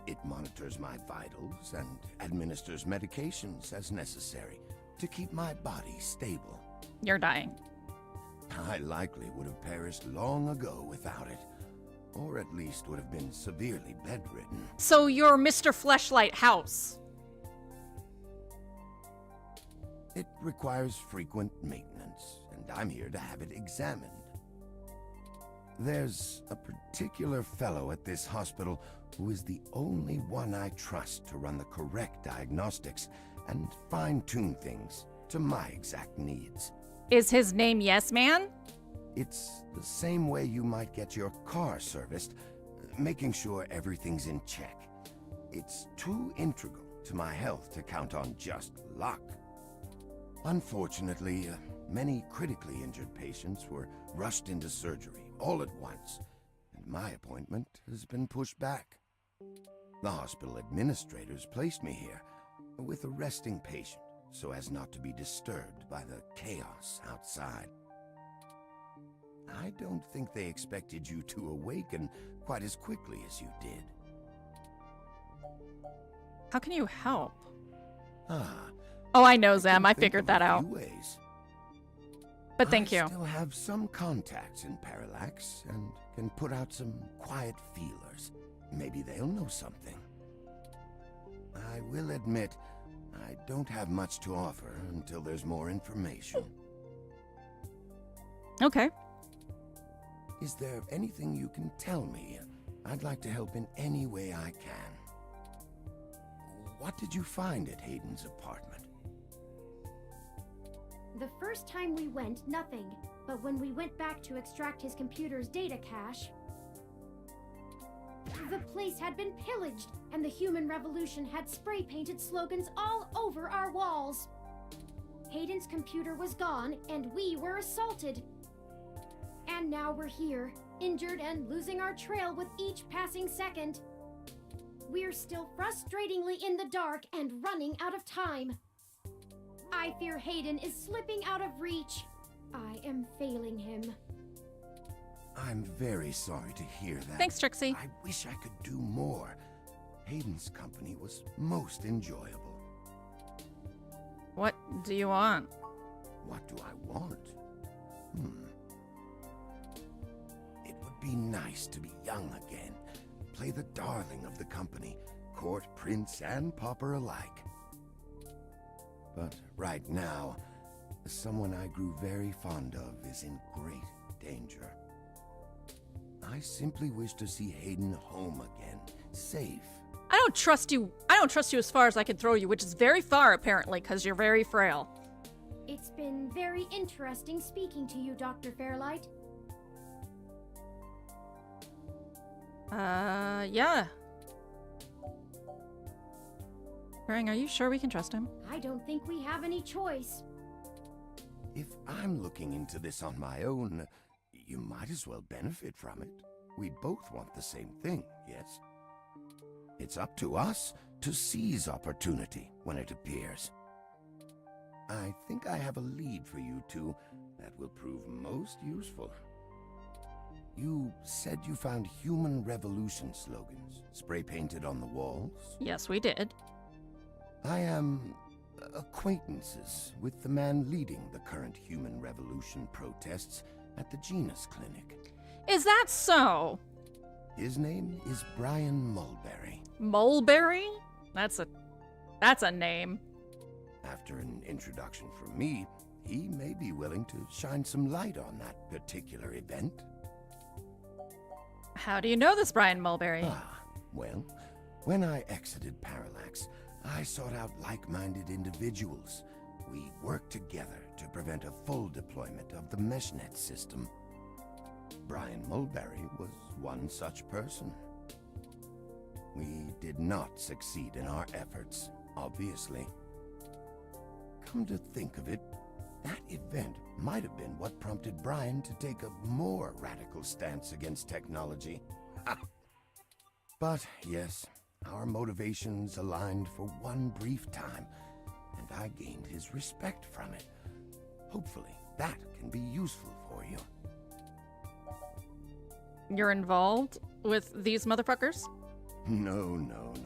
It monitors my vitals and administers medications as necessary to keep my body stable. You're dying. I likely would have perished long ago without it, or at least would have been severely bedridden. So you're Mr. Fleshlight House. It requires frequent maintenance, and I'm here to have it examined. There's a particular fellow at this hospital who is the only one I trust to run the correct diagnostics and fine-tune things to my exact needs. Is his name Yes Man? It's the same way you might get your car serviced, making sure everything's in check. It's too integral to my health to count on just luck. Unfortunately, many critically injured patients were rushed into surgery all at once, and my appointment has been pushed back. The hospital administrators placed me here with a resting patient so as not to be disturbed by the chaos outside. I don't think they expected you to awaken quite as quickly as you did. How can you help? Oh, I know, Zem. I figured that out. Ways. But thank you. I still have some contacts in Parallax and can put out some quiet feelers. Maybe they'll know something. I will admit, I don't have much to offer until there's more information. Okay. Is there anything you can tell me? I'd like to help in any way I can. What did you find at Hayden's apartment? The first time we went, nothing. But when we went back to extract his computer's data cache, the place had been pillaged, and the Human Revolution had spray-painted slogans all over our walls. Hayden's computer was gone, and we were assaulted. And now we're here, injured and losing our trail with each passing second. We're still frustratingly in the dark and running out of time. I fear Hayden is slipping out of reach. I am failing him. I'm very sorry to hear that. Thanks, Trixie. I wish I could do more. Hayden's company was most enjoyable. What do you want? What do I want? It would be nice to be young again. Play the darling of the company, court prince and pauper alike. But right now, someone I grew very fond of is in great danger. I simply wish to see Hayden home again, safe. I don't trust you. I don't trust you as far as I can throw you, which is very far, apparently, because you're very frail. It's been very interesting speaking to you, Dr. Fairlight. Yeah. Rang, are you sure we can trust him? I don't think we have any choice. If I'm looking into this on my own, you might as well benefit from it. We both want the same thing, yes? It's up to us to seize opportunity when it appears. I think I have a lead for you two that will prove most useful. You said you found human revolution slogans spray-painted on the walls? Yes, we did. I am acquaintances with the man leading the current human revolution protests at the Genus Clinic. Is that so? His name is Brian Mulberry. Mulberry? That's a name. After an introduction from me, he may be willing to shine some light on that particular event. How do you know this Brian Mulberry? Well, when I exited Parallax, I sought out like-minded individuals. We worked together to prevent a full deployment of the MeshNet system. Brian Mulberry was one such person. We did not succeed in our efforts, obviously. Come to think of it, that event might have been what prompted Brian to take a more radical stance against technology. But yes, our motivations aligned for one brief time, and I gained his respect from it. Hopefully, that can be useful for you. You're involved with these motherfuckers? No,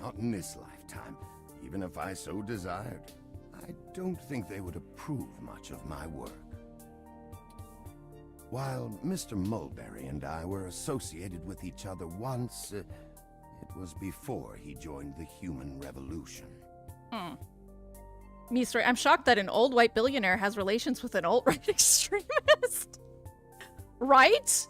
not in this lifetime. Even if I so desired, I don't think they would approve much of my work. While Mr. Mulberry and I were associated with each other once, it was before he joined the human revolution. Mystery, I'm shocked that an old white billionaire has relations with an alt-right extremist. Right?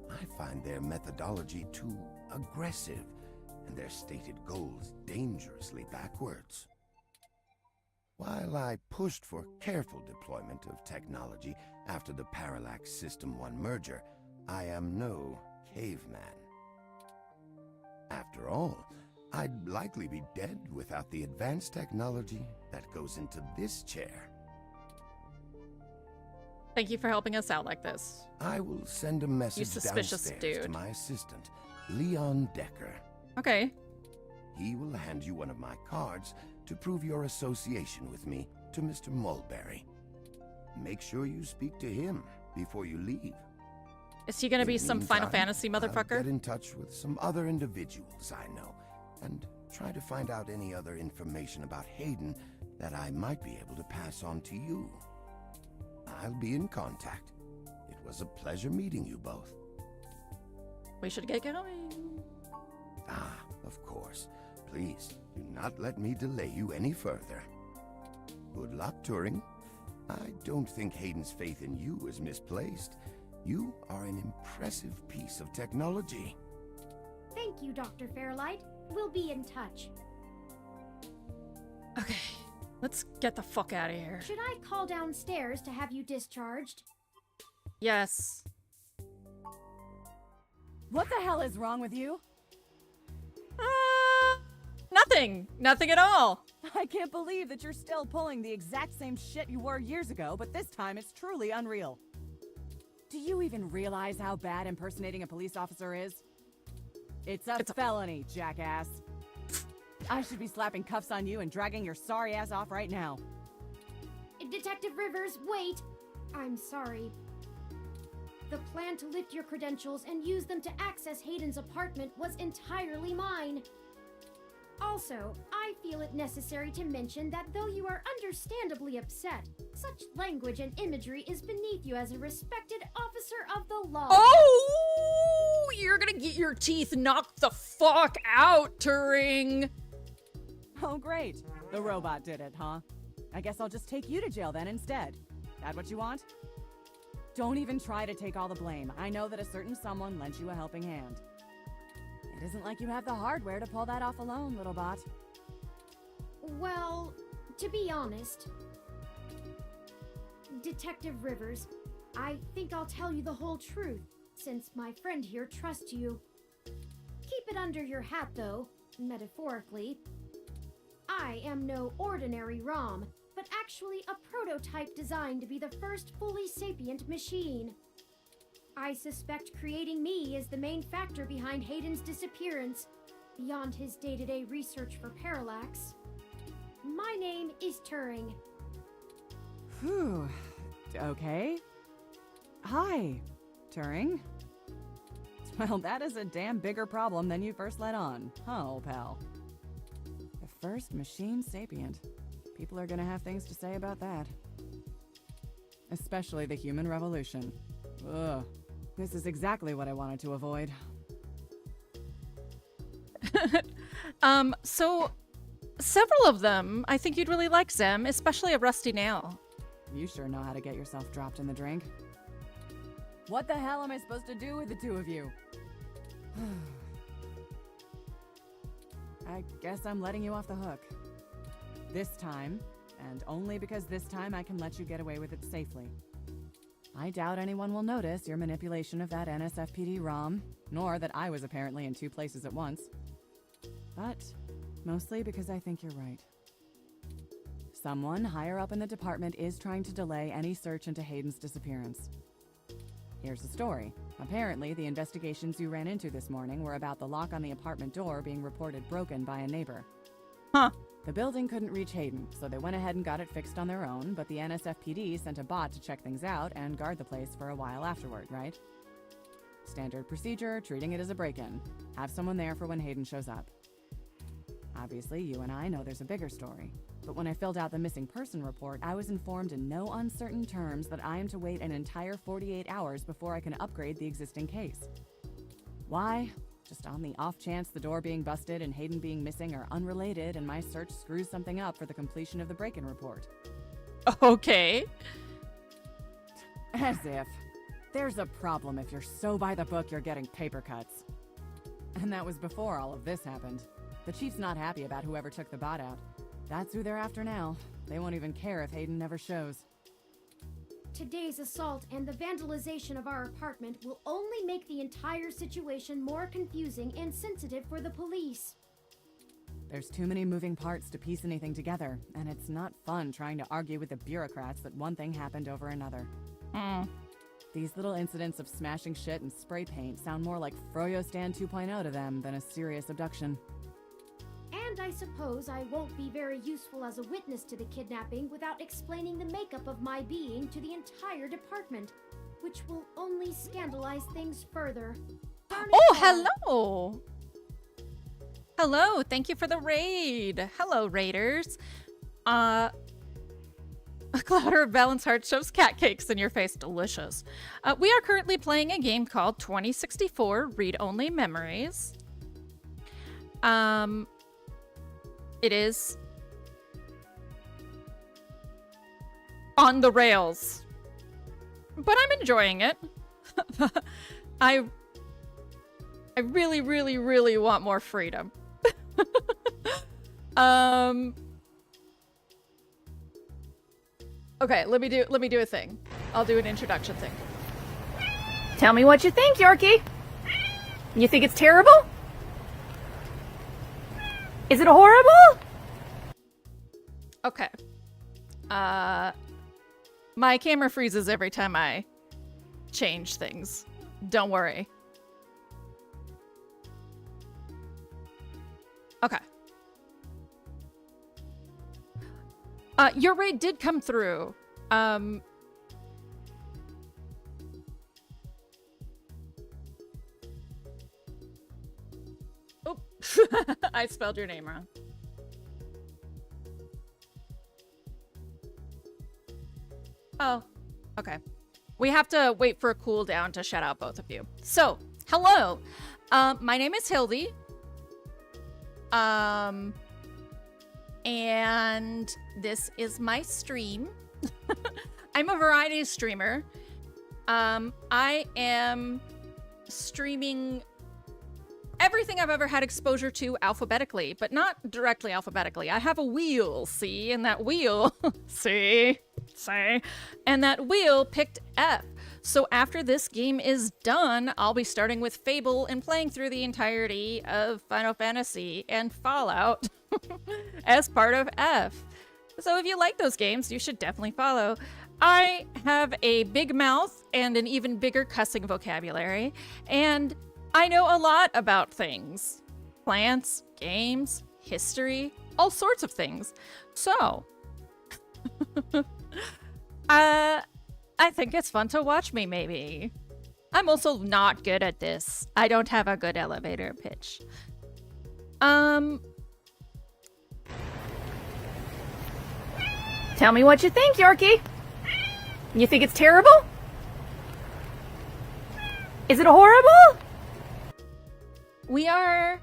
I find their methodology too aggressive, and their stated goals dangerously backwards. While I pushed for careful deployment of technology after the Parallax System 1 merger, I am no caveman. After all, I'd likely be dead without the advanced technology that goes into this chair. Thank you for helping us out like this. I will send a message suspicious downstairs to dude. my assistant, Leon Decker. Okay. He will hand you one of my cards to prove your association with me to Mr. Mulberry. Make sure you speak to him before you leave. Is he gonna be some Final Meantime, Fantasy I'll motherfucker? get in touch with some other individuals I know, and try to find out any other information about Hayden that I might be able to pass on to you. I'll be in contact. It was a pleasure meeting you both. We should get going. Of course. Please, do not let me delay you any further. Good luck, Turing. I don't think Hayden's faith in you is misplaced. You are an impressive piece of technology. Thank you, Dr. Fairlight. We'll be in touch. Okay, let's get the fuck out of here. Should I call downstairs to have you discharged? Yes. What the hell is wrong with you? Nothing. Nothing at all. I can't believe that you're still pulling the exact same shit you were years ago, but this time it's truly unreal. Do you even realize how bad impersonating a police officer is? It's a felony, jackass. I should be slapping cuffs on you and dragging your sorry ass off right now. Detective Rivers, wait! I'm sorry. The plan to lift your credentials and use them to access Hayden's apartment was entirely mine. Also, I feel it necessary to mention that though you are understandably upset, such language and imagery is beneath you as a respected officer of the law. Oh, you're gonna get your teeth knocked the fuck out, Turing. Oh, great. The robot did it, huh? I guess I'll just take you to jail then instead. That what you want? Don't even try to take all the blame. I know that a certain someone lent you a helping hand. It isn't like you have the hardware to pull that off alone, little bot. Well, To be honest, Detective Rivers, I think I'll tell you the whole truth, since my friend here trusts you. Keep it under your hat, though, metaphorically. I am no ordinary ROM, but actually a prototype designed to be the first fully sapient machine. I suspect creating me is the main factor behind Hayden's disappearance, beyond his day-to-day research for Parallax. My name is Turing. Whew. Okay. Hi, Turing. Well, that is a damn bigger problem than you first let on, huh, old pal? The first machine sapient. People are gonna have things to say about that. Especially the human revolution. Ugh. This is exactly what I wanted to avoid. So several of them, I think you'd really like, Zem, especially a rusty nail. You sure know how to get yourself dropped in the drink. What the hell am I supposed to do with the two of you? I guess I'm letting you off the hook. This time, and only because this time I can let you get away with it safely. I doubt anyone will notice your manipulation of that NSFPD ROM, nor that I was apparently in two places at once. But mostly because I think you're right. Someone higher up in the department is trying to delay any search into Hayden's disappearance. Here's the story. Apparently, the investigations you ran into this morning were about the lock on the apartment door being reported broken by a neighbor. Huh. The building couldn't reach Hayden, so they went ahead and got it fixed on their own, but the NSFPD sent a bot to check things out and guard the place for a while afterward, right? Standard procedure, treating it as a break-in. Have someone there for when Hayden shows up. Obviously, you and I know there's a bigger story. But when I filled out the missing person report, I was informed in no uncertain terms that I am to wait an entire 48 hours before I can upgrade the existing case. Why? Just on the off chance the door being busted and Hayden being missing are unrelated and my search screws something up for the completion of the break-in report. Okay. As if. There's a problem if you're so by the book you're getting paper cuts. And that was before all of this happened. The chief's not happy about whoever took the bot out. That's who they're after now. They won't even care if Hayden never shows. Today's assault and the vandalization of our apartment will only make the entire situation more confusing and sensitive for the police. There's too many moving parts to piece anything together, and it's not fun trying to argue with the bureaucrats that one thing happened over another. These little incidents of smashing shit and spray paint sound more like Froyo Stand 2.0 to them than a serious abduction. And I suppose I won't be very useful as a witness to the kidnapping without explaining the makeup of my being to the entire department, which will only scandalize things further. Oh, hello! Hello, thank you for the raid. Hello, raiders. A clatter of balanced heart shoves cat cakes in your face. Delicious. We are currently playing a game called 2064 Read-Only Memories. It is on the rails, but I'm enjoying it. I really, really, really want more freedom. Okay, let me do a thing. I'll do an introduction thing. Tell me what you think, Yorkie. You think it's terrible? Is it horrible? Okay. My camera freezes every time I change things. Don't worry. Okay. Your raid did come through. Oh. I spelled your name wrong. Oh, okay. We have to wait for a cooldown to shout out both of you. So, hello. My name is Hildy. And this is my stream. I'm a variety streamer. I am streaming everything I've ever had exposure to alphabetically, but not directly alphabetically. I have a wheel, see? And that wheel, see? And that wheel picked F. So after this game is done, I'll be starting with Fable and playing through the entirety of Final Fantasy and Fallout as part of F. So if you like those games, you should definitely follow. I have a big mouth and an even bigger cussing vocabulary, and I know a lot about things. Plants, games, history, all sorts of things. So, I think it's fun to watch me, maybe. I'm also not good at this. I don't have a good elevator pitch. Tell me what you think, Yorkie. You think it's terrible? Is it horrible? We are...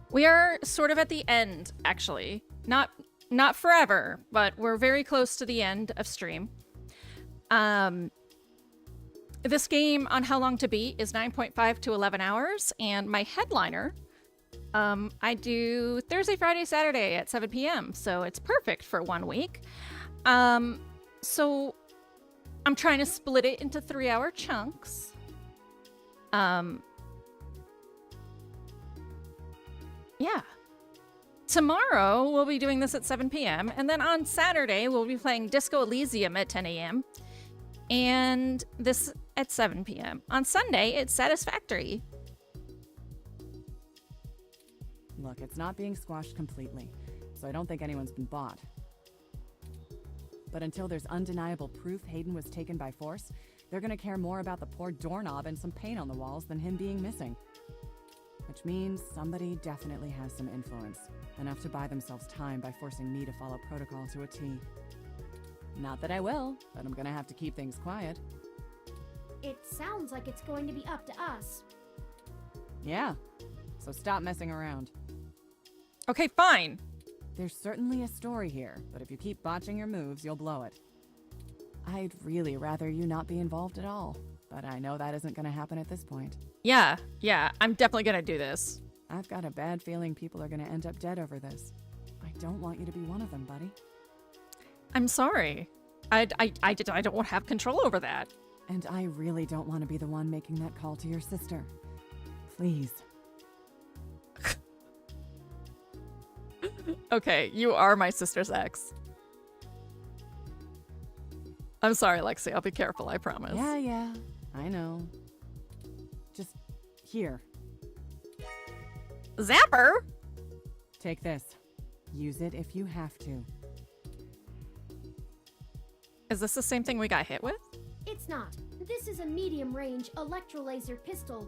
We are sort of at the end, actually. Not forever, but we're very close to the end of stream. This game on How Long to Beat is 9.5 to 11 hours, and my headliner, I do Thursday, Friday, Saturday at 7 p.m., so it's perfect for 1 week. So I'm trying to split it into 3-hour chunks. Yeah. Tomorrow, we'll be doing this at 7 p.m., and then on Saturday, we'll be playing Disco Elysium at 10 a.m., and this at 7 p.m. On Sunday, it's Satisfactory. Look, it's not being squashed completely, so I don't think anyone's been bought. But until there's undeniable proof Hayden was taken by force, they're gonna care more about the poor doorknob and some paint on the walls than him being missing. Which means somebody definitely has some influence, enough to buy themselves time by forcing me to follow protocol to a T. Not that I will, but I'm gonna have to keep things quiet. It sounds like it's going to be up to us. Yeah, so stop messing around. Okay, fine. There's certainly a story here, but if you keep botching your moves, you'll blow it. I'd really rather you not be involved at all, but I know that isn't gonna happen at this point. Yeah, I'm definitely gonna do this. I've got a bad feeling people are gonna end up dead over this. I don't want you to be one of them, buddy. I'm sorry. I don't have control over that. And I really don't want to be the one making that call to your sister. Please. Okay, you are my sister's ex. I'm sorry, Lexi. I'll be careful, I promise. Yeah, I know. Just here. Zapper? Take this. Use it if you have to. Is this the same thing we got hit with? It's not. This is a medium-range electrolaser pistol.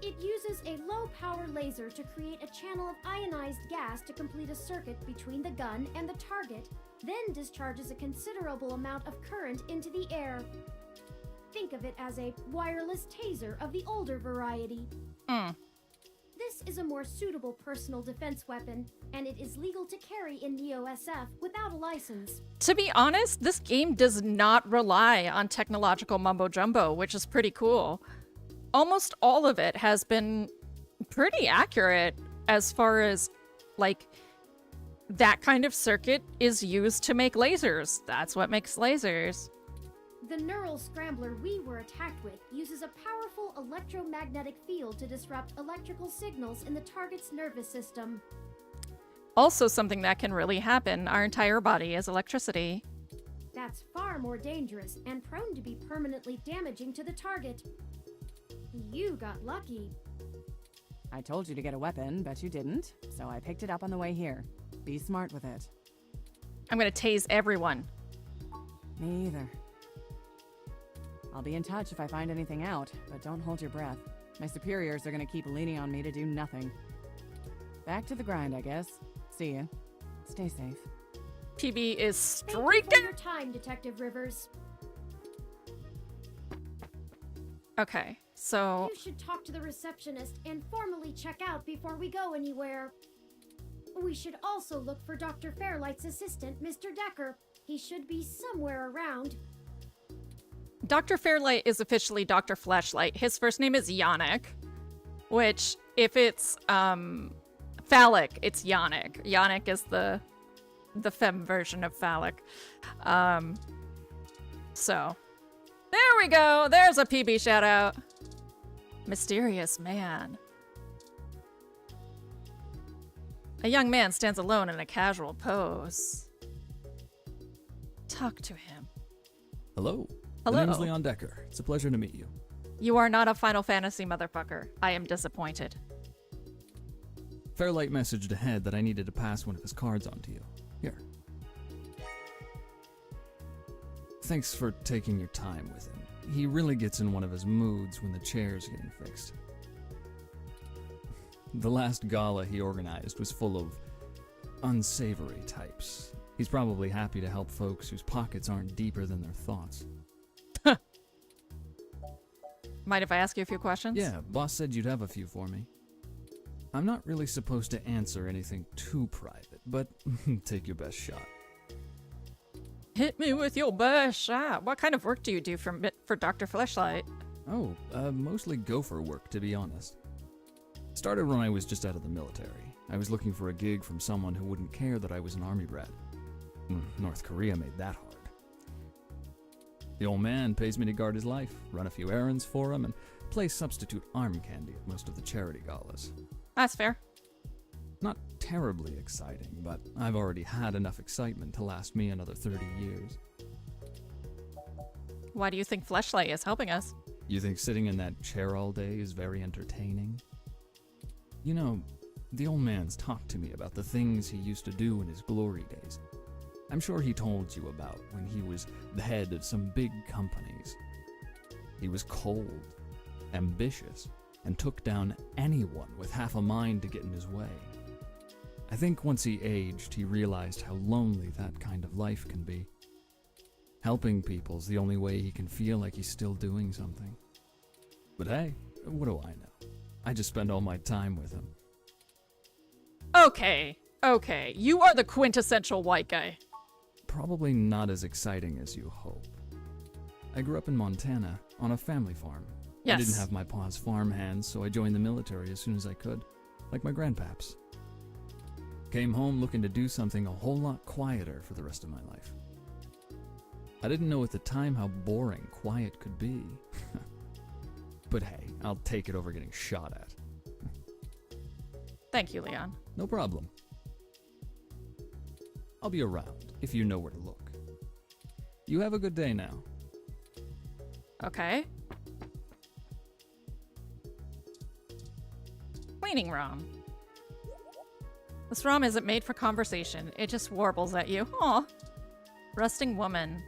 It uses a low-power laser to create a channel of ionized gas to complete a circuit between the gun and the target, then discharges a considerable amount of current into the air. Think of it as a wireless taser of the older variety. This is a more suitable personal defense weapon, and it is legal to carry in Neo-SF without a license. To be honest, this game does not rely on technological mumbo-jumbo, which is pretty cool. Almost all of it has been pretty accurate as far as, like, that kind of circuit is used to make lasers. That's what makes lasers. The neural scrambler we were attacked with uses a powerful electromagnetic field to disrupt electrical signals in the target's nervous system. Also something that can really happen. Our entire body is electricity. That's far more dangerous and prone to be permanently damaging to the target. You got lucky. I told you to get a weapon, but you didn't, so I picked it up on the way here. Be smart with it. I'm gonna tase everyone. Me either. I'll be in touch if I find anything out, but don't hold your breath. My superiors are gonna keep leaning on me to do nothing. Back to the grind, I guess. See you. Stay safe. PB is Thank you streaking. for your time, Detective Rivers. Okay, so You should talk to the receptionist and formally check out before we go anywhere. We should also look for Dr. Fairlight's assistant, Mr. Decker. He should be somewhere around. Dr. Fairlight is officially Dr. Fleshlight. His first name is Yannick, which, if it's phallic, it's Yannick. Yannick is the femme version of phallic. So, there we go. There's a PB shout out. Mysterious man. A young man stands alone in a casual pose. Talk to him. Hello. Hello. My name is Leon Decker. It's a pleasure to meet you. You are not a Final Fantasy motherfucker. I am disappointed. Fairlight messaged ahead that I needed to pass one of his cards on to you. Here. Thanks for taking your time with him. He really gets in one of his moods when the chair's getting fixed. The last gala he organized was full of unsavory types. He's probably happy to help folks whose pockets aren't deeper than their thoughts. Mind if I ask you a few questions? Yeah, boss said you'd have a few for me. I'm not really supposed to answer anything too private, but take your best shot. Hit me with your best shot. What kind of work do you do for Dr. Fleshlight? Oh, mostly gopher work, to be honest. Started when I was just out of the military. I was looking for a gig from someone who wouldn't care that I was an army brat. North Korea made that hard. The old man pays me to guard his life, run a few errands for him, and play substitute arm candy at most of the charity galas. That's fair. Not terribly exciting, but I've already had enough excitement to last me another 30 years. Why do you think Fleshlight is helping us? You think sitting in that chair all day is very entertaining? You know, the old man's talked to me about the things he used to do in his glory days. I'm sure he told you about when he was the head of some big companies. He was cold, ambitious, and took down anyone with half a mind to get in his way. I think once he aged, he realized how lonely that kind of life can be. Helping people's the only way he can feel like he's still doing something. But hey, what do I know? I just spend all my time with him. Okay. You are the quintessential white guy. Probably not as exciting as you hope. I grew up in Montana, on a family farm. Yes. I didn't have my pa's farm hands, so I joined the military as soon as I could, like my grandpaps. Came home looking to do something a whole lot quieter for the rest of my life. I didn't know at the time how boring quiet could be. But hey, I'll take it over getting shot at. Thank you, Leon. No problem. I'll be around if you know where to look. You have a good day now. Okay. Cleaning ROM. This ROM isn't made for conversation. It just warbles at you. Aw. Rusting woman.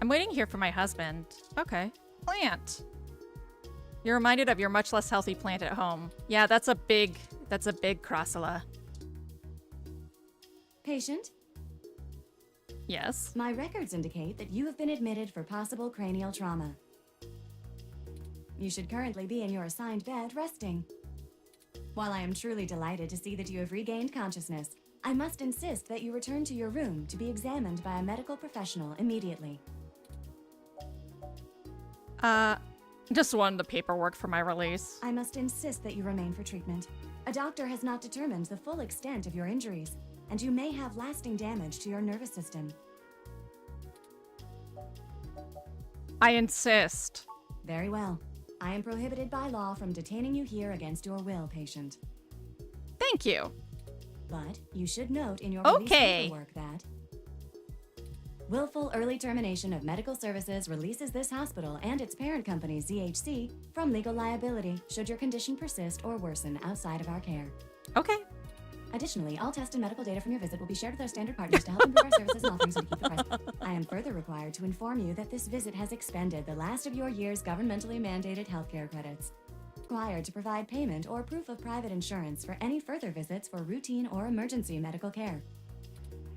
I'm waiting here for my husband. Okay. Plant. You're reminded of your much less healthy plant at home. Yeah, that's a big Crossula. Patient? Yes. My records indicate that you have been admitted for possible cranial trauma. You should currently be in your assigned bed, resting. While I am truly delighted to see that you have regained consciousness, I must insist that you return to your room to be examined by a medical professional immediately. Just wanted the paperwork for my release. I must insist that you remain for treatment. A doctor has not determined the full extent of your injuries, and you may have lasting damage to your nervous system. I insist. Very well. I am prohibited by law from detaining you here against your will, patient. Thank you. But you should note in your release Okay. paperwork that willful early termination of medical services releases this hospital and its parent company, ZHC, from legal liability should your condition persist or worsen outside of our care. Okay. Additionally, all test and medical data from your visit will be shared with our standard partners to help improve our services and offerings and keep the price. I am further required to inform you that this visit has expended the last of your year's governmentally mandated healthcare credits. Required to provide payment or proof of private insurance for any further visits for routine or emergency medical care.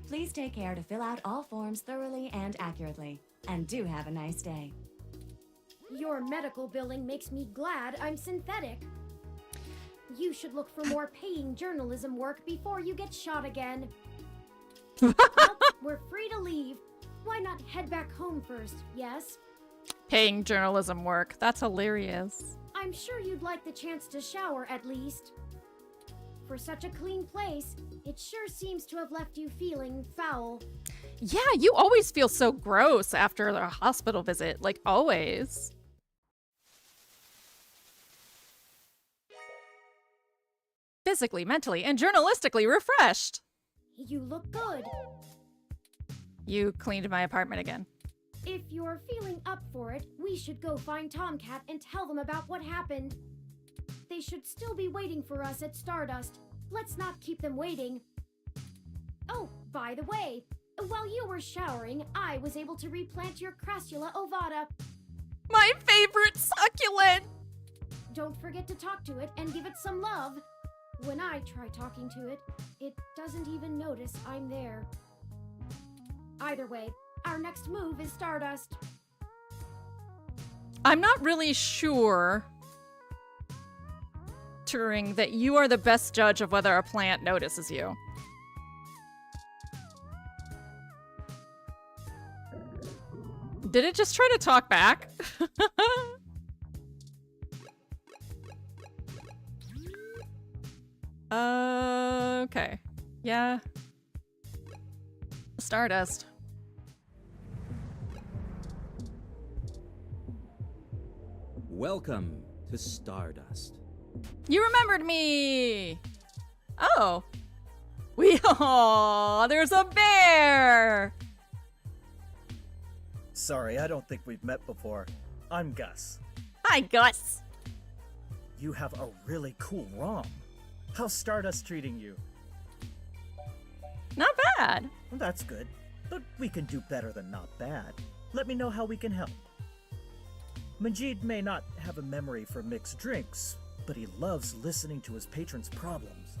Please take care to fill out all forms thoroughly and accurately. And do have a nice day. Your medical billing makes me glad I'm synthetic. You should look for more paying journalism work before you get shot again. Well, we're free to leave. Why not head back home first, yes? Paying journalism work. That's hilarious. I'm sure you'd like the chance to shower at least. For such a clean place, it sure seems to have left you feeling foul. Yeah, you always feel so gross after a hospital visit. Like, always. Physically, mentally, and journalistically refreshed. You look good. You cleaned my apartment again. If you're feeling up for it, we should go find Tomcat and tell them about what happened. They should still be waiting for us at Stardust. Let's not keep them waiting. Oh, by the way, while you were showering, I was able to replant your Crassula ovata. My favorite succulent! Don't forget to talk to it and give it some love. When I try talking to it, it doesn't even notice I'm there. Either way, our next move is Stardust. I'm not really sure, Turing, that you are the best judge of whether a plant notices you. Did it just try to talk back? Okay. Yeah. Stardust. Welcome to Stardust. You remembered me! Oh. There's a bear! Sorry, I don't think we've met before. I'm Gus. Hi, Gus. You have a really cool ROM. How's Stardust treating you? Not bad. Well, that's good. But we can do better than not bad. Let me know how we can help. Majid may not have a memory for mixed drinks, but he loves listening to his patrons' problems.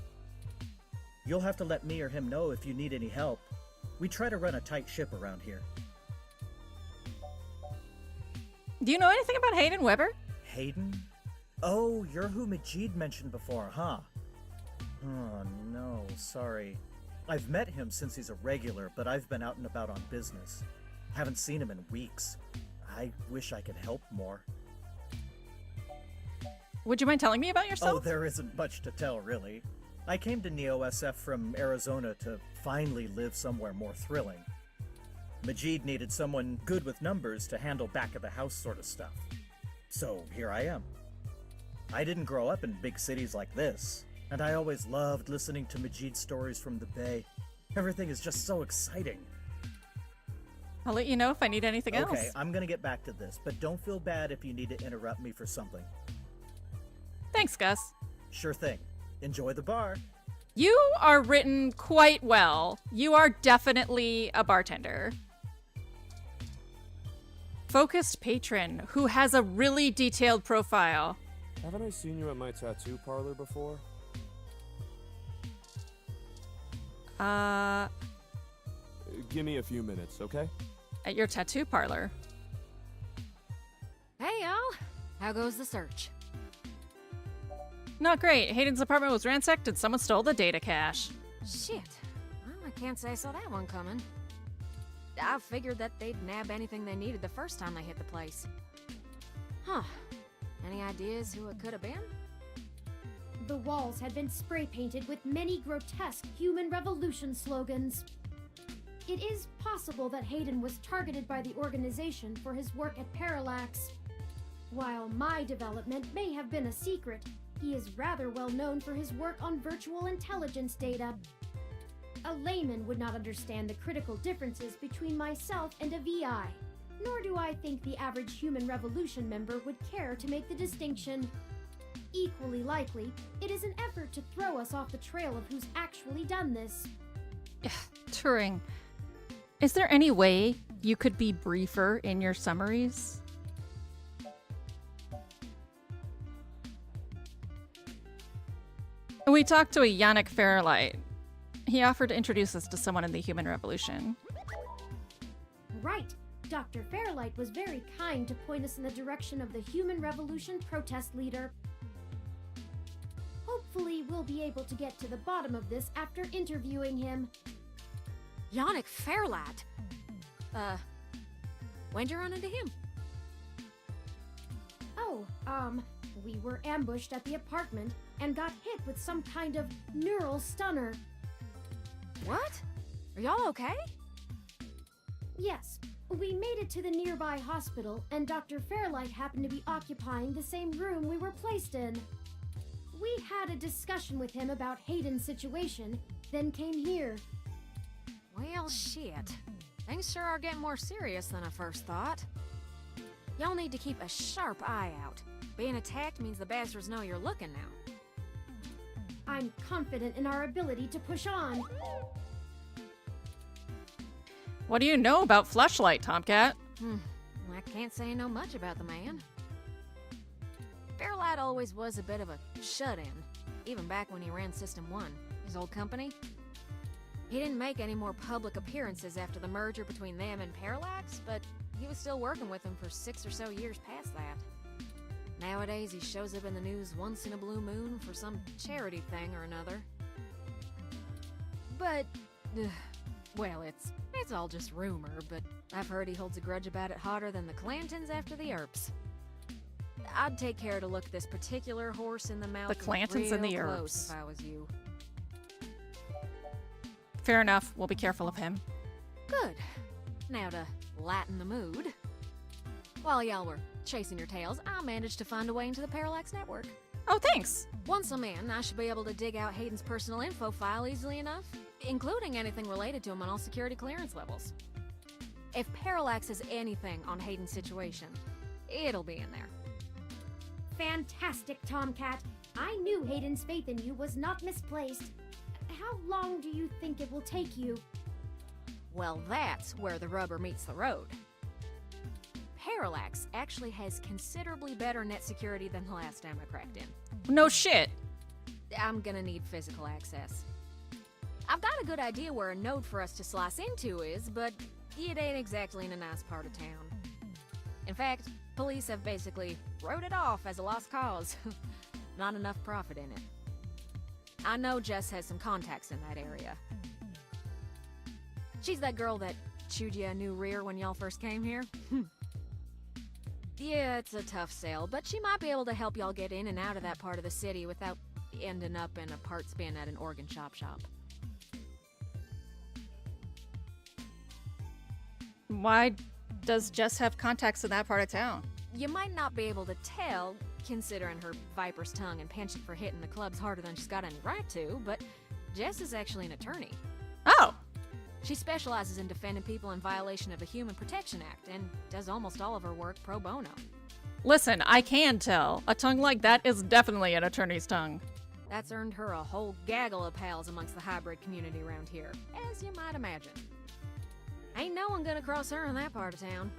You'll have to let me or him know if you need any help. We try to run a tight ship around here. Do you know anything about Hayden Weber? Hayden? Oh, you're who Majid mentioned before, huh? Oh, no, sorry. I've met him since he's a regular, but I've been out and about on business. Haven't seen him in weeks. I wish I could help more. Would you mind telling me about yourself? Oh, there isn't much to tell, really. I came to Neo-SF from Arizona to finally live somewhere more thrilling. Majid needed someone good with numbers to handle back-of-the-house sort of stuff. So here I am. I didn't grow up in big cities like this, and I always loved listening to Majid's stories from the Bay. Everything is just so exciting. I'll let you know if I need anything else. Okay, I'm gonna get back to this, but don't feel bad if you need to interrupt me for something. Thanks, Gus. Sure thing. Enjoy the bar. You are written quite well. You are definitely a bartender. Focused patron who has a really detailed profile. Haven't I seen you at my tattoo parlor before? Give me a few minutes, okay? At your tattoo parlor. Hey, y'all. How goes the search? Not great. Hayden's apartment was ransacked and someone stole the data cache. Shit. Well, I can't say I saw that one coming. I figured that they'd nab anything they needed the first time they hit the place. Huh. Any ideas who it could have been? The walls had been spray painted with many grotesque human revolution slogans. It is possible that Hayden was targeted by the organization for his work at Parallax. While my development may have been a secret, he is rather well known for his work on virtual intelligence data. A layman would not understand the critical differences between myself and a VI, nor do I think the average human revolution member would care to make the distinction. Equally likely, it is an effort to throw us off the trail of who's actually done this. Turing, is there any way you could be briefer in your summaries? We talked to a Yannick Fairlight. He offered to introduce us to someone in the Human Revolution. Right. Dr. Fairlight was very kind to point us in the direction of the Human Revolution protest leader. will be able to get to the bottom of this after interviewing him. Yannick Fairlight? When'd you run into him? Oh, we were ambushed at the apartment and got hit with some kind of neural stunner. What? Are y'all okay? Yes. We made it to the nearby hospital, and Dr. Fairlight happened to be occupying the same room we were placed in. We had a discussion with him about Hayden's situation, then came here. Well, shit. Things sure are getting more serious than I first thought. Y'all need to keep a sharp eye out. Being attacked means the bastards know you're looking now. I'm confident in our ability to push on. What do you know about Fleshlight, Tomcat? I can't say I know much about the man. Fairlight always was a bit of a shut-in, even back when he ran System 1, his old company. He didn't make any more public appearances after the merger between them and Parallax, but he was still working with them for 6 or so years past that. Nowadays, he shows up in the news once in a blue moon for some charity thing or another. But, well, it's all just rumor, but I've heard he holds a grudge about it hotter than the Clantons after the Earps. I'd take care to look this particular horse in the mouth. The Clantons and the Earps. If I was you. Fair enough. We'll be careful of him. Good. Now to lighten the mood. While y'all were chasing your tails, I managed to find a way into the Parallax network. Oh, thanks. Once I'm in, I should be able to dig out Hayden's personal info file easily enough, including anything related to him on all security clearance levels. If Parallax has anything on Hayden's situation, it'll be in there. Fantastic, Tomcat. I knew Hayden's faith in you was not misplaced. How long do you think it will take you? Well, that's where the rubber meets the road. Parallax actually has considerably better net security than the last time I cracked in. No shit. I'm gonna need physical access. I've got a good idea where a node for us to slice into is, but it ain't exactly in a nice part of town. In fact, police have basically wrote it off as a lost cause. Not enough profit in it. I know Jess has some contacts in that area. She's that girl that chewed you a new rear when y'all first came here. Yeah, it's a tough sale, but she might be able to help y'all get in and out of that part of the city without ending up in a parts bin at an organ shop. Why does Jess have contacts in that part of town? You might not be able to tell, considering her viper's tongue and penchant for hitting the clubs harder than she's got any right to, but Jess is actually an attorney. Oh! She specializes in defending people in violation of the Human Protection Act and does almost all of her work pro bono. Listen, I can tell. A tongue like that is definitely an attorney's tongue. That's earned her a whole gaggle of pals amongst the hybrid community around here, as you might imagine. Ain't no one gonna cross her in that part of town.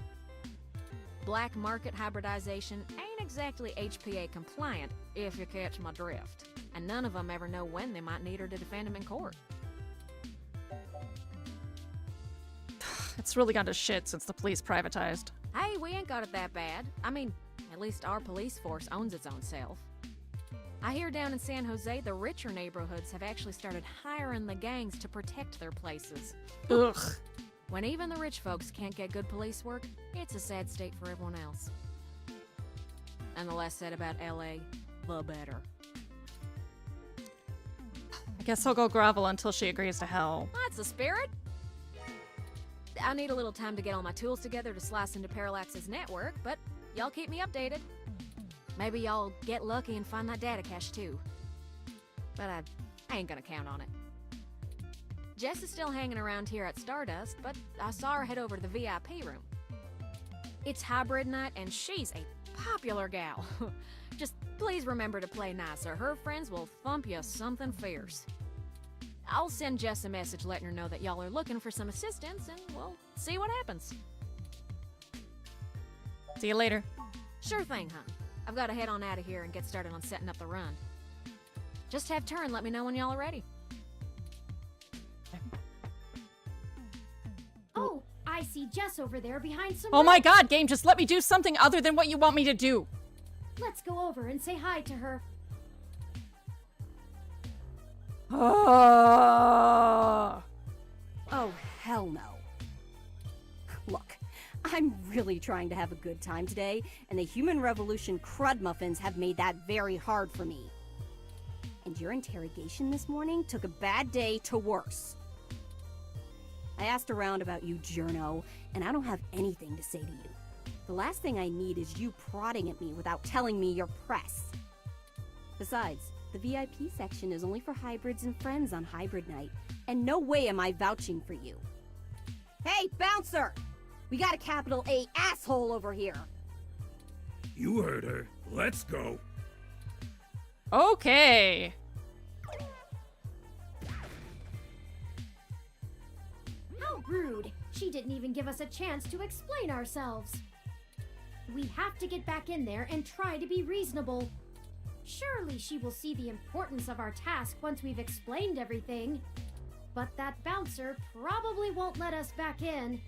Black market hybridization ain't exactly HPA compliant, if you catch my drift. And none of them ever know when they might need her to defend them in court. It's really gone to shit since the police privatized. Hey, we ain't got it that bad. I mean, at least our police force owns its own self. I hear down in San Jose, the richer neighborhoods have actually started hiring the gangs to protect their places. Ugh. When even the rich folks can't get good police work, it's a sad state for everyone else. And the less said about LA, the better. I guess I'll go grovel until she agrees to help. That's the spirit. I need a little time to get all my tools together to slice into Parallax's network, but y'all keep me updated. Maybe y'all get lucky and find that data cache too. But I ain't gonna count on it. Jess is still hanging around here at Stardust, but I saw her head over to the VIP room. It's hybrid night and she's a popular gal. Just please remember to play nice or her friends will thump you something fierce. I'll send Jess a message letting her know that y'all are looking for some assistance and we'll see what happens. See you later. Sure thing, hon. I've got to head on out of here and get started on setting up the run. Just have turn, let me know when y'all are ready. Oh, I see Jess over there behind some... Oh my god, game, just let me do something other than what you want me to do. Let's go over and say hi to her. Oh, hell no. Look, I'm really trying to have a good time today, and the Human Revolution crud muffins have made that very hard for me. And your interrogation this morning took a bad day to worse. I asked around about you, Journo, and I don't have anything to say to you. The last thing I need is you prodding at me without telling me you're press. Besides, the VIP section is only for hybrids and friends on hybrid night, and no way am I vouching for you. Hey, bouncer! We got a capital A asshole over here! You heard her. Let's go. Okay. How rude! She didn't even give us a chance to explain ourselves. We have to get back in there and try to be reasonable. Surely she will see the importance of our task once we've explained everything. But that bouncer probably won't let us back in.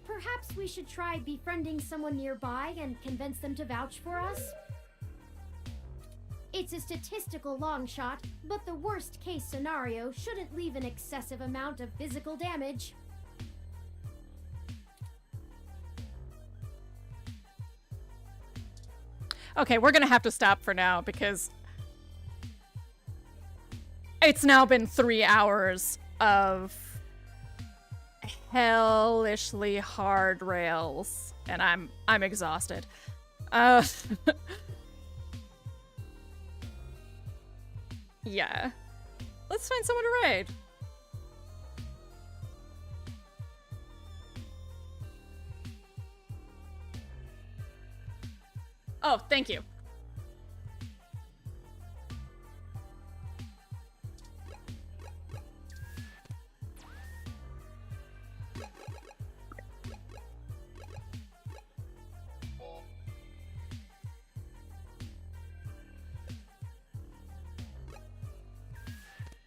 Perhaps we should try befriending someone nearby and convince them to vouch for us? It's a statistical long shot, but the worst case scenario shouldn't leave an excessive amount of physical damage. Okay, we're gonna have to stop for now because it's now been 3 hours of hellishly hard rails, and I'm exhausted. Yeah. Let's find someone to raid. Oh, thank you.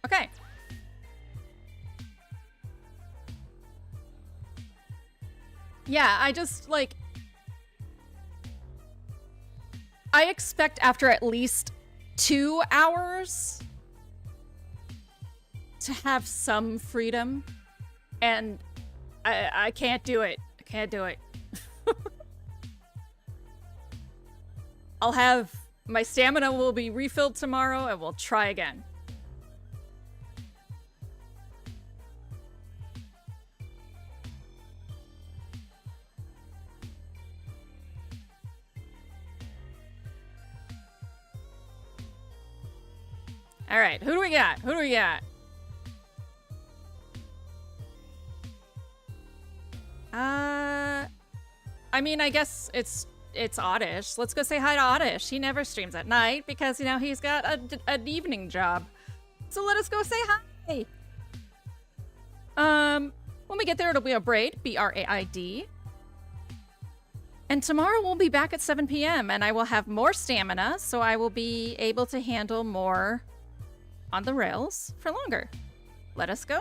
Okay. Yeah, I just, like... I expect after at least 2 hours to have some freedom, and I can't do it. I can't do it. I'll have... My stamina will be refilled tomorrow, and we'll try again. All right, who do we got? Who do we got? I mean, I guess it's Oddish. Let's go say hi to Oddish. He never streams at night because, you know, he's got an evening job. So let us go say hi. When we get there, it'll be a Braid, B-R-A-I-D. And tomorrow we'll be back at 7 p.m. and I will have more stamina, so I will be able to handle more on the rails for longer. Let us go.